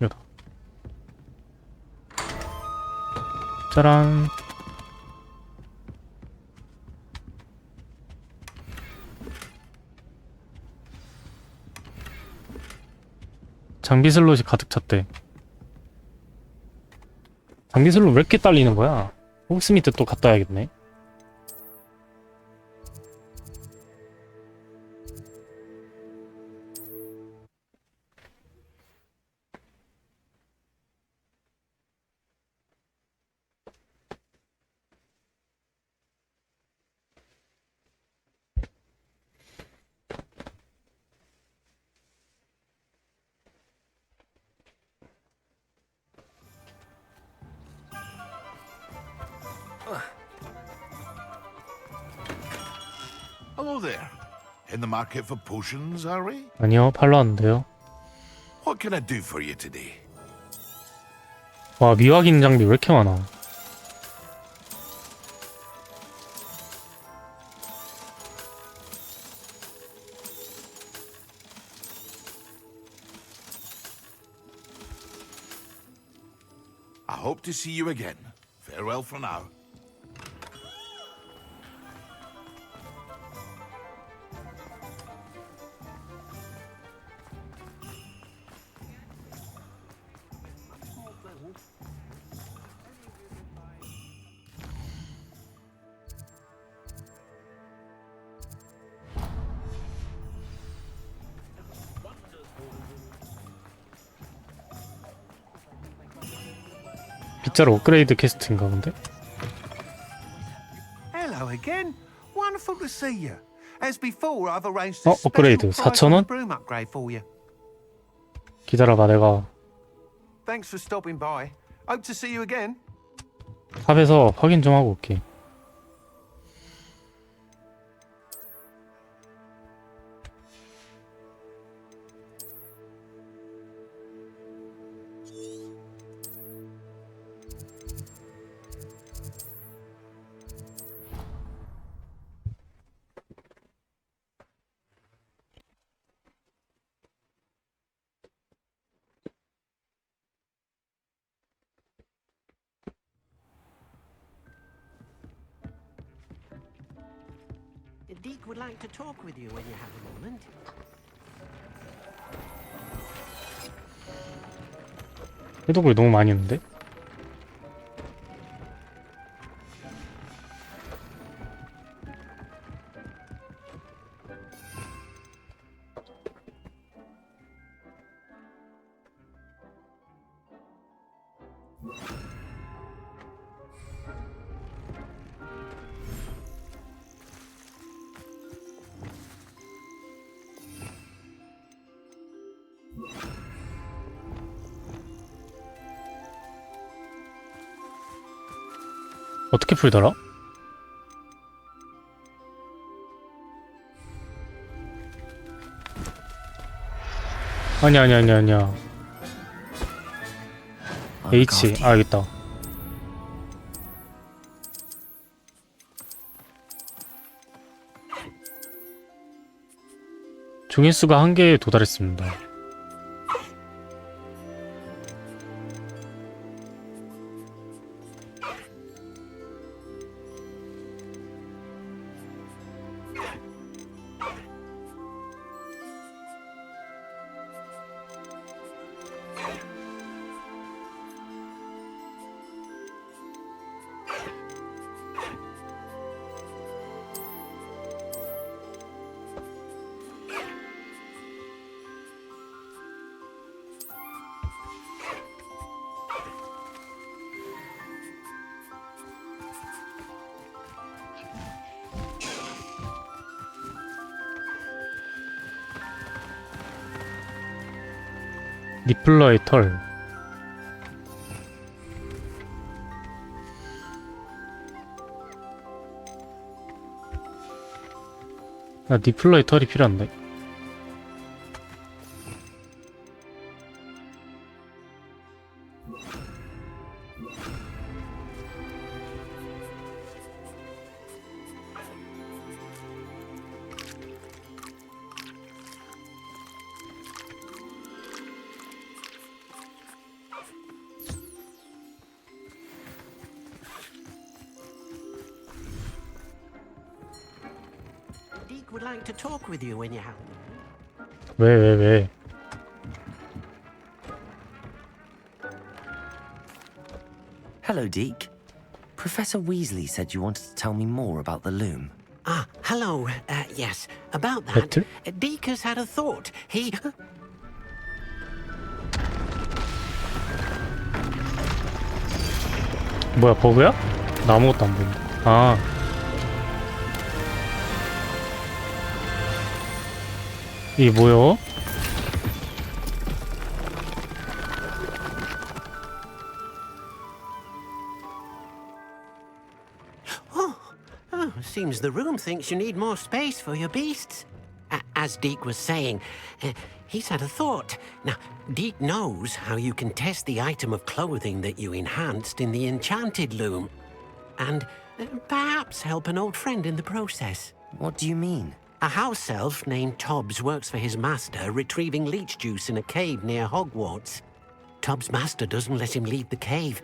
여기다. 짜란. 장비 슬롯이 가득 찼대. 장비 슬롯 왜 이렇게 딸리는 거야? 호그스미트 또 갔다 와야겠네.
Hello there. In the market for potions, are we?
아니요, 팔로 왔는데요.
What can I do for you today?
와, 미확인 장비 왜 이렇게 많아?
I hope to see you again. Farewell for now.
빗자루 업그레이드 퀘스트인가 본데?
Hello again. Wonderful to see you. As before, I've arranged
어,
a special
업그레이드
price on
4,000원?
the broom upgrade for you.
기다려봐, 내가
Thanks for stopping by. Hope to see you again.
탑에서 확인 좀 하고 올게.
Deke would like to talk with you when you have a moment.
해독을 너무 많이 했는데? 어떻게 풀더라? 아니야. H. 아, 여기 있다. 종이수가 1개에 도달했습니다. 니플러의 털. 나 니플러의 털이 필요한데.
Deke would like to talk with you when you have a moment.
왜?
Hello, Deke. Professor Weasley said you wanted to tell me more about the loom.
Ah, hello. Yes, about that.
배틀?
Deke has had a thought. He...
뭐야, 버그야? 나 아무것도 안 보인다. 아. 이게 뭐요?
Oh, seems the room thinks you need more space for your beasts. As Deke was saying, he's had a thought. Now, Deke knows how you can test the item of clothing that you enhanced in the enchanted loom. And perhaps help an old friend in the process.
What do you mean?
A house elf named Tobbs works for his master, retrieving leech juice in a cave near Hogwarts.
Tubbs' master doesn't let him leave the cave.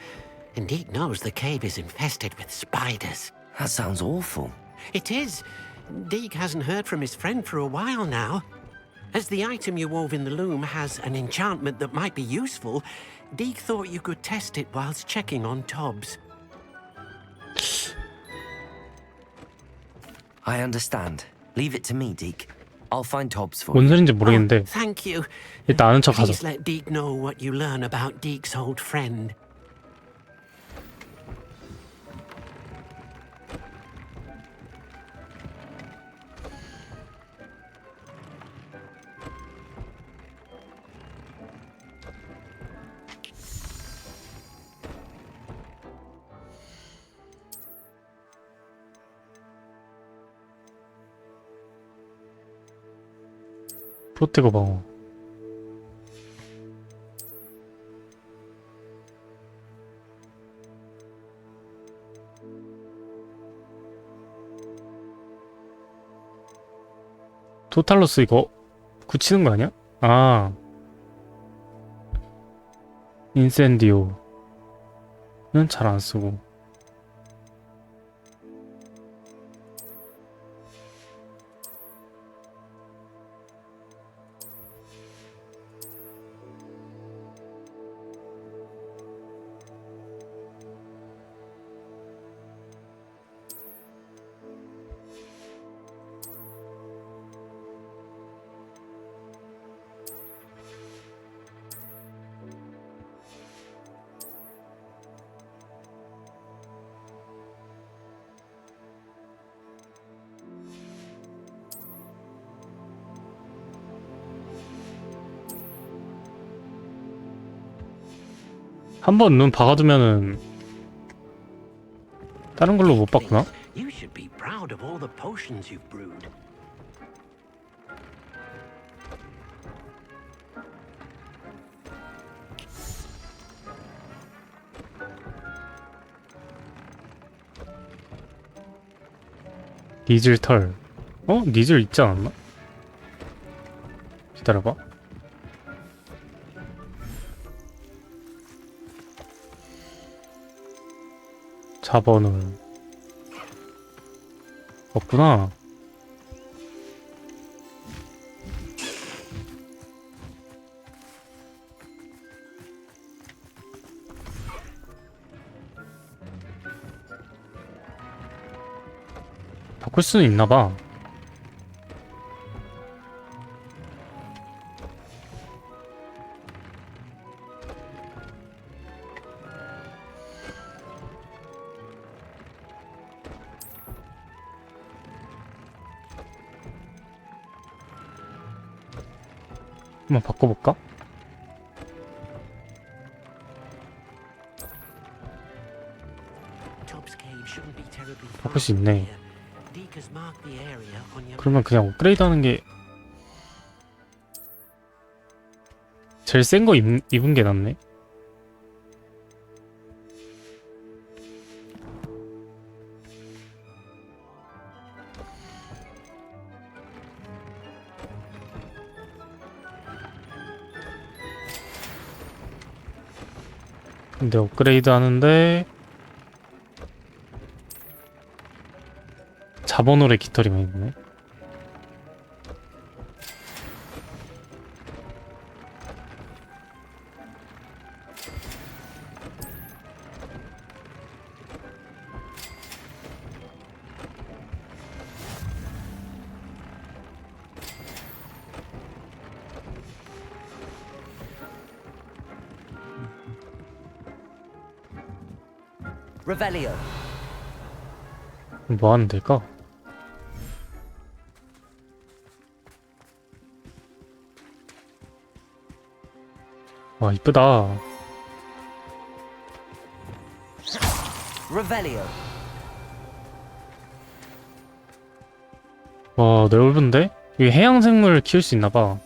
And Deke knows the cave is infested with spiders.
That sounds awful.
It is. Deke hasn't heard from his friend for a while now. As the item you wove in the loom has an enchantment that might be useful, Deke thought you could test it whilst checking on Tubbs.
I understand. Leave it to me, Deke. I'll find Tobbs for
뭔
you.
소린지 모르겠는데
Thank you.
일단 아는 척 하자.
Please let Deke know what you learn about Deke's old friend.
프로테고 방어. 토탈로스 이거 굳히는 거 아니야? 아 인센디오는 잘 안 쓰고. 한번 눈 박아두면은 다른 걸로 못 봤구나?
You should be proud of all the potions you've brewed.
니즐 털. 어? 니즐 있지 않았나? 기다려봐. 자번을 없구나. 바꿀 수는 있나봐. 한번 바꿔볼까? 바꿀 수 있네. 그러면 그냥 업그레이드 하는 게 제일 센 거 입은 게 낫네. 근데 업그레이드 하는데 자본오래 깃털이만 있네.
Revelio.
뭐 하면 될까? 와 이쁘다.
Revelio.
와 넓은데? 이게 해양생물 키울 수 있나봐.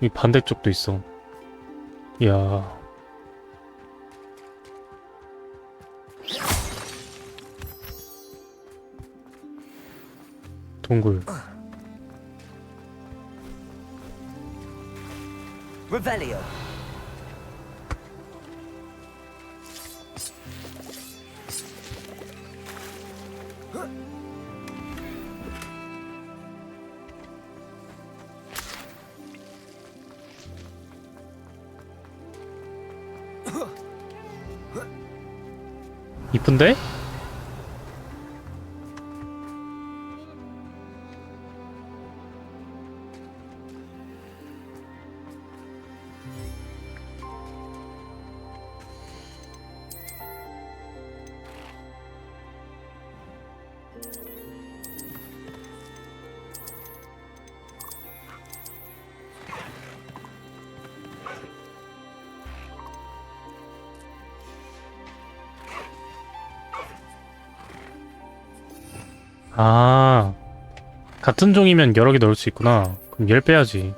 이 반대쪽도 있어. 이야. 동굴.
Revelio.
이쁜데? 아, 같은 종이면 여러 개 넣을 수 있구나. 그럼 10 빼야지.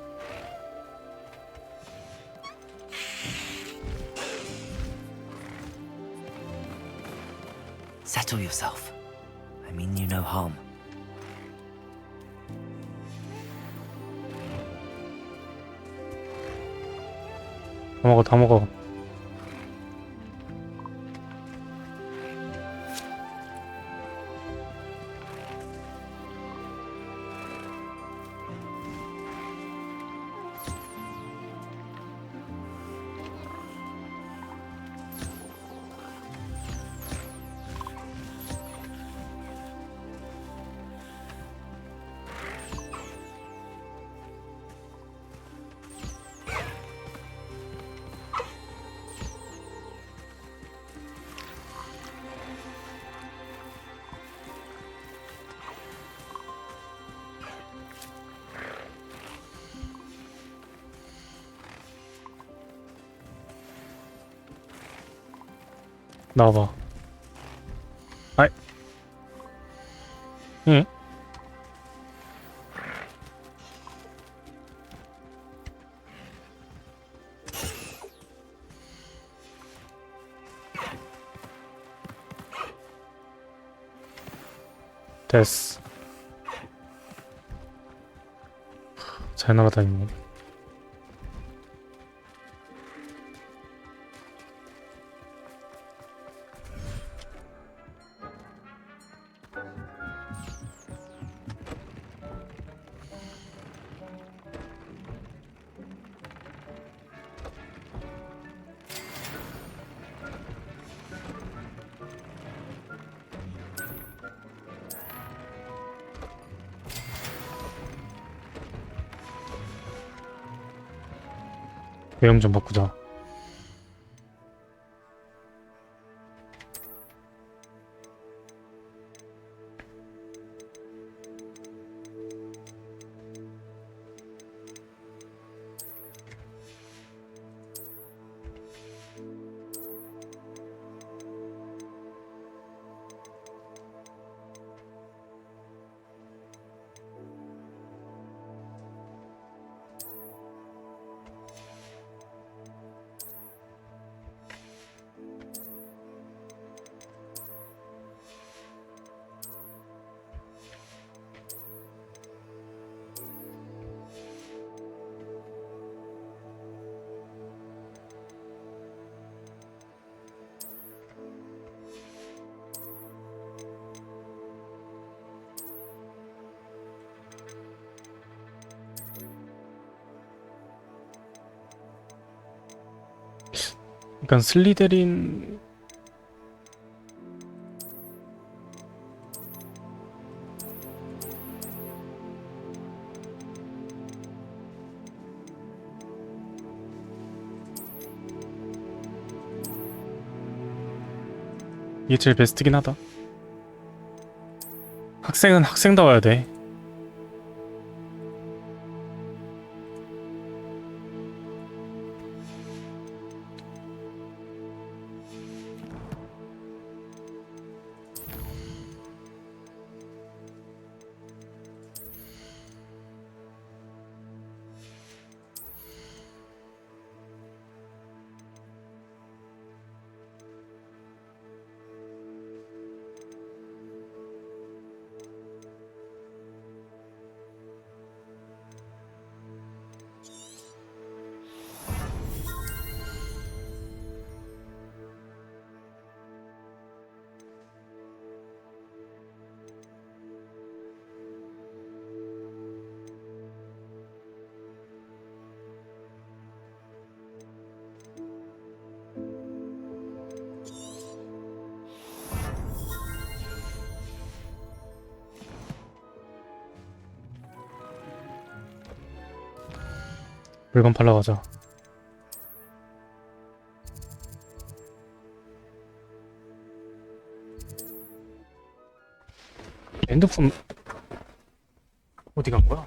Settle yourself. I mean you no harm.
다 먹어, 다 먹어. 나와봐. 아이. 응? 됐어. 잘 날아다니네. 외형 좀 바꾸자. 약간 슬리데린 이게 제일 베스트긴 하다. 학생은 학생다워야 돼. 물건 팔러 가자. 핸드폰 어디 간 거야?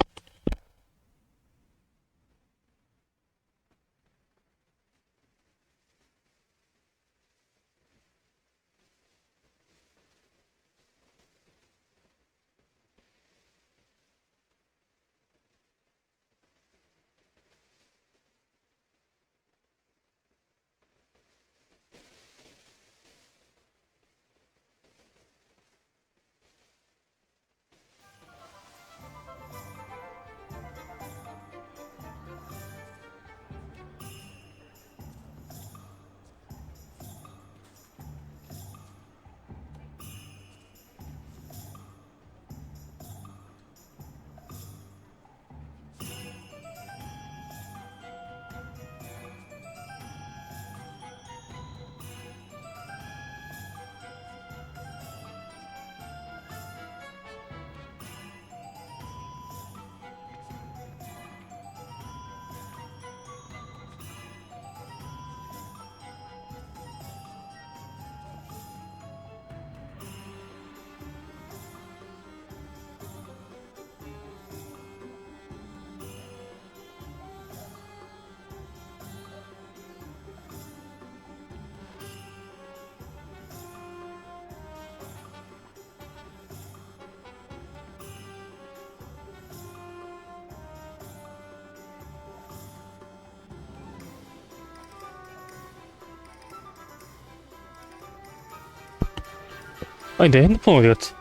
아니 내 핸드폰 어디 갔지?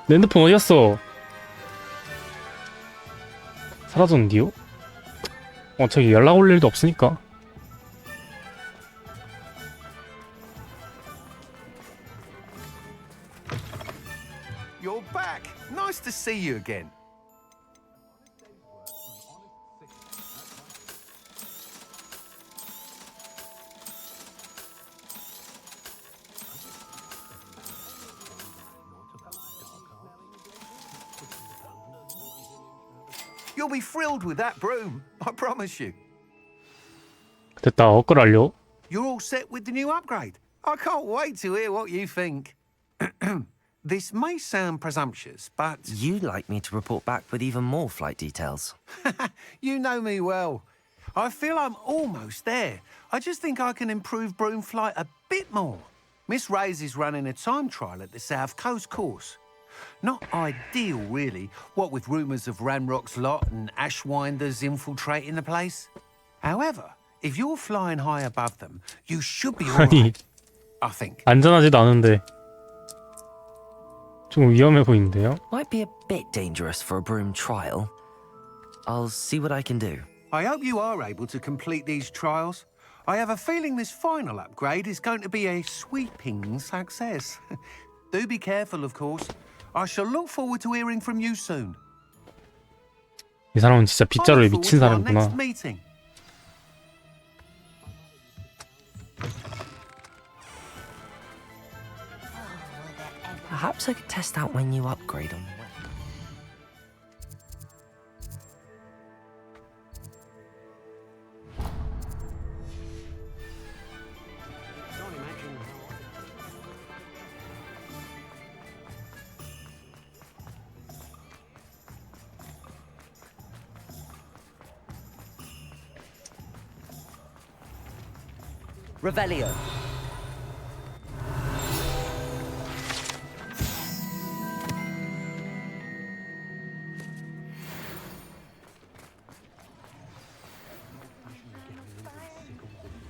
내 핸드폰 어디 갔어? 사라졌는데요? 저기 연락 올 일도 없으니까.
You're back. Nice to see you again. You'll be thrilled with that broom, I promise you.
됐다. 엇걸 알려.
You're all set with the new upgrade. I can't wait to hear what you think. This may sound presumptuous, but...
You'd like me to report back with even more flight details.
You know me well. I feel I'm almost there. I just think I can improve broom flight a bit more. Miss Ray's is running a time trial at the South Coast course. Not ideal, really, what with rumours of Ranrock's lot and Ashwinders infiltrating the place. However, if you're flying high above them, you should be all
아니
right, I think.
안전하지도 않은데 좀 위험해 보이는데요?
Might be a bit dangerous for a broom trial. I'll see what I can do.
I hope you are able to complete these trials. I have a feeling this final upgrade is going to be a sweeping success. Do be careful, of course. I shall look forward to hearing from you soon.
이 사람은 진짜 빗자루에
I look
미친
forward to our
사람이구나.
next meeting.
Perhaps I could test out my new upgrade on the way.
Revelio.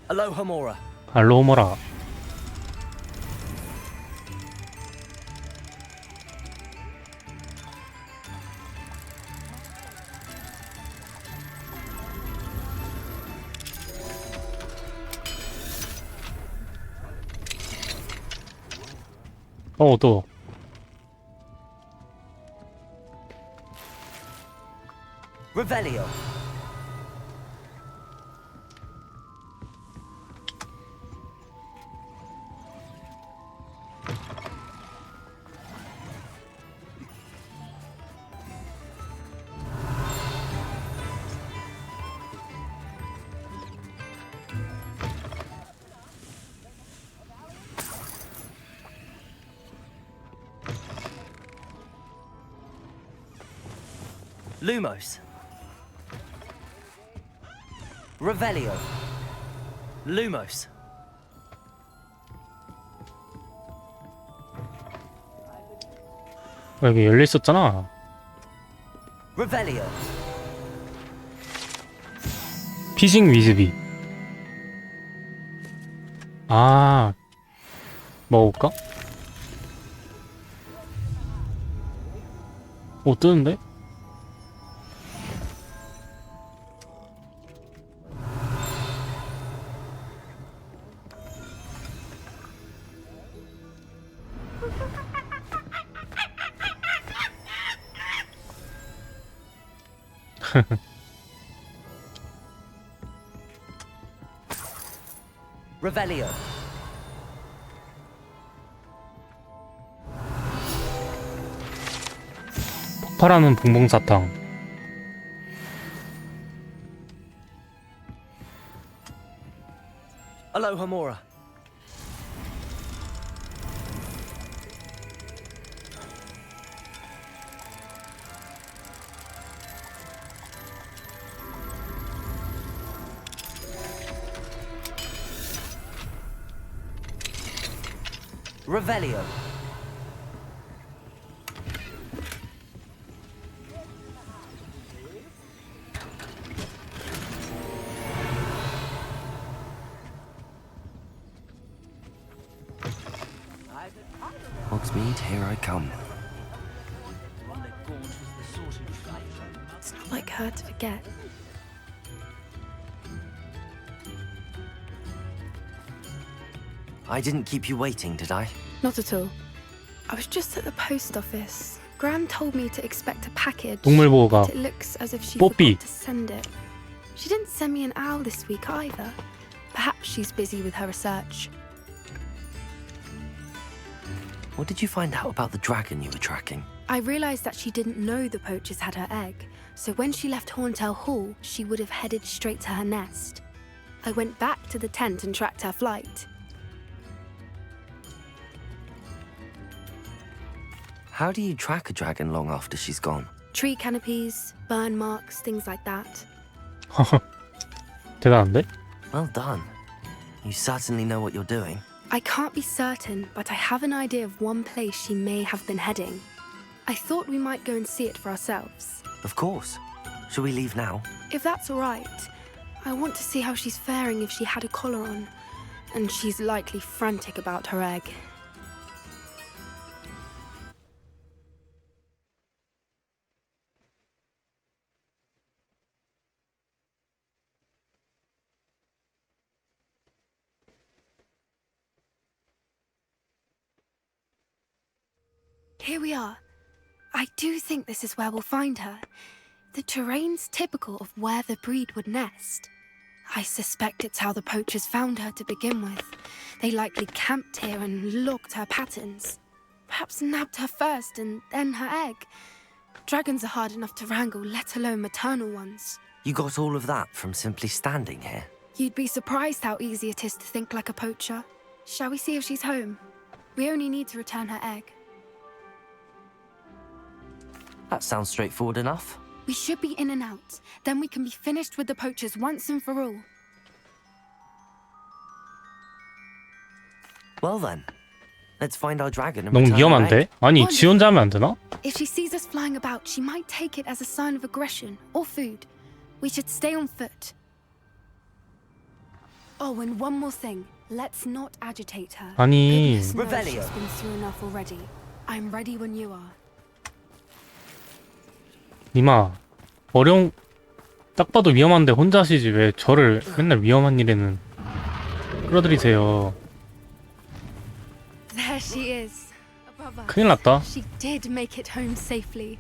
Alohomora.
알로모라. 또.
Revelio.
Lumos. Revelio. Lumos.
여기 열려 있었잖아.
Revelio.
피싱 위즈비. 아, 먹어볼까? 오, 뜨는데?
Revelio.
폭발하는 붕붕사탕.
Alohomora. Revelio. Hogsmeade, here I come.
It's not like her to forget.
I didn't keep you waiting, did I?
Not at all. I was just at the post office. Gran told me to expect a package.
동물보호가
But it looks as if she
뽀삐.
forgot to send it. She didn't send me an owl this week either. Perhaps she's busy with her research.
What did you find out about the dragon you were tracking?
I realized that she didn't know the poachers had her egg, so when she left Horntail Hall, she would have headed straight to her nest. I went back to the tent and tracked her flight.
How do you track a dragon long after she's gone?
Tree canopies, burn marks, things like that.
대단한데?
Well done. You certainly know what you're doing.
I can't be certain, but I have an idea of one place she may have been heading. I thought we might go and see it for ourselves.
Of course. Shall we leave now?
If that's all right. I want to see how she's faring if she had a collar on. And she's likely frantic about her egg. Here we are. I do think this is where we'll find her. The terrain's typical of where the breed would nest. I suspect it's how the poachers found her to begin with. They likely camped here and logged her patterns. Perhaps nabbed her first and then her egg. Dragons are hard enough to wrangle, let alone maternal ones.
You got all of that from simply standing here?
You'd be surprised how easy it is to think like a poacher. Shall we see if she's home? We only need to return her egg.
That sounds straightforward enough.
We should be in and out. Then we can be finished with the poachers once and for all.
Well then, let's find our dragon and
너무
return her egg.
위험한데? 아니, 지 혼자 하면 안 되나?
If she sees us flying about, she might take it as a sign of aggression or food. We should stay on foot. Oh, and one more thing. Let's not agitate her.
아니.
Goodness knows
Revelio.
she's been through enough already. I'm ready when you are.
니마, 딱 봐도 위험한데 혼자 하시지 왜 저를 맨날 위험한 일에는 끌어들이세요.
There she is.
큰일 났다.
She did make it home safely.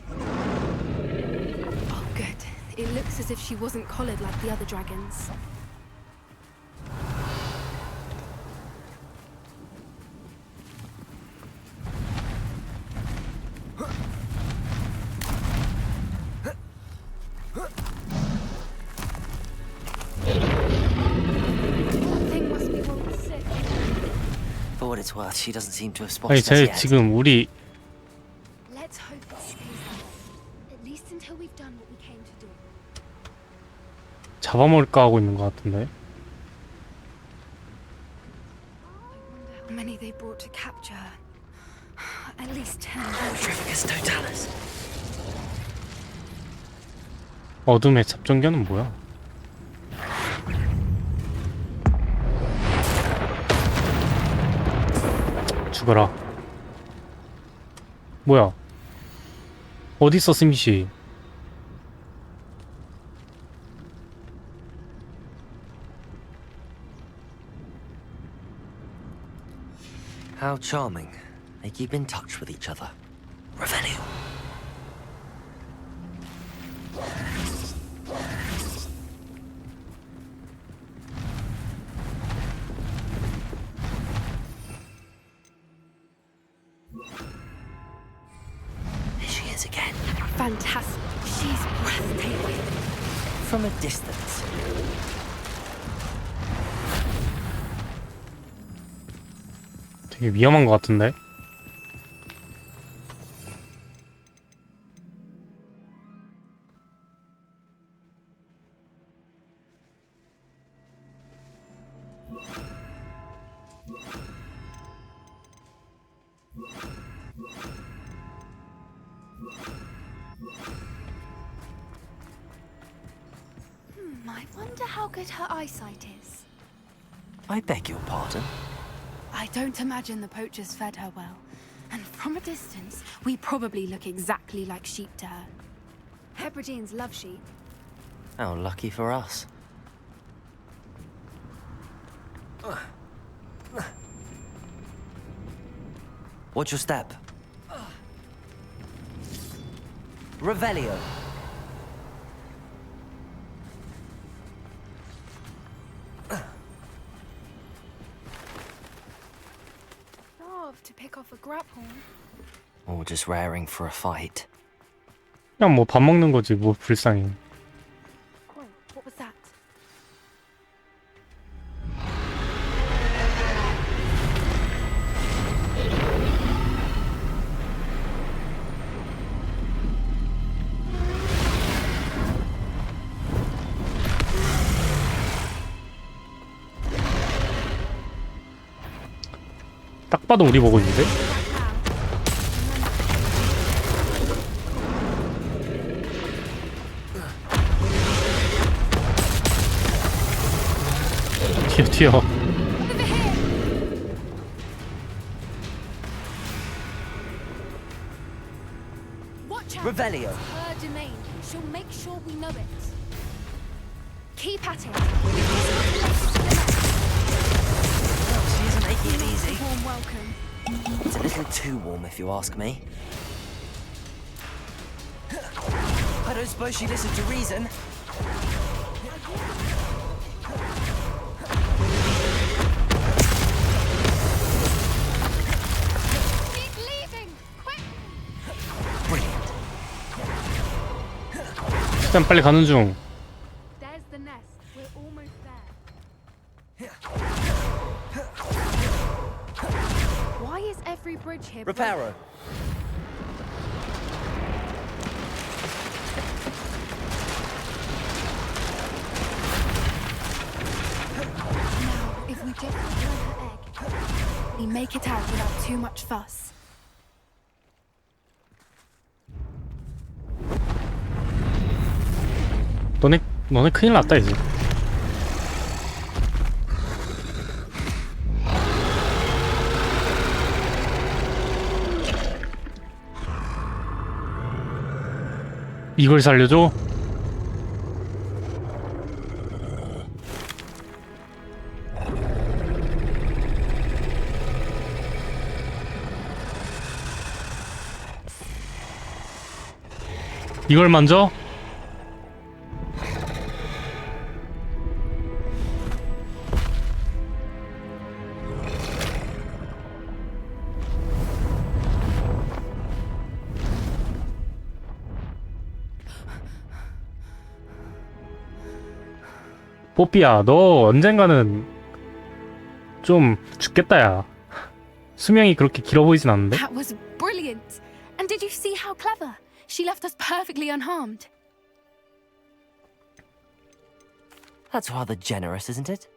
Oh, good. It looks as if she wasn't collared like the other dragons.
For what it's worth, she doesn't seem to have
아니,
spotted us
쟤
yet.
지금 우리
Let's hope it stays that way. At least Wait until we've done what we came to do.
잡아먹을까 하고 있는 것 같은데.
How many they brought to capture? At least 10.
Trificus totalis.
어둠의 잡종견은 뭐야? 죽어라. 뭐야? 어딨어 스미시?
How charming. They keep in touch with each other. Revelio. Here she is again.
Fantastic. She's breathtaking.
From a distance.
되게 위험한 것 같은데?
I wonder how good her eyesight is.
I beg your pardon?
I don't imagine the poachers fed her well. And from a distance, we probably look exactly like sheep to her. Hebrideans love sheep.
How lucky for us. Watch your step. Revelio.
Love to pick off a grapple.
Or just raring for a fight.
그냥 뭐 밥 먹는 거지 뭐 불쌍해.
Wait, what was that?
딱 봐도 우리 보고 있는데? 튀어.
Watch out.
Revelio.
It's her domain. She'll make sure we know it. Keep at it.
She isn't making it easy.
Warm welcome.
It's a little too warm, if you ask me. I don't suppose she listened to reason.
He's leaving. Quick.
Brilliant.
일단 빨리 가는 중.
There's the nest. We're almost there. Why is every bridge here?
Reparo.
Now, if we just return her egg, we make it out without too much fuss.
너네 큰일 났다 이제. 이걸 살려줘? 이걸 만져? 뽀삐야, 너 언젠가는 좀 죽겠다, 야. 수명이 그렇게 길어 보이진 않는데?
That was brilliant. And did you see how clever? She left us perfectly unharmed.
That's rather generous, isn't it?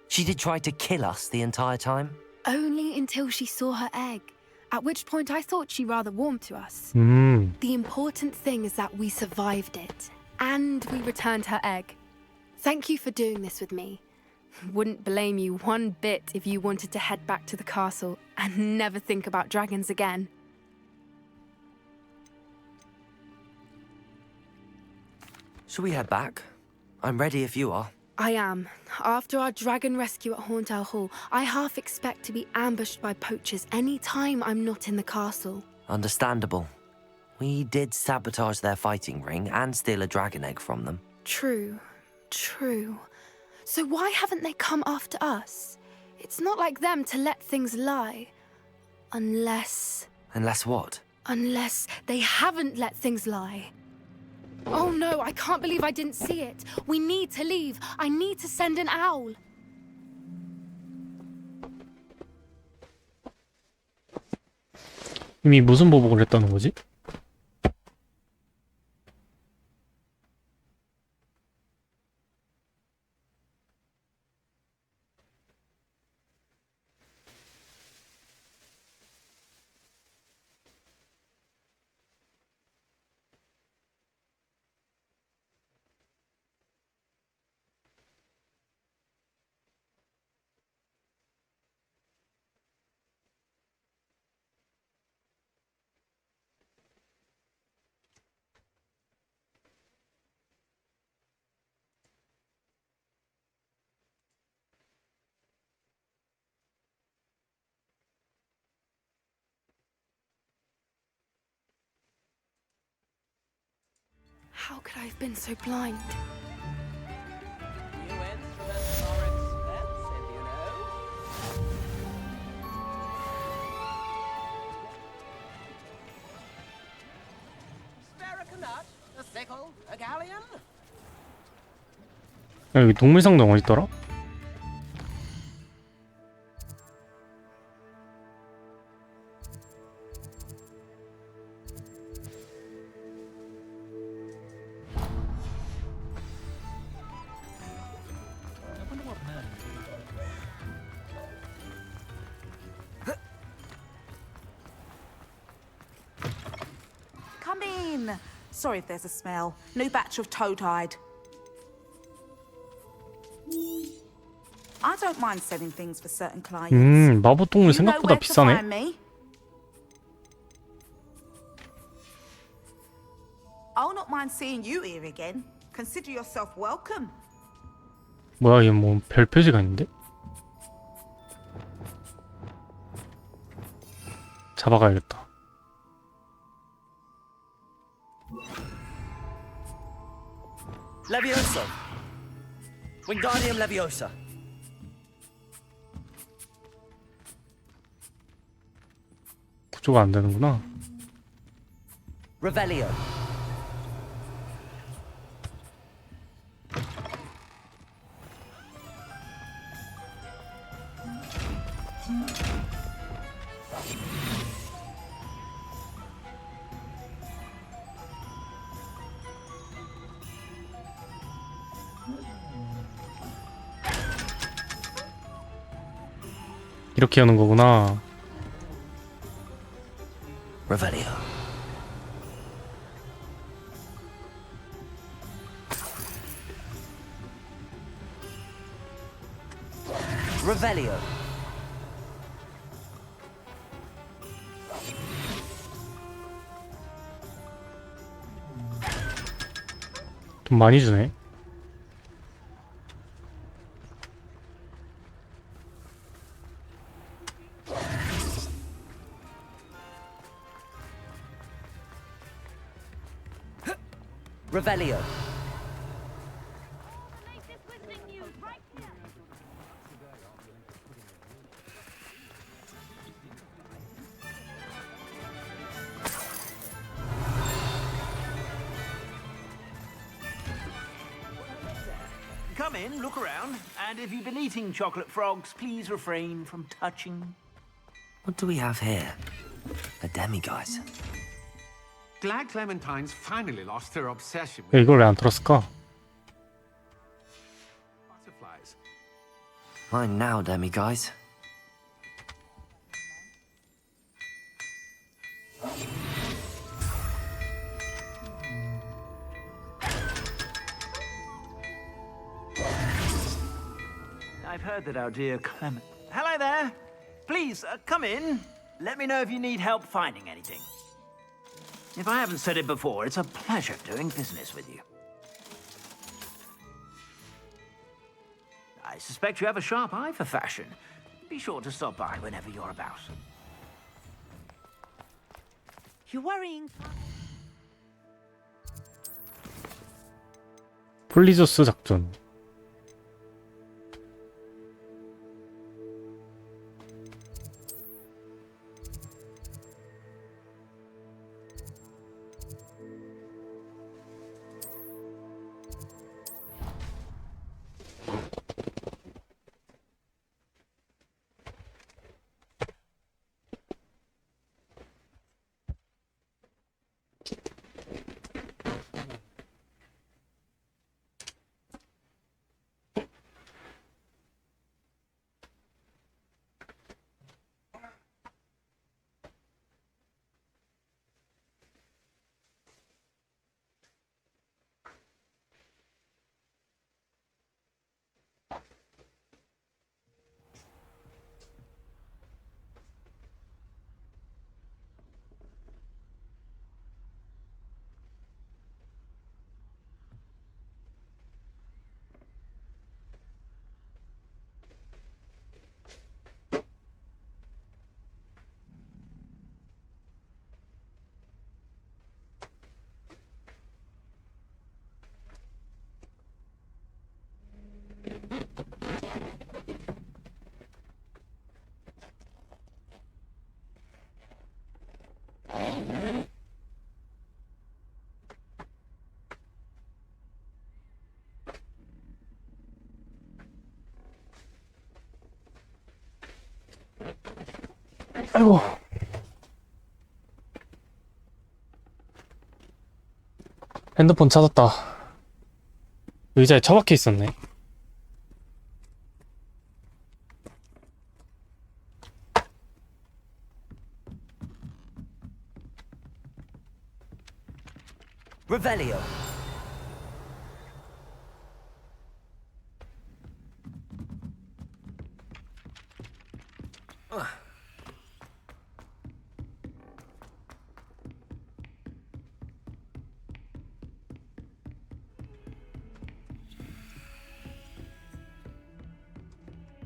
She did try to kill us the entire time.
Only until she saw her egg, at which point I thought she rather warmed to us. The important thing is that we survived it, and we returned her egg. Thank you for doing this with me. Wouldn't blame you one bit if you wanted to head back to the castle and never think about dragons again.
Shall we head back? I'm ready if you are.
I am. After our dragon rescue at Hauntel Hall, I half expect to be ambushed by poachers any time I'm not in the castle.
Understandable. We did sabotage their fighting ring and steal a dragon egg from them.
True. So why haven't they come after us? It's not like them to let things lie. Unless
what?
Unless they haven't let things lie. Oh no, I can't believe I didn't see it. We need to leave. I need to send an owl.
이미 무슨 보복을 했다는 거지?
How could I have been so blind?
New instruments are expensive, you know. Spare a nut, a sickle, a galleon.
야, 여기 동물상점 어딨더라?
Come in. Sorry if there's a smell. New batch of toe-tied. I don't mind selling things for certain clients.
마법동물 생각보다
You know where to
비싸네.
find me? I'll not mind seeing you here again. Consider yourself welcome.
뭐야, 얘 뭐 별 표시가 있는데? 잡아가야겠다.
Leviosa. Wingardium Leviosa.
구조가 안 되는구나.
Revelio.
이렇게 하는 거구나.
Revelio. Revelio.
돈 많이 주네.
Revelio.
Come in, look around, and if you've been eating chocolate frogs, please refrain from touching.
What do we have here? A demiguise.
Glad Clementine's finally lost her obsession
야,
with
이걸 왜 안 들었을까?
butterflies.
Mine now, Demi guys.
I've heard that our dear Clement... Hello there! Please, come in. Let me know if you need help finding anything. If I haven't said it before, it's a pleasure doing business with you. I suspect you have a sharp eye for fashion. Be sure to stop by whenever you're about.
You're worrying.
폴리조스 작전. 아이고. 핸드폰 찾았다. 의자에 처박혀 있었네.
Revelio.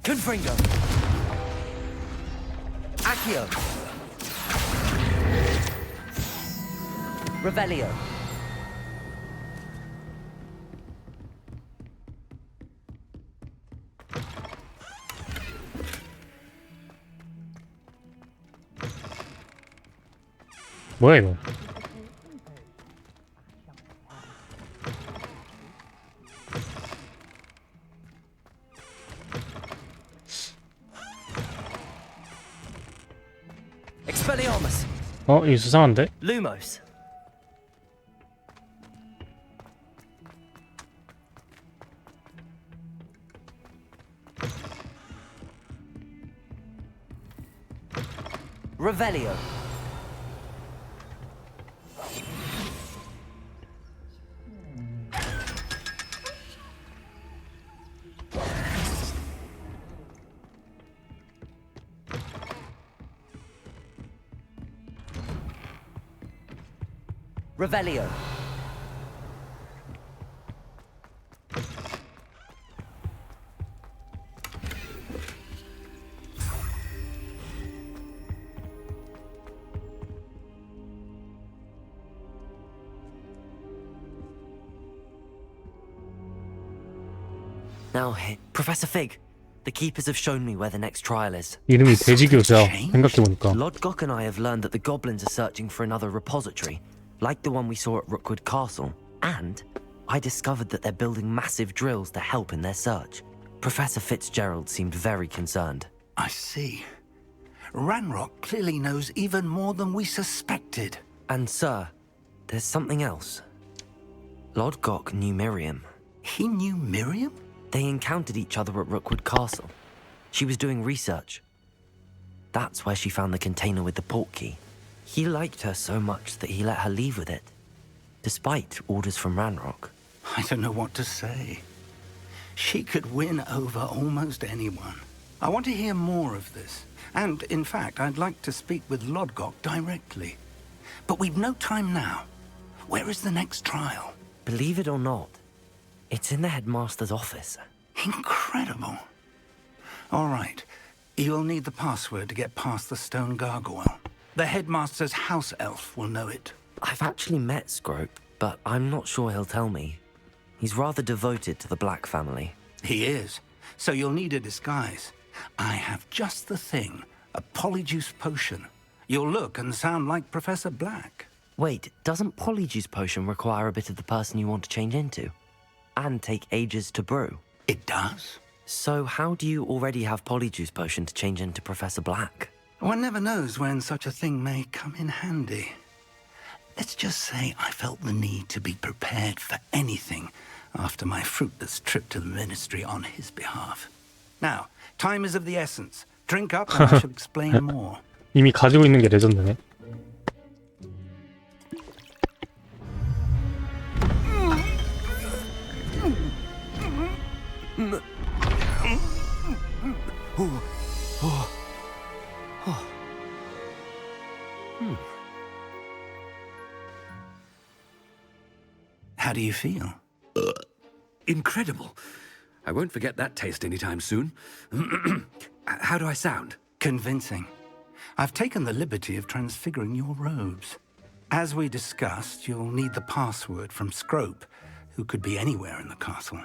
Confringo. Accio. Revelio.
뭐야 이거?
Expelliarmus.
이거 수상한데?
Lumos. Revelio. Revelio. Now, Professor Fig, the keepers have shown me where the next trial is.
이름이 돼지교자. 생각해보니까.
Lodgok and I have learned that the goblins are searching for another repository, like the one we saw at Rookwood Castle. And I discovered that they're building massive drills to help in their search. Professor Fitzgerald seemed very concerned.
I see. Ranrock clearly knows even more than we suspected.
And sir, there's something else. Lodgok knew Miriam.
He knew Miriam?
They encountered each other at Rookwood Castle. She was doing research. That's where she found the container with the port key. He liked her so much that he let her leave with it, despite orders from Ranrock.
I don't know what to say. She could win over almost anyone. I want to hear more of this. And, in fact, I'd like to speak with Lodgok directly. But we've no time now. Where is the next trial?
Believe it or not, it's in the headmaster's office.
Incredible. All right. You'll need the password to get past the stone gargoyle. The headmaster's house elf will know it.
I've actually met Scrope, but I'm not sure he'll tell me. He's rather devoted to the Black family.
He is. So you'll need a disguise. I have just the thing. A polyjuice potion. You'll look and sound like Professor Black.
Wait, doesn't Polyjuice Potion require a bit of the person you want to change into? And take ages to brew?
It does.
So how do you already have Polyjuice Potion to change into Professor Black?
One never knows when such a thing may come in handy. Let's just say I felt the need to be prepared for anything after my fruitless trip to the ministry on his behalf. Now, time is of the essence. Drink up and I shall explain more.
이미 가지고 있는 게 레전드네.
How do you feel?
Incredible. I won't forget that taste anytime soon. How do I sound?
Convincing. I've taken the liberty of transfiguring your robes. As we discussed, you'll need the password from Scrope, who could be anywhere in the castle.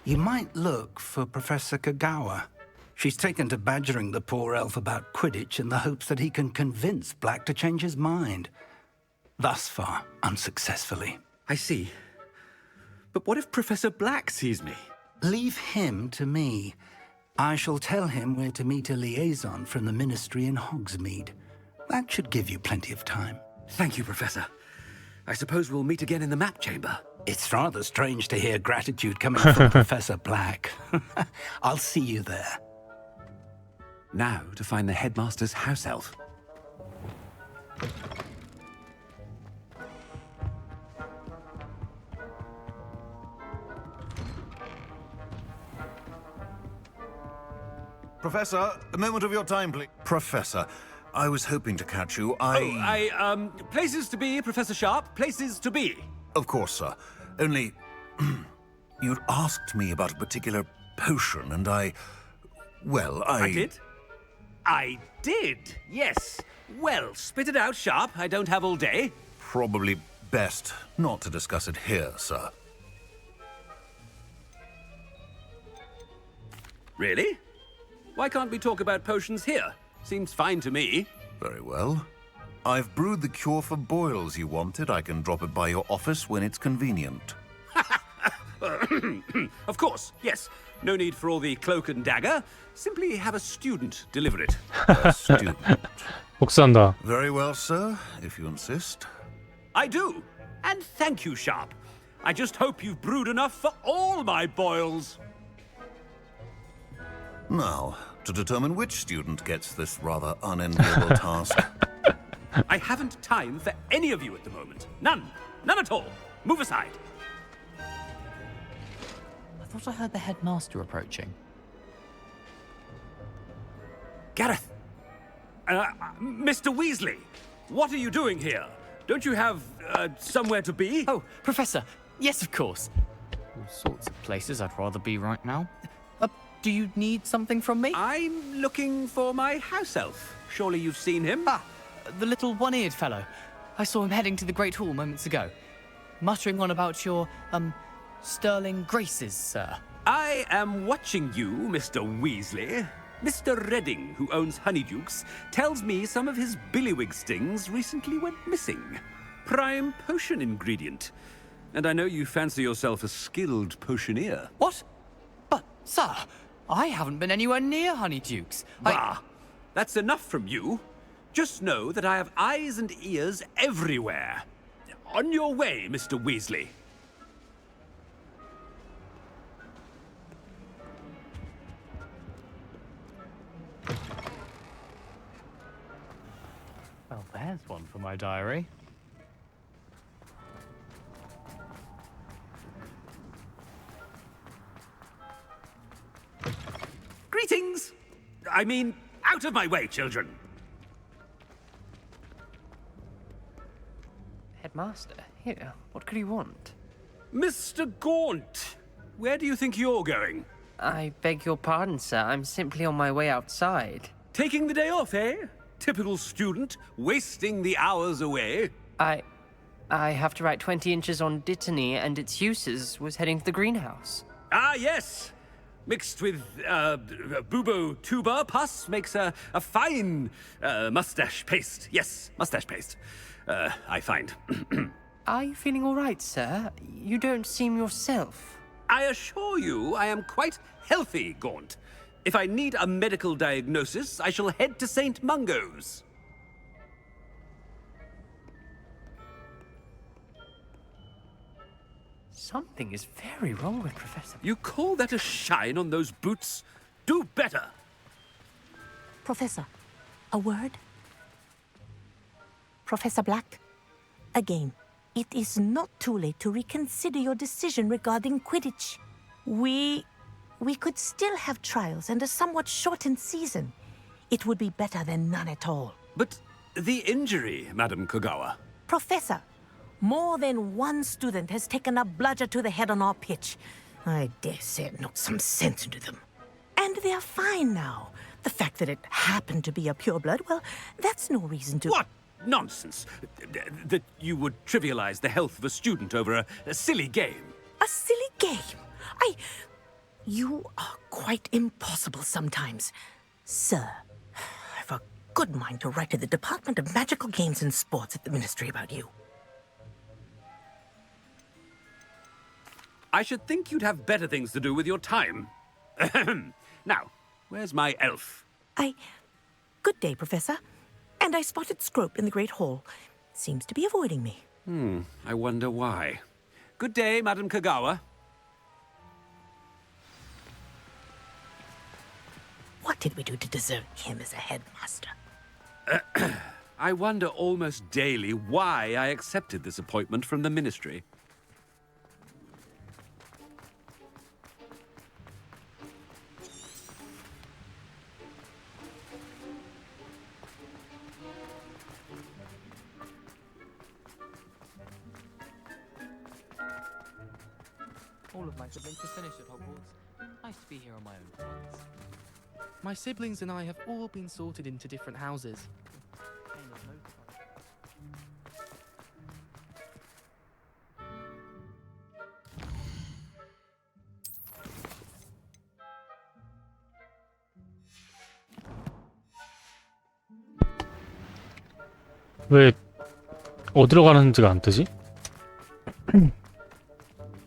You might look for Professor Kagawa. She's taken to badgering the poor elf about Quidditch in the hopes that he can convince Black to change his mind. Thus far, unsuccessfully.
I see. But what if Professor Black sees me?
Leave him to me. I shall tell him where to meet a liaison from the ministry in Hogsmeade. That should give you plenty of time.
Thank you, Professor. I suppose we'll meet again in the map chamber.
It's rather strange to hear gratitude coming from Professor Black. I'll see you there.
Now to find the headmaster's house elf.
Professor, a moment of your time, please. Professor, I was hoping to catch you.
Places to be, Professor Sharp. Places to be.
Of course, sir. Only, you'd asked me about a particular potion, and I
did? I did, yes. Well, spit it out, Sharp. I don't have all day.
Probably best not to discuss it here, sir.
Really? Why can't we talk about potions here? Seems fine to me.
Very well. I've brewed the cure for boils you wanted. I can drop it by your office when it's convenient.
Of course, yes. No need for all the cloak and dagger. Simply have a student deliver it.
A student.
복수한다.
Very well, sir, if you insist.
I do. And thank you, Sharp. I just hope you've brewed enough for all my boils.
Now, to determine which student gets this rather unenviable task.
I haven't time for any of you at the moment. None. None at all. Move aside.
I thought I heard the headmaster approaching.
Gareth! Mr. Weasley! What are you doing here? Don't you have, somewhere to be?
Oh, Professor! Yes, of course. All sorts of places I'd rather be right now. Do you need something from me?
I'm looking for my house elf. Surely you've seen him?
Ah, the little one-eared fellow. I saw him heading to the Great Hall moments ago. Muttering on about your, sterling graces, sir.
I am watching you, Mr. Weasley. Mr. Redding, who owns Honeydukes, tells me some of his billywig stings recently went missing. Prime potion ingredient. And I know you fancy yourself a skilled potioneer.
What? But, sir, I haven't been anywhere near Honeydukes.
Bah! That's enough from you. Just know that I have eyes and ears everywhere. On your way, Mr. Weasley.
Well, there's one for my diary.
Greetings! I mean, out of my way, children.
Headmaster, here, what could you want?
Mr. Gaunt, where do you think you're going?
I beg your pardon, sir. I'm simply on my way outside.
Taking the day off, eh? Typical student, wasting the hours away.
I have to write 20 inches on Dittany and its uses. Was heading to the greenhouse.
Ah, yes. Mixed with, bubo tuber pus makes a fine, mustache paste. Yes, mustache paste. I find.
Are you feeling all right, sir? You don't seem yourself.
I assure you I am quite healthy, Gaunt. If I need a medical diagnosis, I shall head to St. Mungo's.
Something is very wrong with Professor.
You call that a shine on those boots? Do better.
Professor, a word? Professor Black, again, it is not too late to reconsider your decision regarding Quidditch. We could still have trials and a somewhat shortened season. It would be better than none at all.
But the injury, Madam Kogawa.
Professor, more than one student has taken a bludger to the head on our pitch. I dare say it knocked some sense into them. And they're fine now. The fact that it happened to be a pureblood, well, that's no reason to...
What nonsense! That you would trivialize the health of a student over a silly game.
A silly game? You are quite impossible sometimes. Sir, I've a good mind to write to the Department of Magical Games and Sports at the Ministry about you.
I should think you'd have better things to do with your time. Now, where's my elf?
Good day, Professor. And I spotted Scrope in the Great Hall. Seems to be avoiding me.
I wonder why. Good day, Madam Kogawa.
What did we do to deserve him as a headmaster?
I wonder almost daily why I accepted this appointment from the Ministry.
All of my siblings have finished at Hogwarts. Nice to be here on my own for once. My siblings and I have all been sorted into different houses.
왜 어디로 가는지가 안 뜨지?
I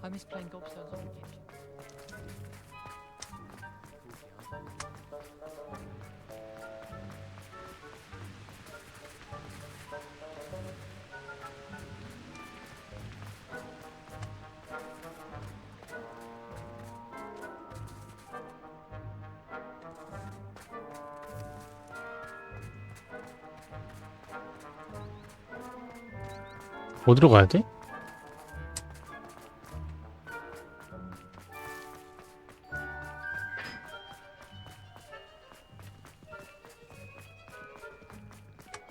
miss playing gobstones on the kitchen.
어디로 가야 돼?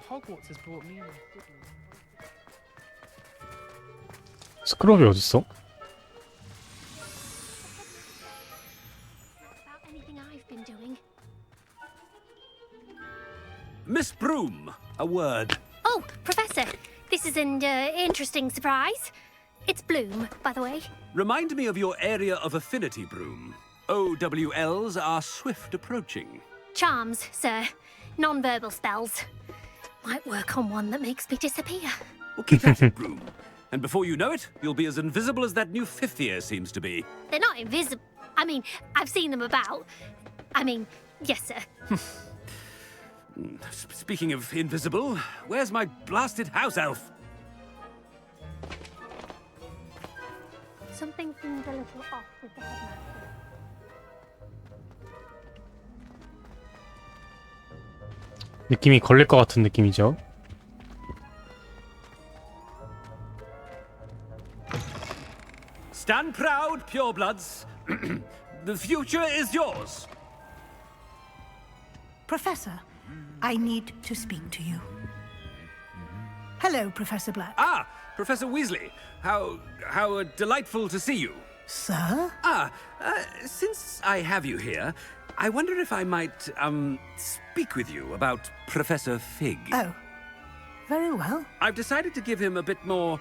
Hogwarts has brought me in.
스크럽이 어딨어?
About anything I've been doing.
Miss Broom, a word.
Oh, Professor, this is an interesting surprise. It's Bloom, by the way.
Remind me of your area of affinity, Broom. OWLs are swift approaching.
Charms, sir. Non-verbal spells. Might work on one that makes me disappear.
Well, keep at it, Broom. And before you know it, you'll be as invisible as that new fifth year seems to be.
They're not invisible. I mean, I've seen them about. I mean, yes, sir.
Speaking of invisible, where's my blasted house elf?
Something seems a little off with the headmaster.
느낌이 걸릴 것 같은 느낌이죠.
Stand proud, purebloods. The future is yours.
Professor, I need to speak to you. Hello, Professor Black.
Ah, Professor Weasley. How delightful to see you.
Sir?
Since I have you here, I wonder if I might, speak with you about Professor Fig.
Oh, very well.
I've decided to give him a bit more,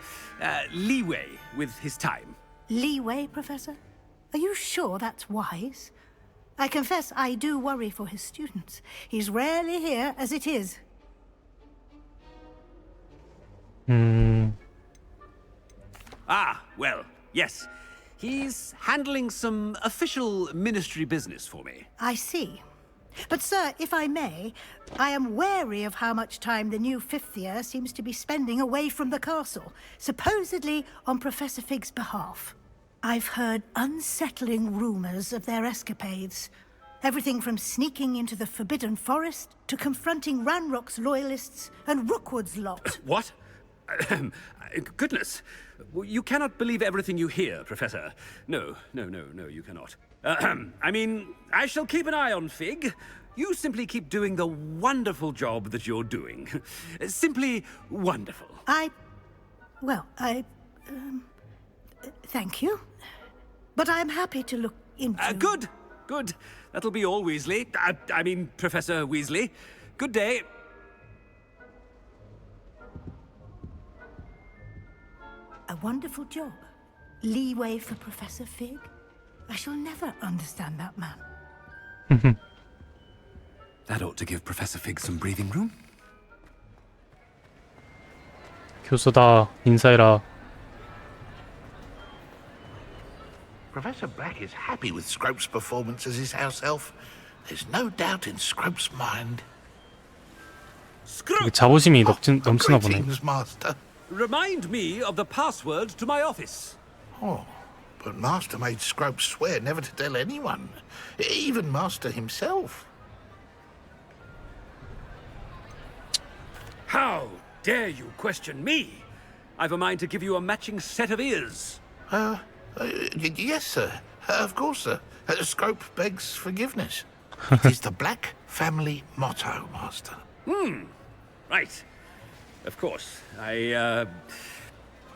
leeway with his time.
Leeway, Professor? Are you sure that's wise? I confess I do worry for his students. He's rarely here as it is.
Ah, well, yes. He's handling some official ministry business for me.
I see. But, sir, if I may, I am wary of how much time the new fifth year seems to be spending away from the castle, supposedly on Professor Fig's behalf. I've heard unsettling rumors of their escapades. Everything from sneaking into the Forbidden Forest to confronting Ranrock's loyalists and Rookwood's lot.
What? Goodness. You cannot believe everything you hear, Professor. No, you cannot. I mean, I shall keep an eye on Fig. You simply keep doing the wonderful job that you're doing. Simply wonderful.
Thank you. But I'm happy to look into...
Good. That'll be all, Weasley. I mean, Professor Weasley. Good day.
A wonderful job. Leeway for Professor Fig. I shall never understand that man.
That ought to give Professor Fig some breathing room.
교수다, 인사해라.
Professor Black is happy with Scrope's performance as his house elf. There's no doubt in Scrope's mind.
되게 자부심이 넘치나 보네.
Greetings, Master.
Remind me of the password to my office.
Oh, but Master made Scrope swear never to tell anyone, even Master himself.
How dare you question me? I've a mind to give you a matching set of ears.
Yes, sir. Of course, sir. Scrope begs forgiveness. It is the Black family motto, Master.
Right. Of course.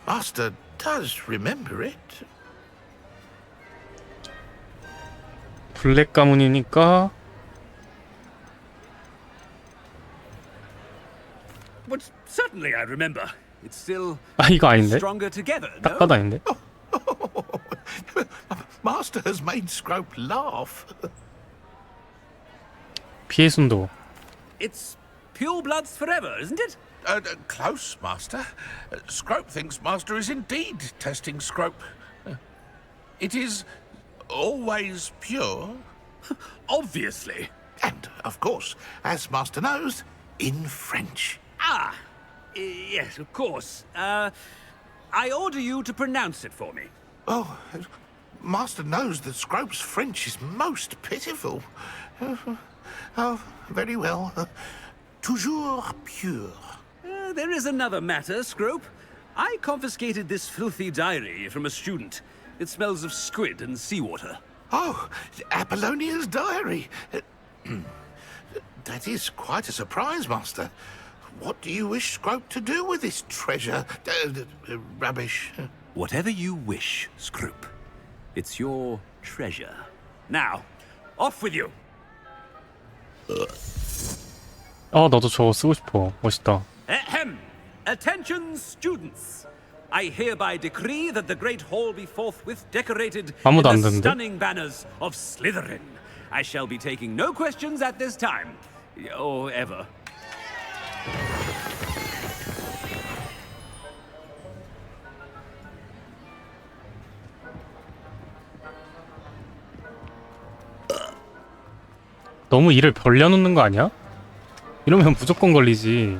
Master does remember it.
블랙 가문이니까
But certainly I remember. It's still
이거 아닌데?
stronger together,
딱
no?
봐도 아닌데?
Master has made Scrope laugh.
피해 순도.
It's pure bloods forever, isn't it?
Close, Master. Scrope thinks Master is indeed testing Scrope. It is always pure.
Obviously.
And, of course, as Master knows, in French.
Yes, of course. I order you to pronounce it for me.
Oh, Master knows that Scrope's French is most pitiful. Oh, very well. Toujours pure.
There is another matter, Scrope. I confiscated this filthy diary from a student. It smells of squid and seawater.
Oh, Apollonia's diary. That is quite a surprise, Master. What do you wish Scrope to do with this treasure? Rubbish.
Whatever you wish, Scrope. It's your treasure. Now, off with you.
나도 저거 쓰고 싶어. 멋있다.
Ahem! Attention, students! I hereby decree that the Great Hall be forthwith decorated in
아무도 안
the
듣는데?
stunning banners of Slytherin. I shall be taking no questions at this time. Or ever.
너무 일을 벌려놓는 거 아니야? 이러면 무조건 걸리지.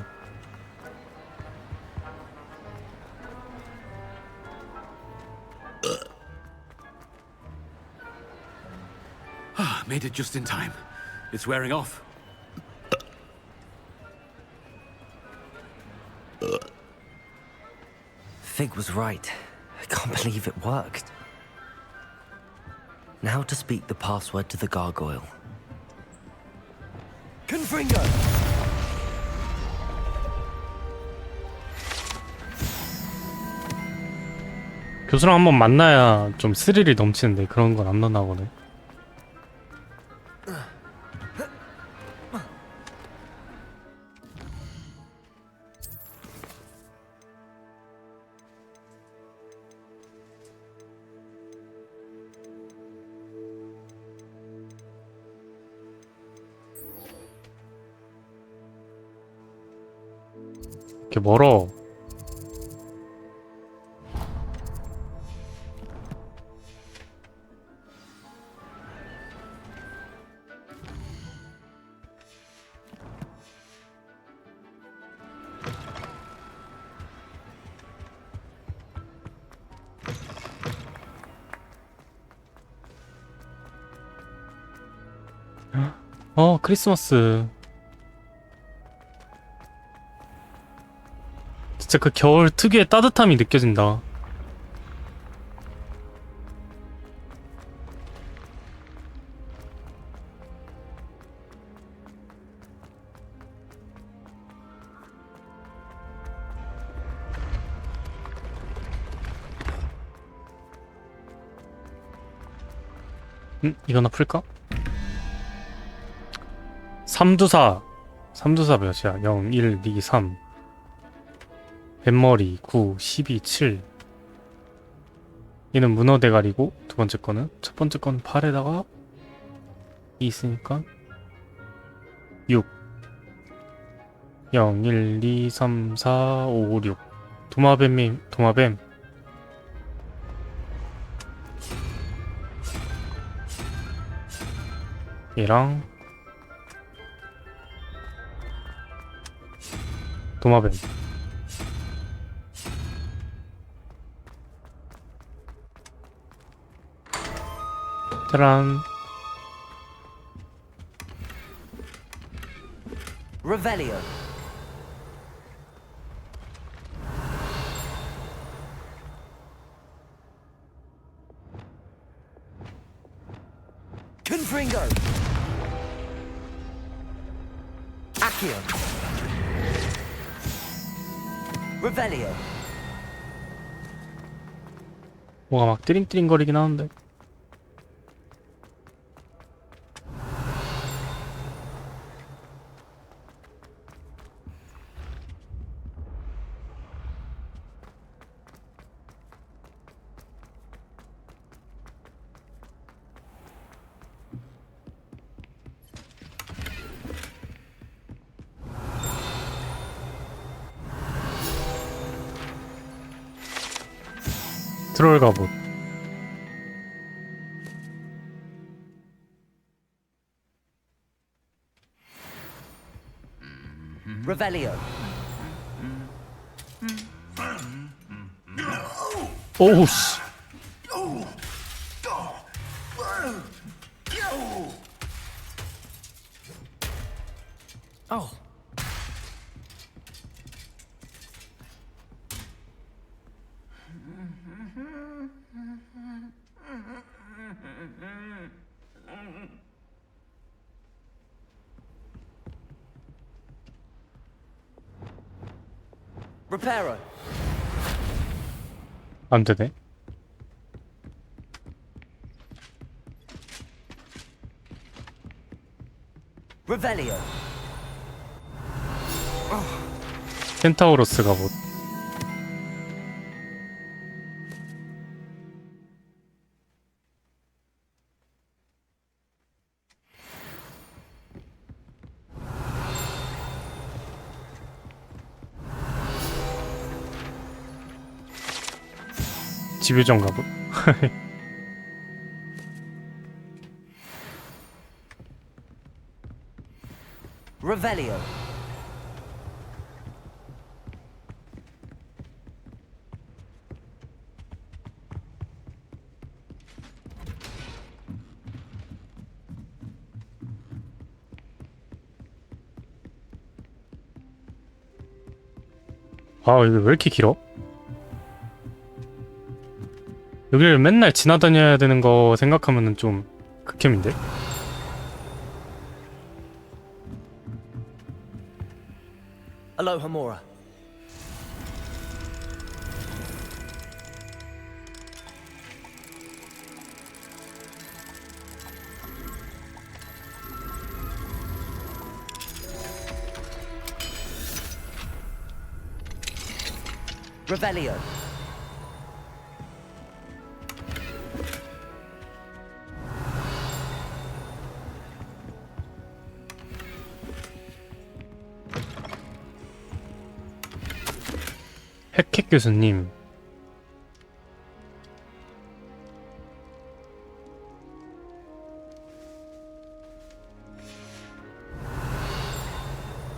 Made it just in time. It's wearing off.
Fig was right. I can't believe it worked. Now to speak the password to the gargoyle.
Confringo!
교수랑 한번 만나야 좀 스릴이 넘치는데 그런 건 안 나나 보네. 이렇게 멀어. 크리스마스. 진짜 그 겨울 특유의 따뜻함이 느껴진다. 이거나 풀까? 3두사 몇이야? 0, 1, 2, 3 뱃머리 9, 12, 7 얘는 문어 대가리고 두 번째 거는 첫 번째 거는 8에다가 2 있으니까 6 0, 1, 2, 3, 4, 5, 6 도마뱀 얘랑 도마뱀 짜란.
Revelio. Confringo. Accio. Revelio.
뭐가 막 띠링띠링거리긴 하는데. 트롤 갑옷.
Revelio.
오우 씨.
Oh. Reparo.
안 되네.
Revelio.
켄타우로스 갑옷. 지배정 갑옷.
Revelio.
아, 이거 왜 이렇게 길어? 여기를 맨날 지나다녀야 되는 거 생각하면은 좀 극혐인데?
Alohomora. Revelio.
핵핵 교수님.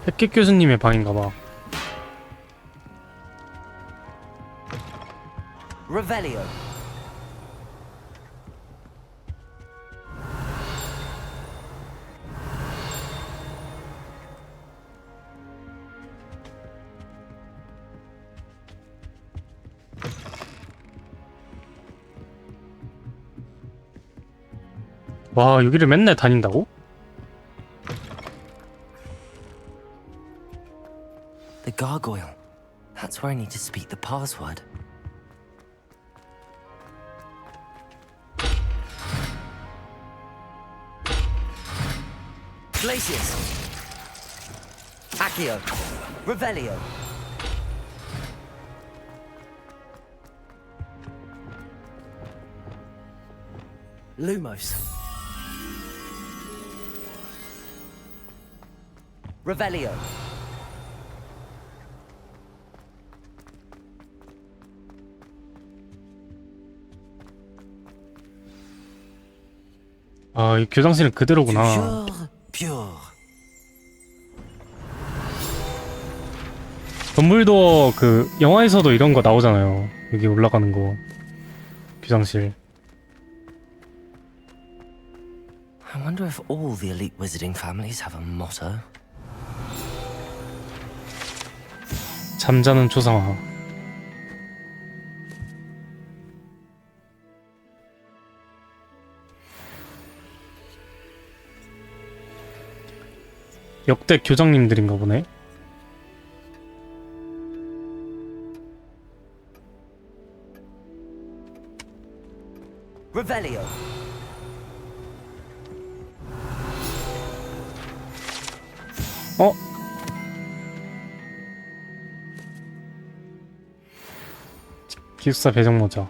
핵핵 교수님의 방인가봐.
Revelio.
와, 여기를 맨날 다닌다고?
The gargoyle. That's where I need to speak the password. Glacius. Accio. Revelio. Lumos. Revelio.
아, 이 교장실은 그대로구나.
Pure.
덤블도어 그 영화에서도 이런 거 나오잖아요. 여기 올라가는 거. 교장실.
I wonder if all the elite wizarding families have a motto.
잠자는 초상화. 역대 교장님들인가 보네.
Revelio.
어? 기숙사 배정 모자.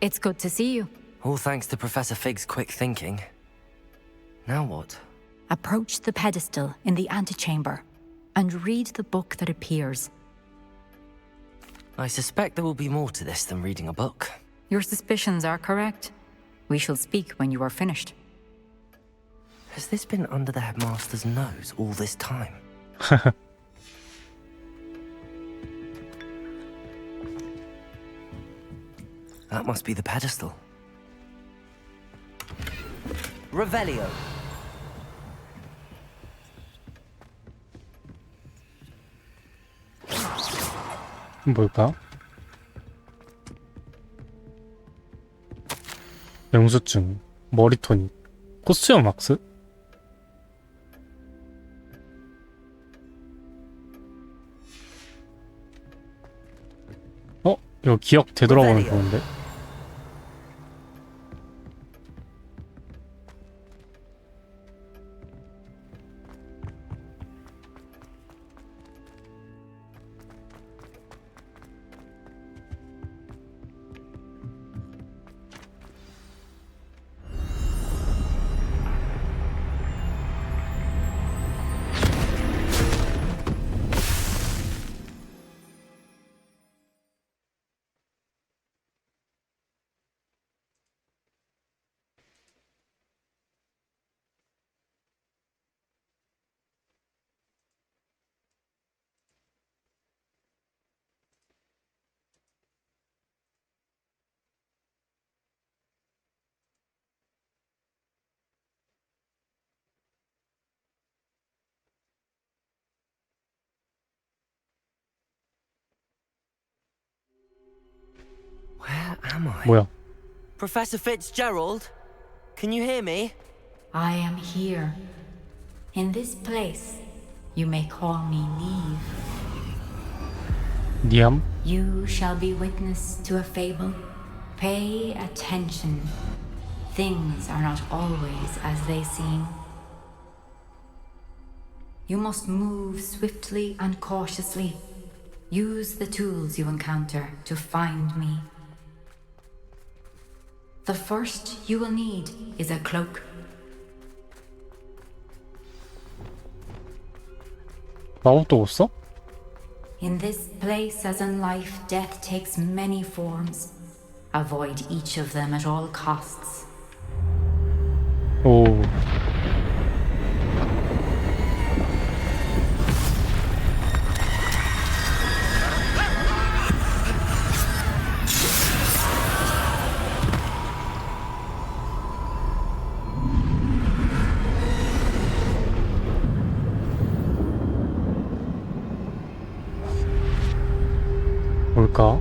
It's good to see you.
All thanks to Professor Fig's quick thinking. Now what?
Approach the pedestal in the antechamber and read the book that appears.
I suspect there will be more to this than reading a book.
Your suspicions are correct. We shall speak when you are finished.
Has this been under the headmaster's nose all this time? That must be the pedestal. Revelio.
뭘까? 영수증, 머리토닉, 코스염 왁스? 어? 이거 기억 되돌아보면 좋은데?
am I?
뭐야?
Professor Fitzgerald? Can you hear me?
I am here. In this place, you may call me Neve.
니암?
You shall be witness to a fable. Pay attention. Things are not always as they seem. You must move swiftly and cautiously. Use the tools you encounter to find me. The first you will need is a cloak.
마법도 못 써?
In this place, as in life, death takes many forms. Avoid each of them at all costs.
오. 뭘까?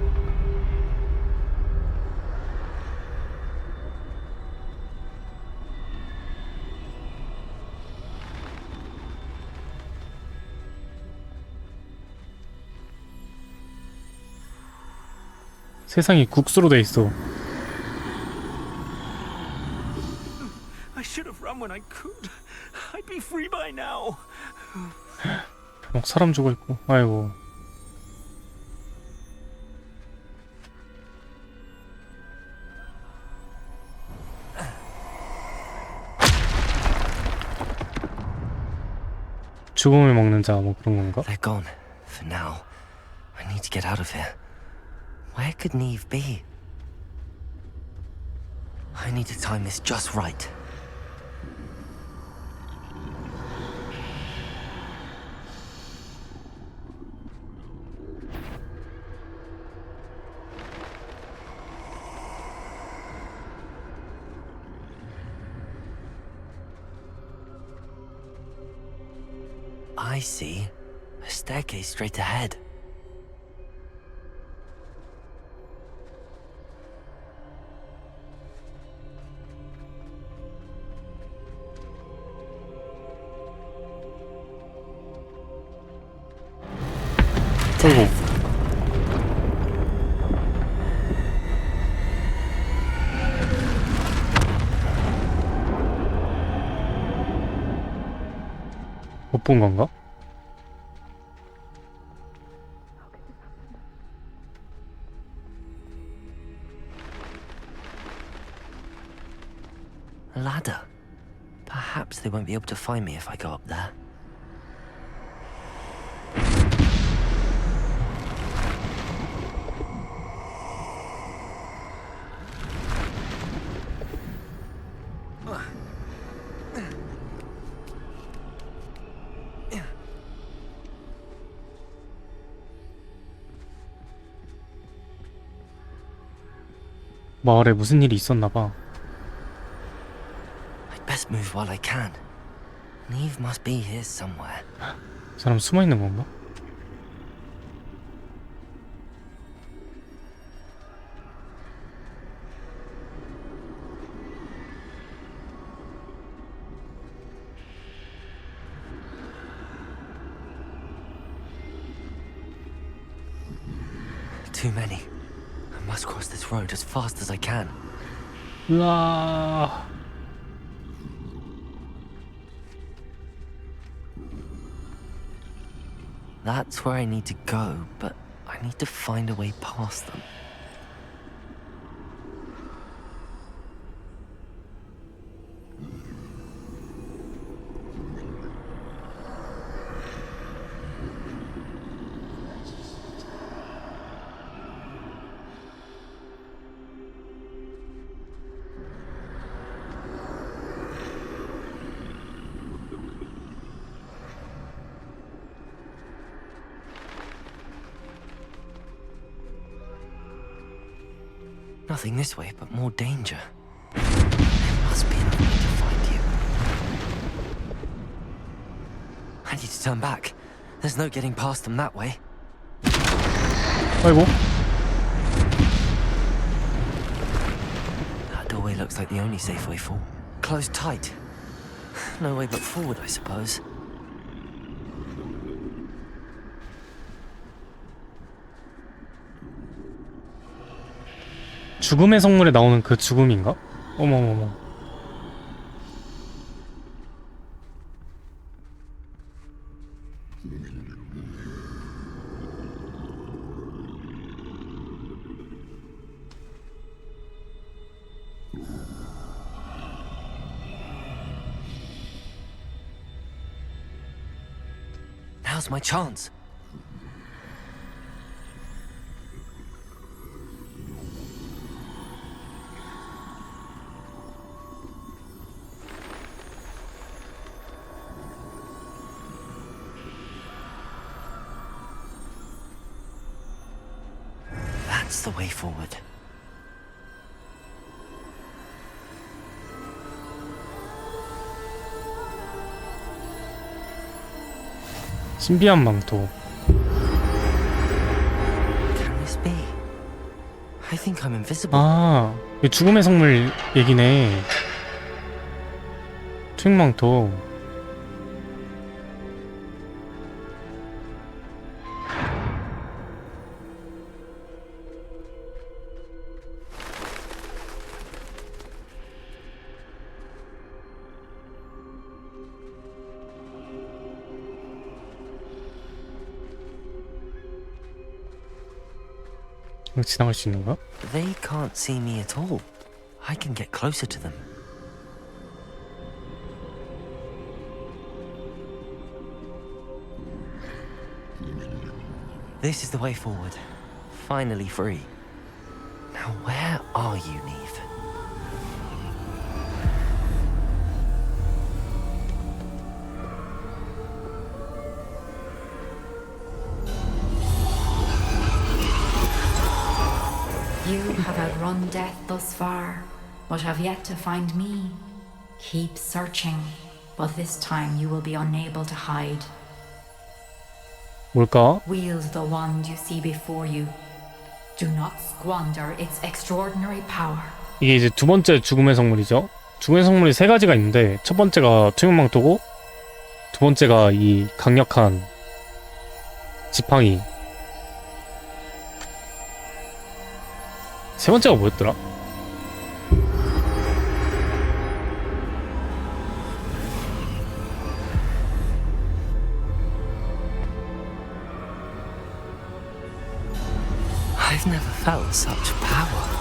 세상이 국수로 돼 있어.
I should have run when I could. I'd be free by now.
막 사람 죽어 있고. 아이고. 죽음을 먹는 자 뭐 그런 건가?
They're gone. For now. I need to get out of here. Where could Neve be? I need to time this just right. I see a staircase straight ahead.
못 본 건가?
A ladder. Perhaps they won't be able to find me if I go up there.
마을에 무슨 일이 있었나 봐.
I'd best move while I can. Neve must be here somewhere.
사람 숨어 있는 건가?
Too many. I must cross this road as fast as I can.
으아.
That's where I need to go, but I need to find a way past them. Nothing this way, but more danger. There must be another way to find you. I need to turn back. There's no getting past them that way.
아이고.
looks like the only safe way forward. Closed tight. No way but forward, I suppose.
죽음의 성물에 나오는 그 죽음인가? 어머머머.
Now's my chance. That's the way forward.
신비한 망토.
Can this be? I think I'm invisible.
아, 이거 죽음의 성물 얘기네. 투명망토. 지나갈 수 있는 거야?
They can't see me at all. I can get closer to them. This is the way forward. Finally free. Now where are you, Neve?
You have outrun death thus far, but have yet to find me. Keep searching, but this time you will be unable to hide.
뭘까?
Wield the wand you see before you. Do not squander its extraordinary power.
이게 이제 두 번째 죽음의 성물이죠. 죽음의 성물이 세 가지가 있는데 첫 번째가 투명망토고 두 번째가 이 강력한 지팡이. 세 번째가 뭐였더라?
I've never felt such power.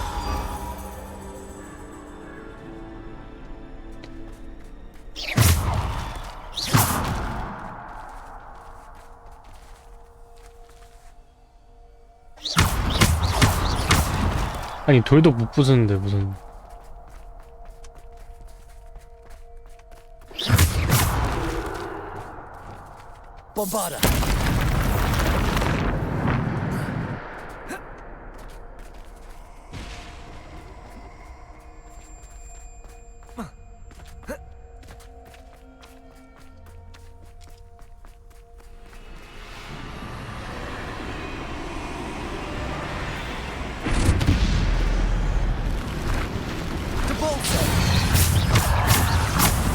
아니 돌도 못 부수는데 무슨
Bombarda.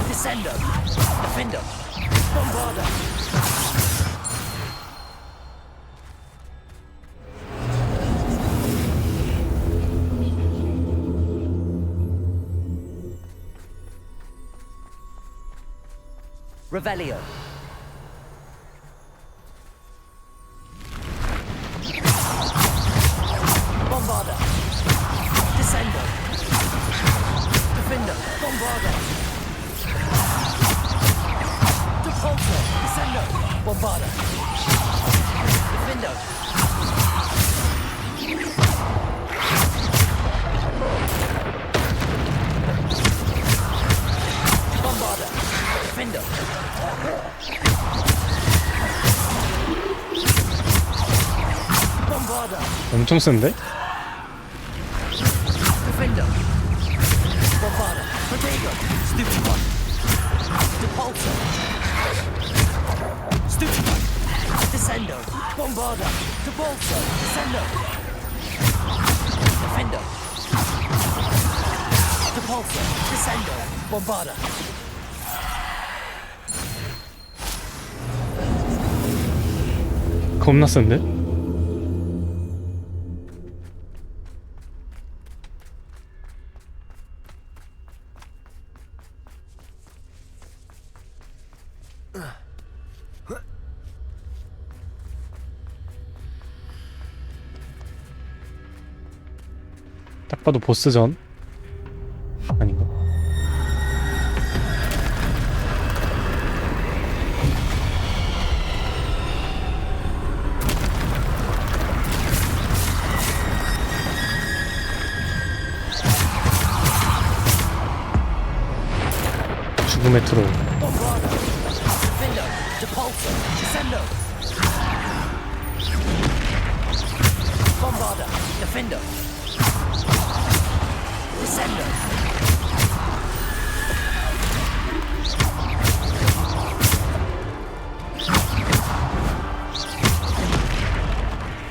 Descendo. Defendo. Bombarda. Revelio. Bombarda. Descendo. Defendo. Bombarda. Depulso. Descendo. Bombarda. Defendo. Bombarda. Defendo. Bombarda.
엄청 센데?
Defendo. Bombarda. Protego. Stupefy. Depulso. Stupefy. Descendo. Bombarda. Depulso. Descendo. Defendo.
Depulsor, Descendo, Bombarda.
겁나 센데? 딱 봐도 보스전 아닌가? 죽음의 트롤.
Bombarda. Defendo, Depulsor, Descendo. Bombarda. Defendo. Descendo.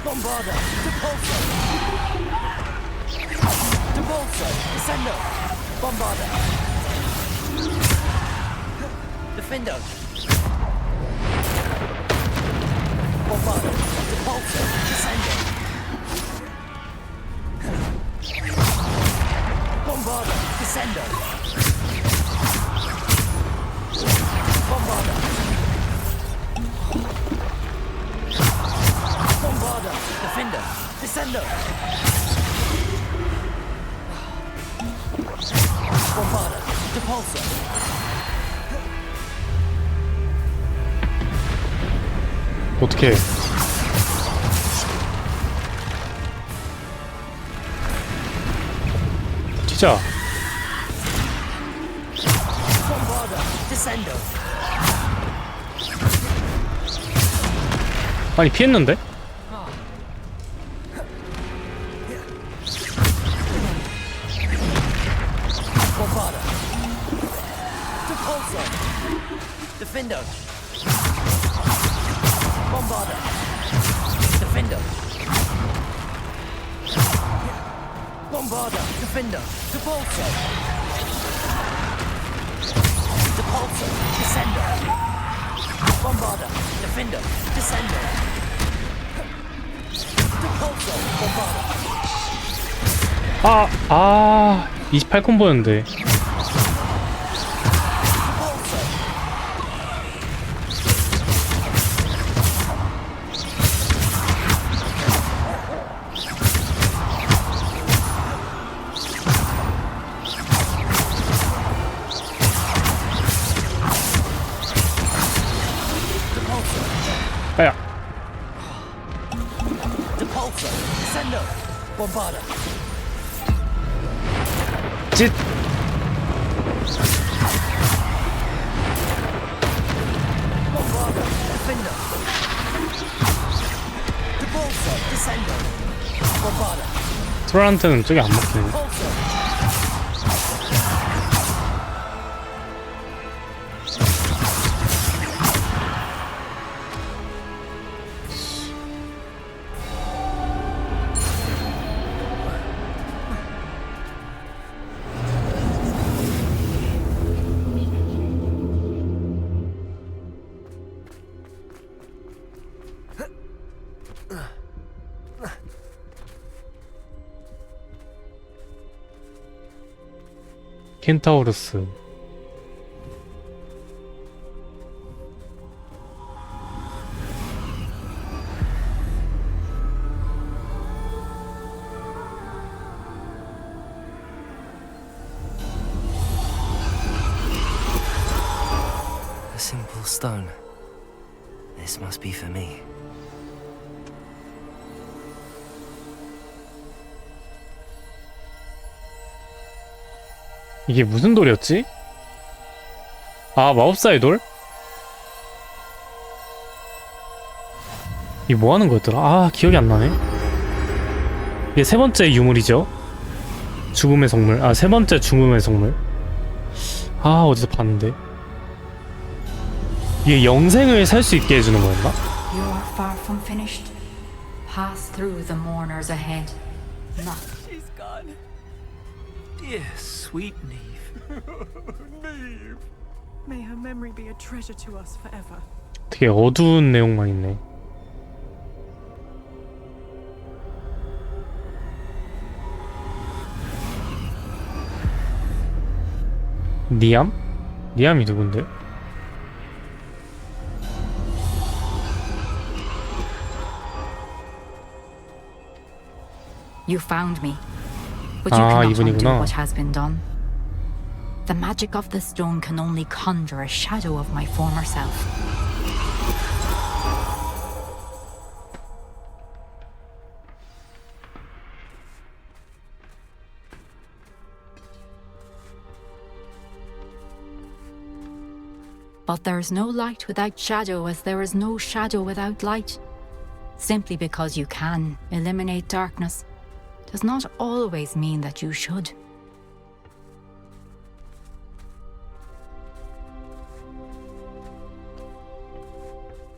Bombarda. Depulsor. Depulsor. Descendo. Bombarda. Defendo. Bombarda. Depulsor. Descendo. Bombarda. Descendo. Bombarda. Bombarda. Defendo. Descendo. Bombarda. Depulsor.
어떻게? 진짜.
Bombarda. Descendo.
아니 피했는데?
Bombarda. Depulsor. Defendo. Bombarda. Defendo. Bombarda. Defendo. Depulsor. Depulsor. Descendo. Bombarda. Defendo. Descendo. Depulsor. Bombarda.
28콤보였는데. 아야.
Depulsor. Descendo. Bombarda.
짓.
Bombarda. Defendo. Depulsor. Descendo. Bombarda.
트롤한테는 저게 안 먹히네.
Depulsor.
켄타우루스.
A simple stone. This must be for me.
이게 무슨 돌이었지? 아, 마법사의 돌? 이게 뭐 하는 거였더라? 아, 기억이 안 나네. 이게 세 번째 유물이죠? 죽음의 성물. 아, 세 번째 죽음의 성물. 아, 어디서 봤는데. 이게 영생을 살 수 있게 해주는 거였나?
You are far from finished. Pass through the mourners ahead. Not.
She's gone.
Dear sweet Neve.
Neve. May her memory be a treasure to us forever.
되게 어두운 내용만 있네. 니암? 니암이 누군데?
You found me, but you cannot undo
이분이구나.
what has been done. The magic of the stone can only conjure a shadow of my former self. But there is no light without shadow, as there is no shadow without light. Simply because you can eliminate darkness does not always mean that you should.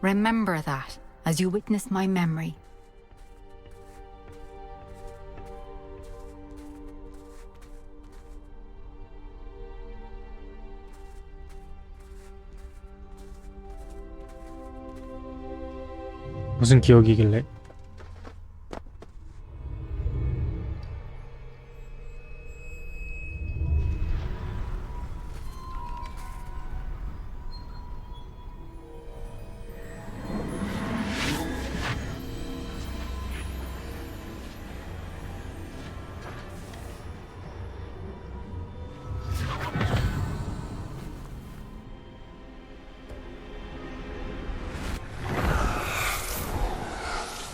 Remember that as you witness my memory.
무슨 기억이길래?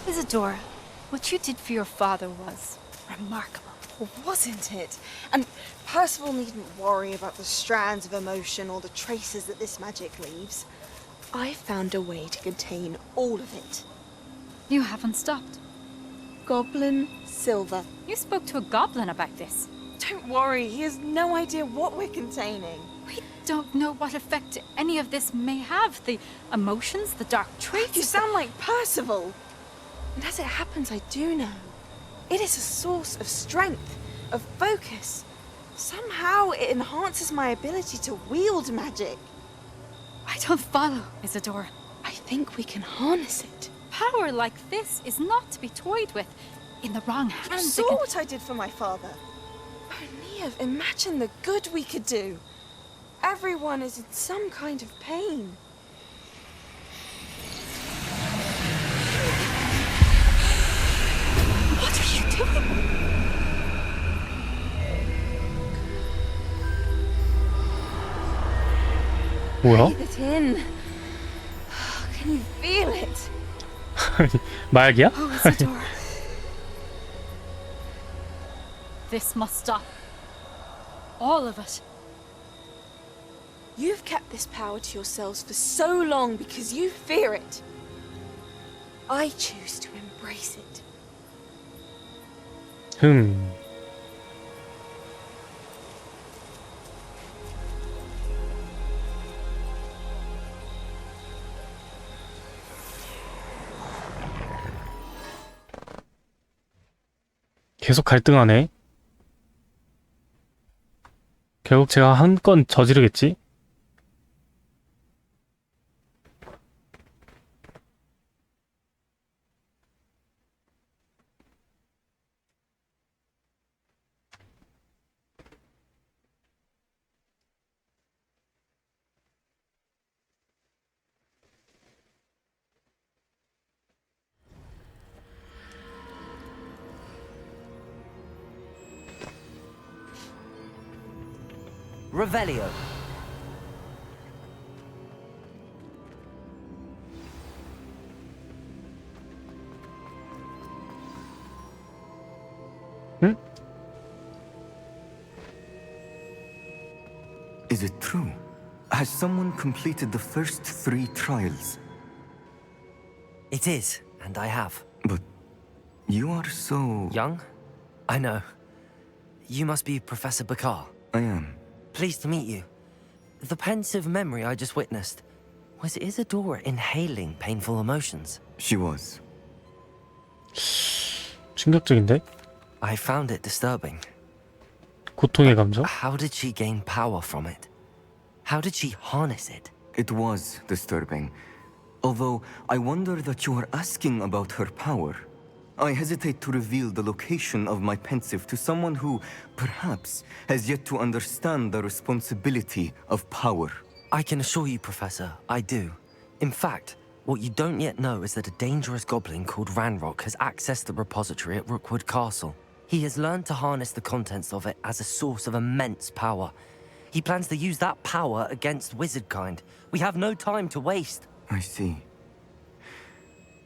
Isadora, what you did for your father was remarkable, wasn't it? And Percival needn't worry about the strands of emotion or the traces that this magic leaves. I found a way to contain all of it.
You haven't stopped.
Goblin Silver.
You spoke to a goblin about this.
Don't worry, he has no idea what we're containing.
We don't know what effect any of this may have. The emotions, the dark traits.
You sound like Percival. And as it happens, I do know. It is a source of strength, of focus. Somehow it enhances my ability to wield magic.
I don't follow, Isadora.
I think we can harness it.
Power like this is not to be toyed with. In the wrong hands,
You saw what I did for my father. Oh, Neve, imagine the good we could do. Everyone is in some kind of pain.
What are you doing?
뭐야?
Breathe it in. Can you feel it?
마약이야?
Oh, Isadora. This must stop. All of it.
You've kept this power to yourselves for so long because you fear it. I choose to embrace it.
계속 갈등하네. 결국 제가 한 건 저지르겠지?
Revelio.
Is it true? Has someone completed the first 3 trials?
It is, and I have.
But you are so...
Young? I know. You must be Professor Bakar.
I am.
Pleased to meet you. The pensive memory I just witnessed, was Isadora inhaling painful emotions?
She was.
충격적인데?
I found it disturbing.
고통의 감정?
How did she gain power from it? How did she harness it?
It was disturbing. Although I wonder that you are asking about her power. I hesitate to reveal the location of my pensive to someone who, perhaps, has yet to understand the responsibility of power.
I can assure you, Professor, I do. In fact, what you don't yet know is that a dangerous goblin called Ranrock has accessed the repository at Rookwood Castle. He has learned to harness the contents of it as a source of immense power. He plans to use that power against wizardkind. We have no time to waste.
I see.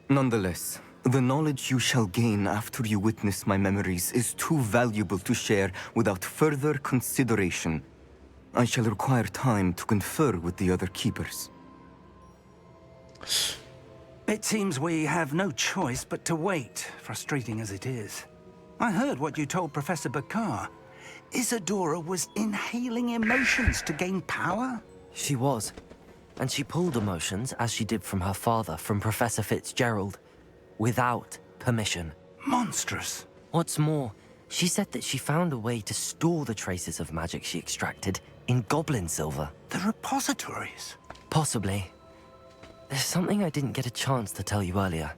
Nonetheless, the knowledge you shall gain after you witness my memories is too valuable to share without further consideration. I shall require time to confer with the other keepers.
It seems we have no choice but to wait, frustrating as it is. I heard what you told Professor Bakar. Isadora was inhaling emotions to gain power?
She was. And she pulled emotions, as she did from her father, from Professor Fitzgerald, without permission.
Monstrous.
What's more, she said that she found a way to store the traces of magic she extracted in goblin silver.
The repositories?
Possibly. There's something I didn't get a chance to tell you earlier.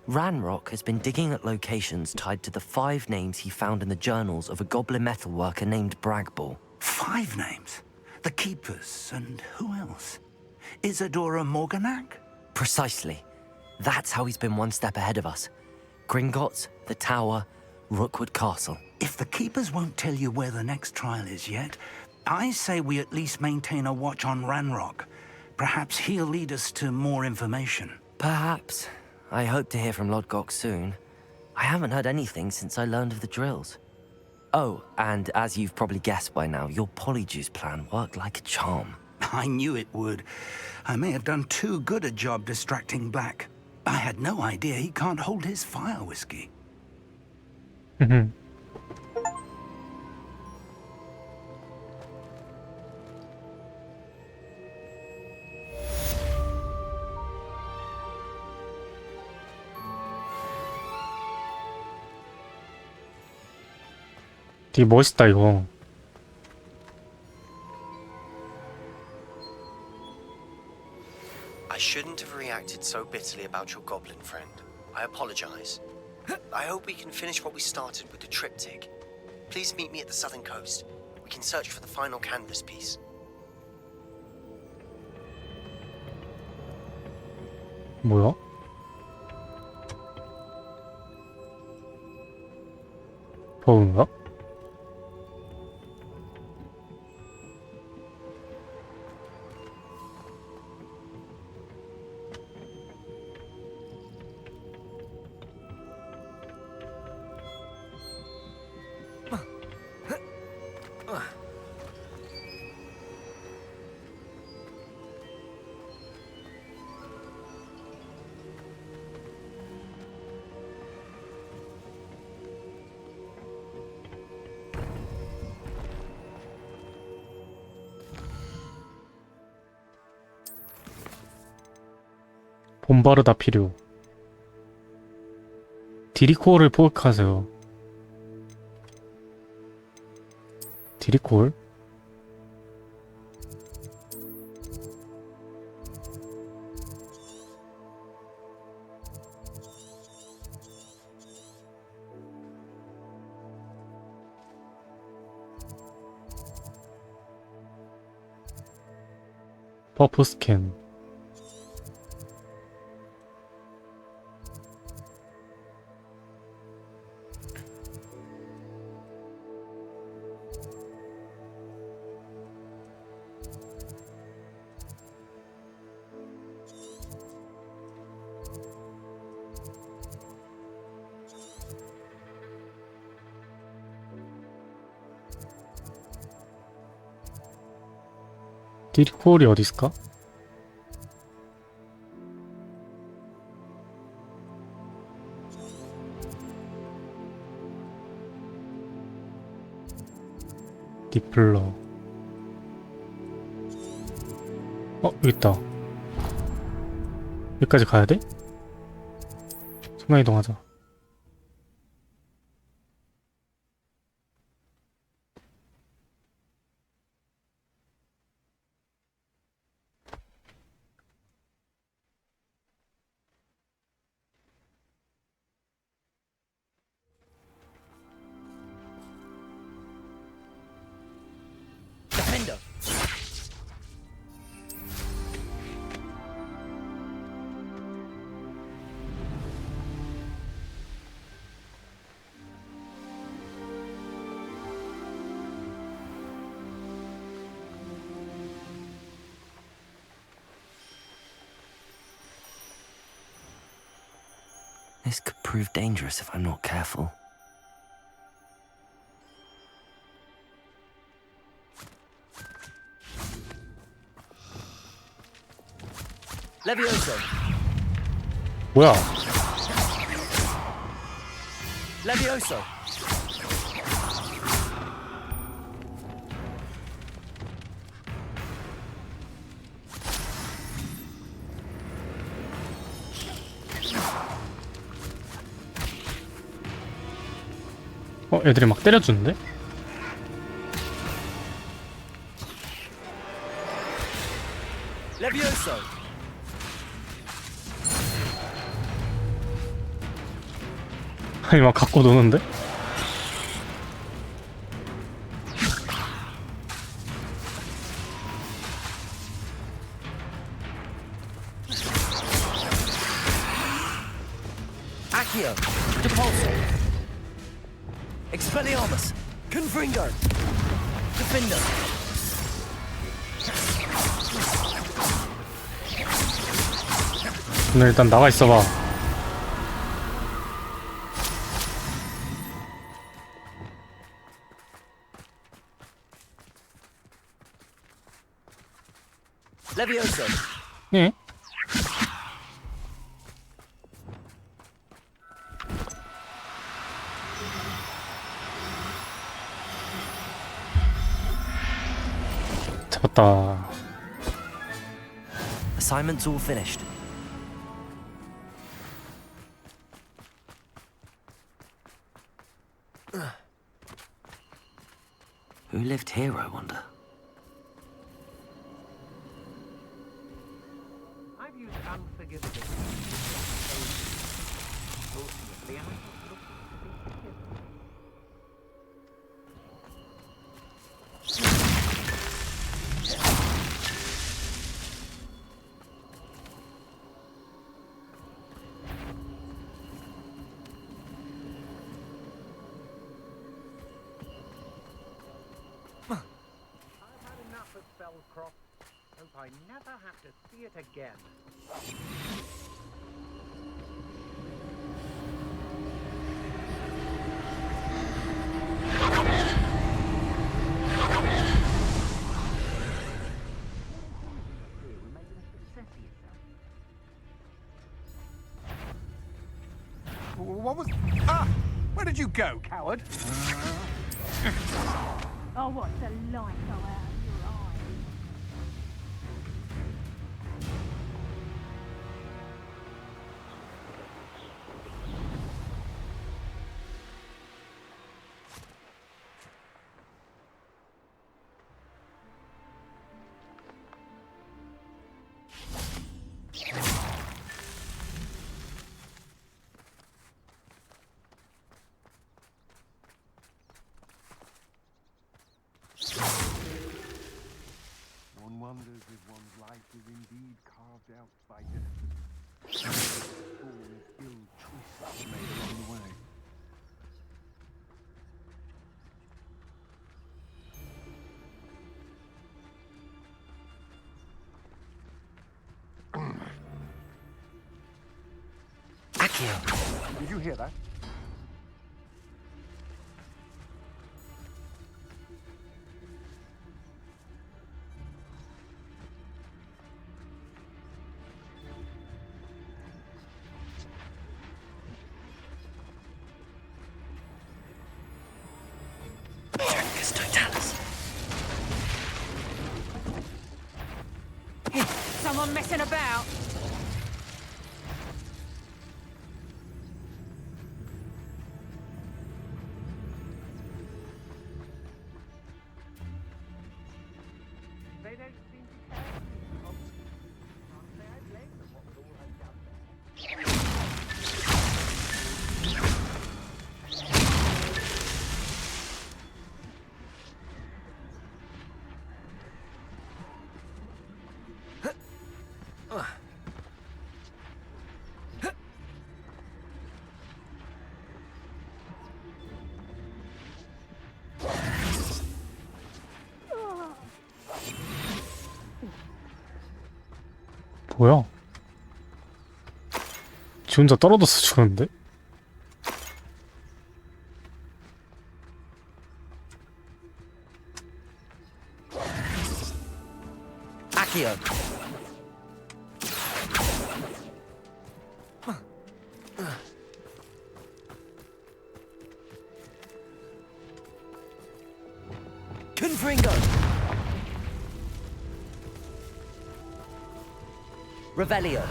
Ranrock has been digging at locations tied to the 5 names he found in the journals of a goblin metalworker named Bragball.
5 names? The Keepers, and who else? Isadora Morganac?
Precisely. That's how he's been one step ahead of us. Gringotts, the Tower, Rookwood Castle.
If the Keepers won't tell you where the next trial is yet, I say we at least maintain a watch on Ranrock. Perhaps he'll lead us to more information.
Perhaps. I hope to hear from Lodgok soon. I haven't heard anything since I learned of the drills. Oh, and as you've probably guessed by now, your Polyjuice plan worked like a charm.
I knew it would. I may have done too good a job distracting Black. I had no idea he can't hold his fire whiskey.
되게 멋있다 이거.
I shouldn't have reacted so bitterly about your goblin friend. I apologize. I hope we can finish what we started with the triptych. Please meet me at the southern coast. We can search for the final canvas piece.
뭐야? 버그인가? 봄바르다 필요. 디리코어를 포획하세요. 디리코어? 버프 스캔. 디리코올이 어디 있을까? 디플러. 여기 있다. 여기까지 가야 돼? 순간 이동하자.
This could prove dangerous if I'm not careful.
Levioso.
뭐야?
Levioso.
애들이 막 때려주는데?
Levioso.
아니 막 갖고 노는데?
Accio. Depulso. Expelliarmus. Confringo. Defender.
오늘 일단 나가 있어봐.
Levioso.
예? 잡았다.
Assignment's all finished. Who lived here, I wonder?
I've used unforgivable. Ultimately, I just look to be forgiven. Hope I never have to see it again.
What was... Ah! Where did you go, coward?
Oh, what the light go out of your eyes.
One wonders if one's life is indeed carved out by destiny. All ill choices made along the way.
Accio!
Did you hear that?
Someone messing about?
They don't seem to care. Can't say I blame them what with all I've done.
뭐야? 지 혼자 떨어져서 죽었는데?
Confringo! Revelio.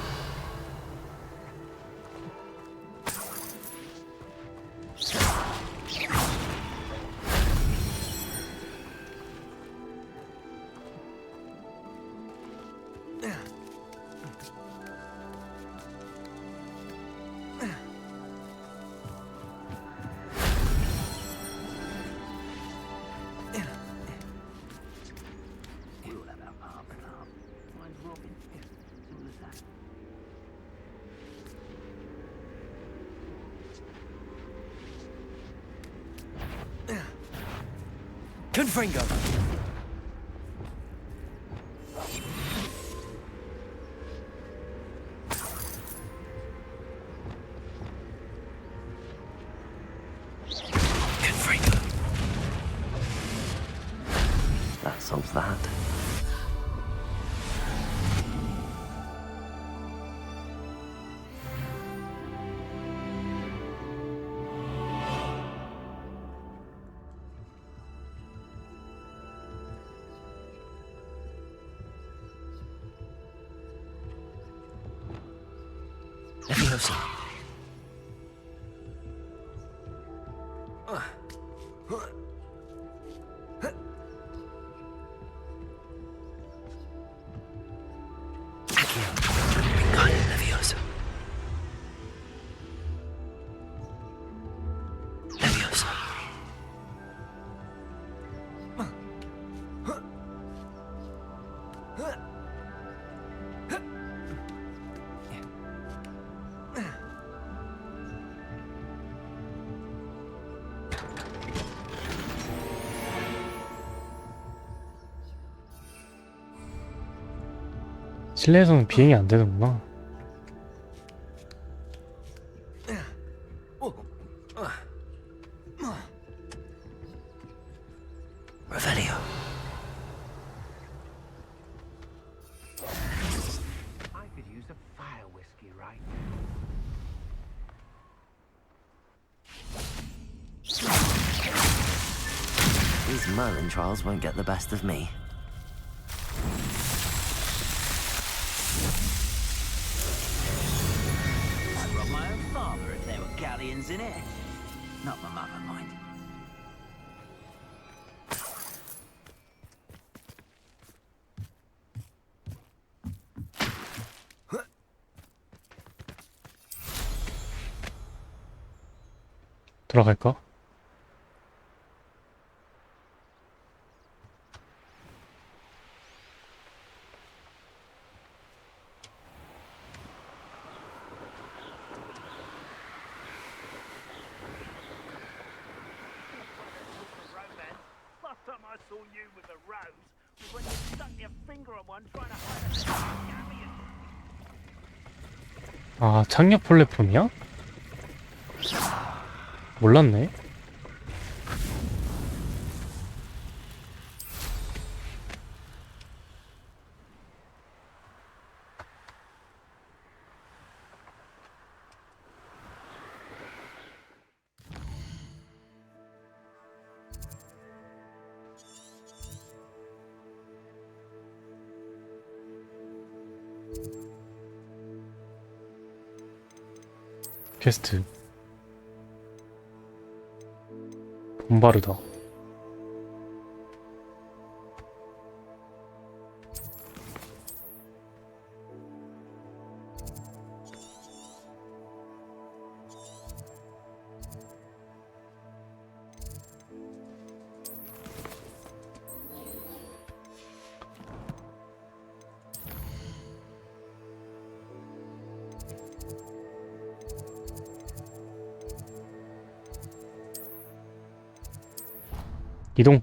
Confringo. Confringo. That solves that. Leviosa. Accio. Wingardium Leviosa. Leviosa.
실내에서는 비행이 안 되는구나.
Revelio.
I could use a fire whiskey right
These Merlin trials won't get the best of me.
I'd rob my own father if there were galleons in it. Not my mother, mind.
들어갈까?
Last time I saw you with a rose was when you stuck your finger on one trying to hide a galleon.
아, 착륙 플랫폼이야? 몰랐네. 퀘스트 본바르다. 이동.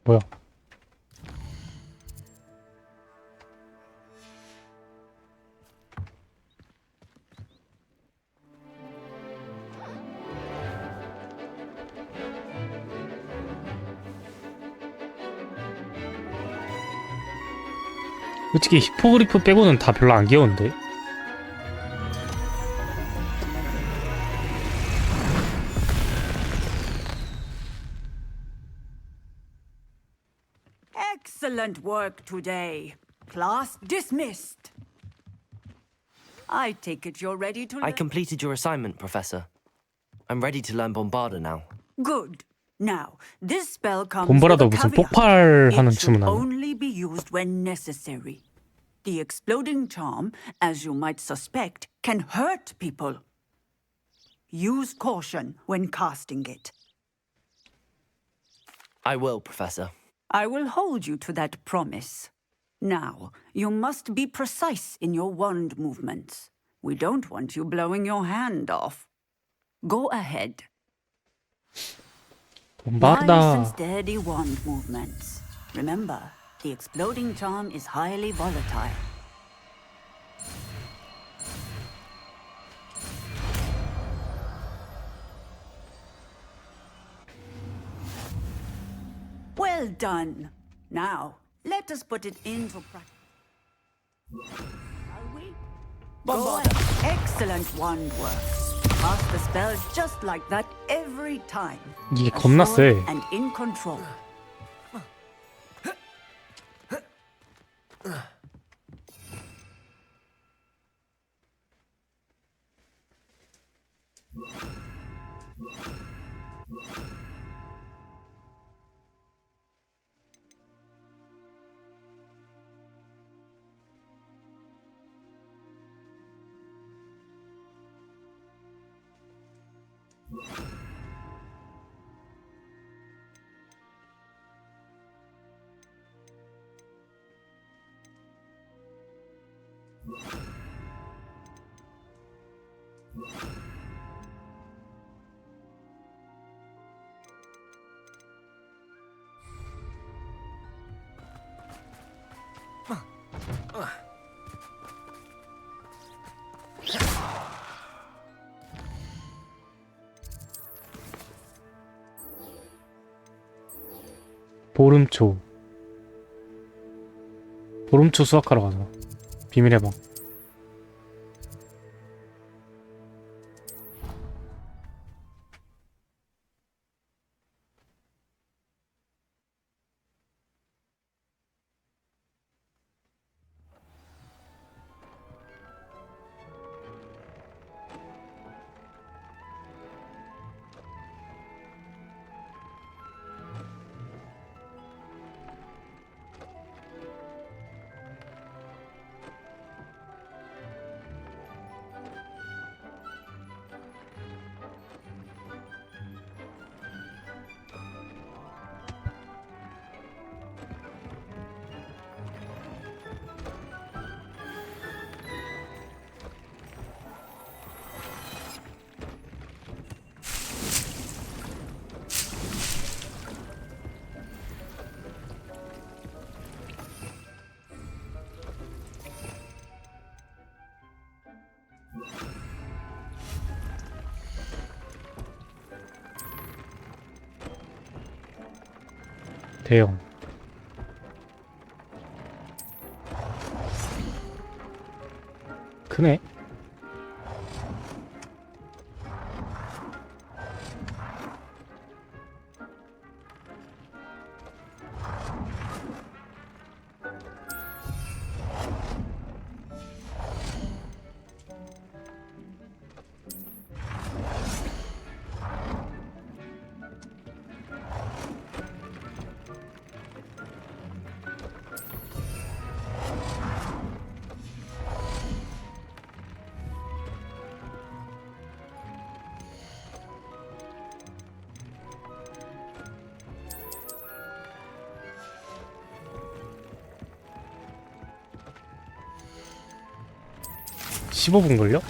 뭐야? 솔직히 히포그리프 빼고는 다 별로 안 귀여운데?
Excellent work today. Class dismissed. I take it you're ready to
I completed your assignment, Professor. I'm ready to learn Bombarda now.
Good. Now, this spell comes
봄보라도
with a
무슨
caveat.
폭발하는
It should
춤은 아니야.
only be used when necessary. The exploding charm, as you might suspect, can hurt people. Use caution when casting it.
I will, Professor.
I will hold you to that promise. Now, you must be precise in your wand movements. We don't want you blowing your hand off. Go ahead. Nice and
bombarda.
steady wand movements. Remember, the exploding charm is highly volatile. Well done. Now, let us put it into practice. Shall we? Go ahead. Excellent wand work. Cast the spell just like that every time.
이게 겁나 세.
Assured and in control.
보름초. 보름초 수확하러 가자. 비밀의 방. 대형. 크네. (15분) 걸려?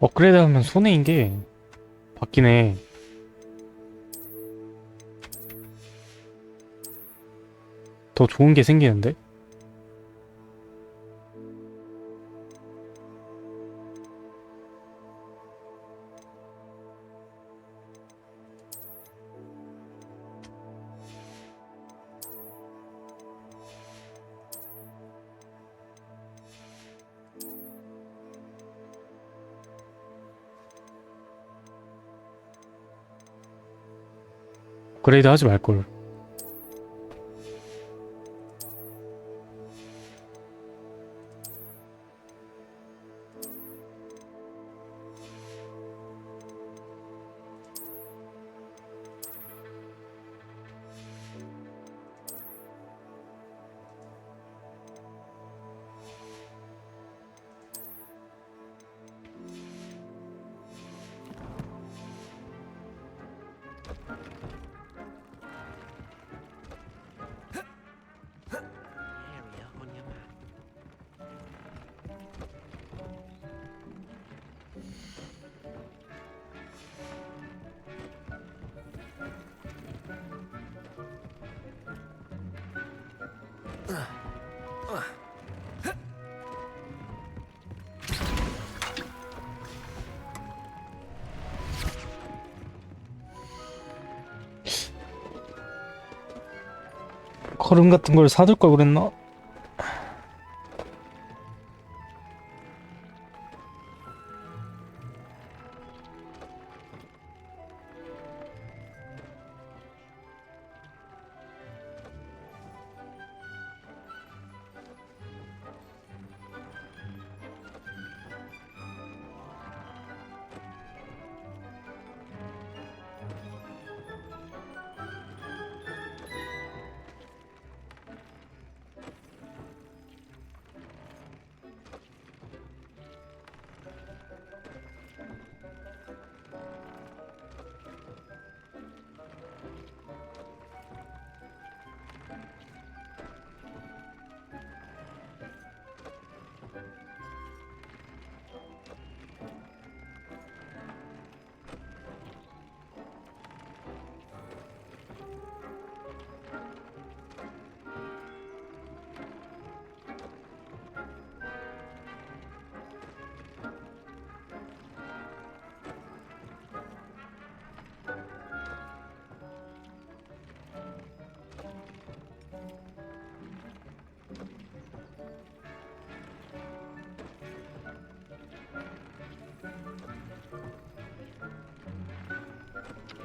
업그레이드 하면 손해인 게 바뀌네. 더 좋은 게 생기는데? 업그레이드 하지 말걸. 걸음 같은 걸 사둘 걸 그랬나?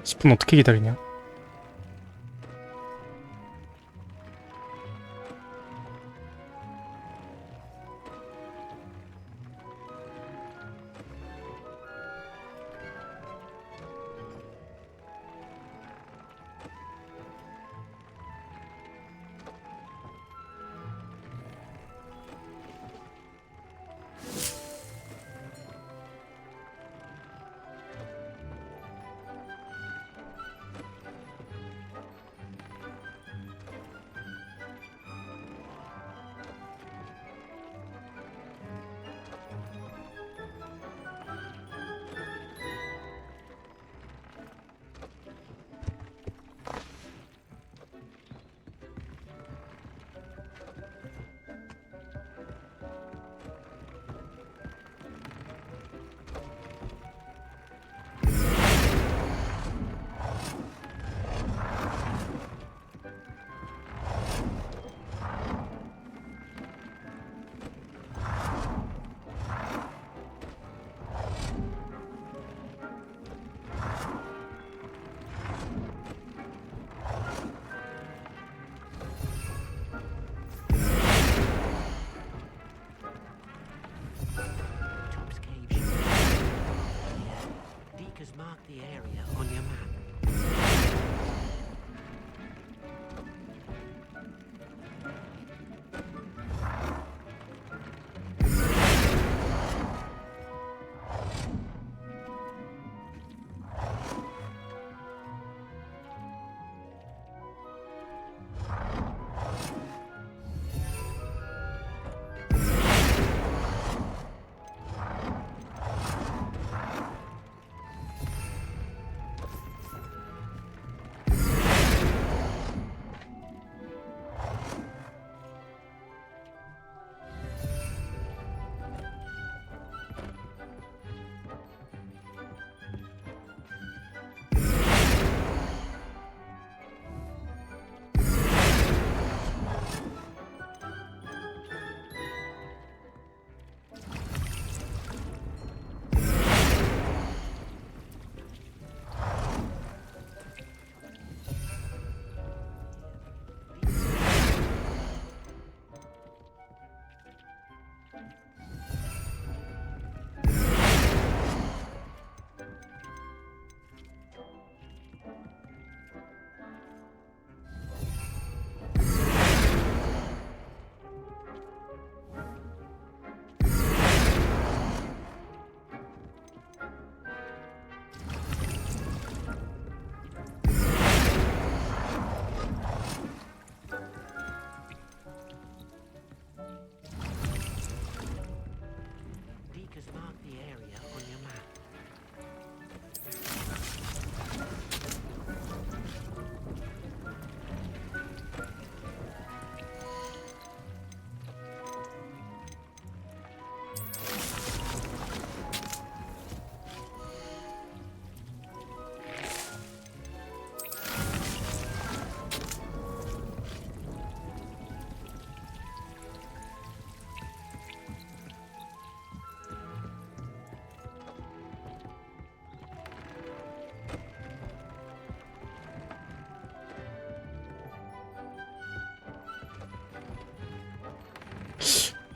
(10분) 어떻게 기다리냐?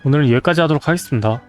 오늘은 여기까지 하도록 하겠습니다.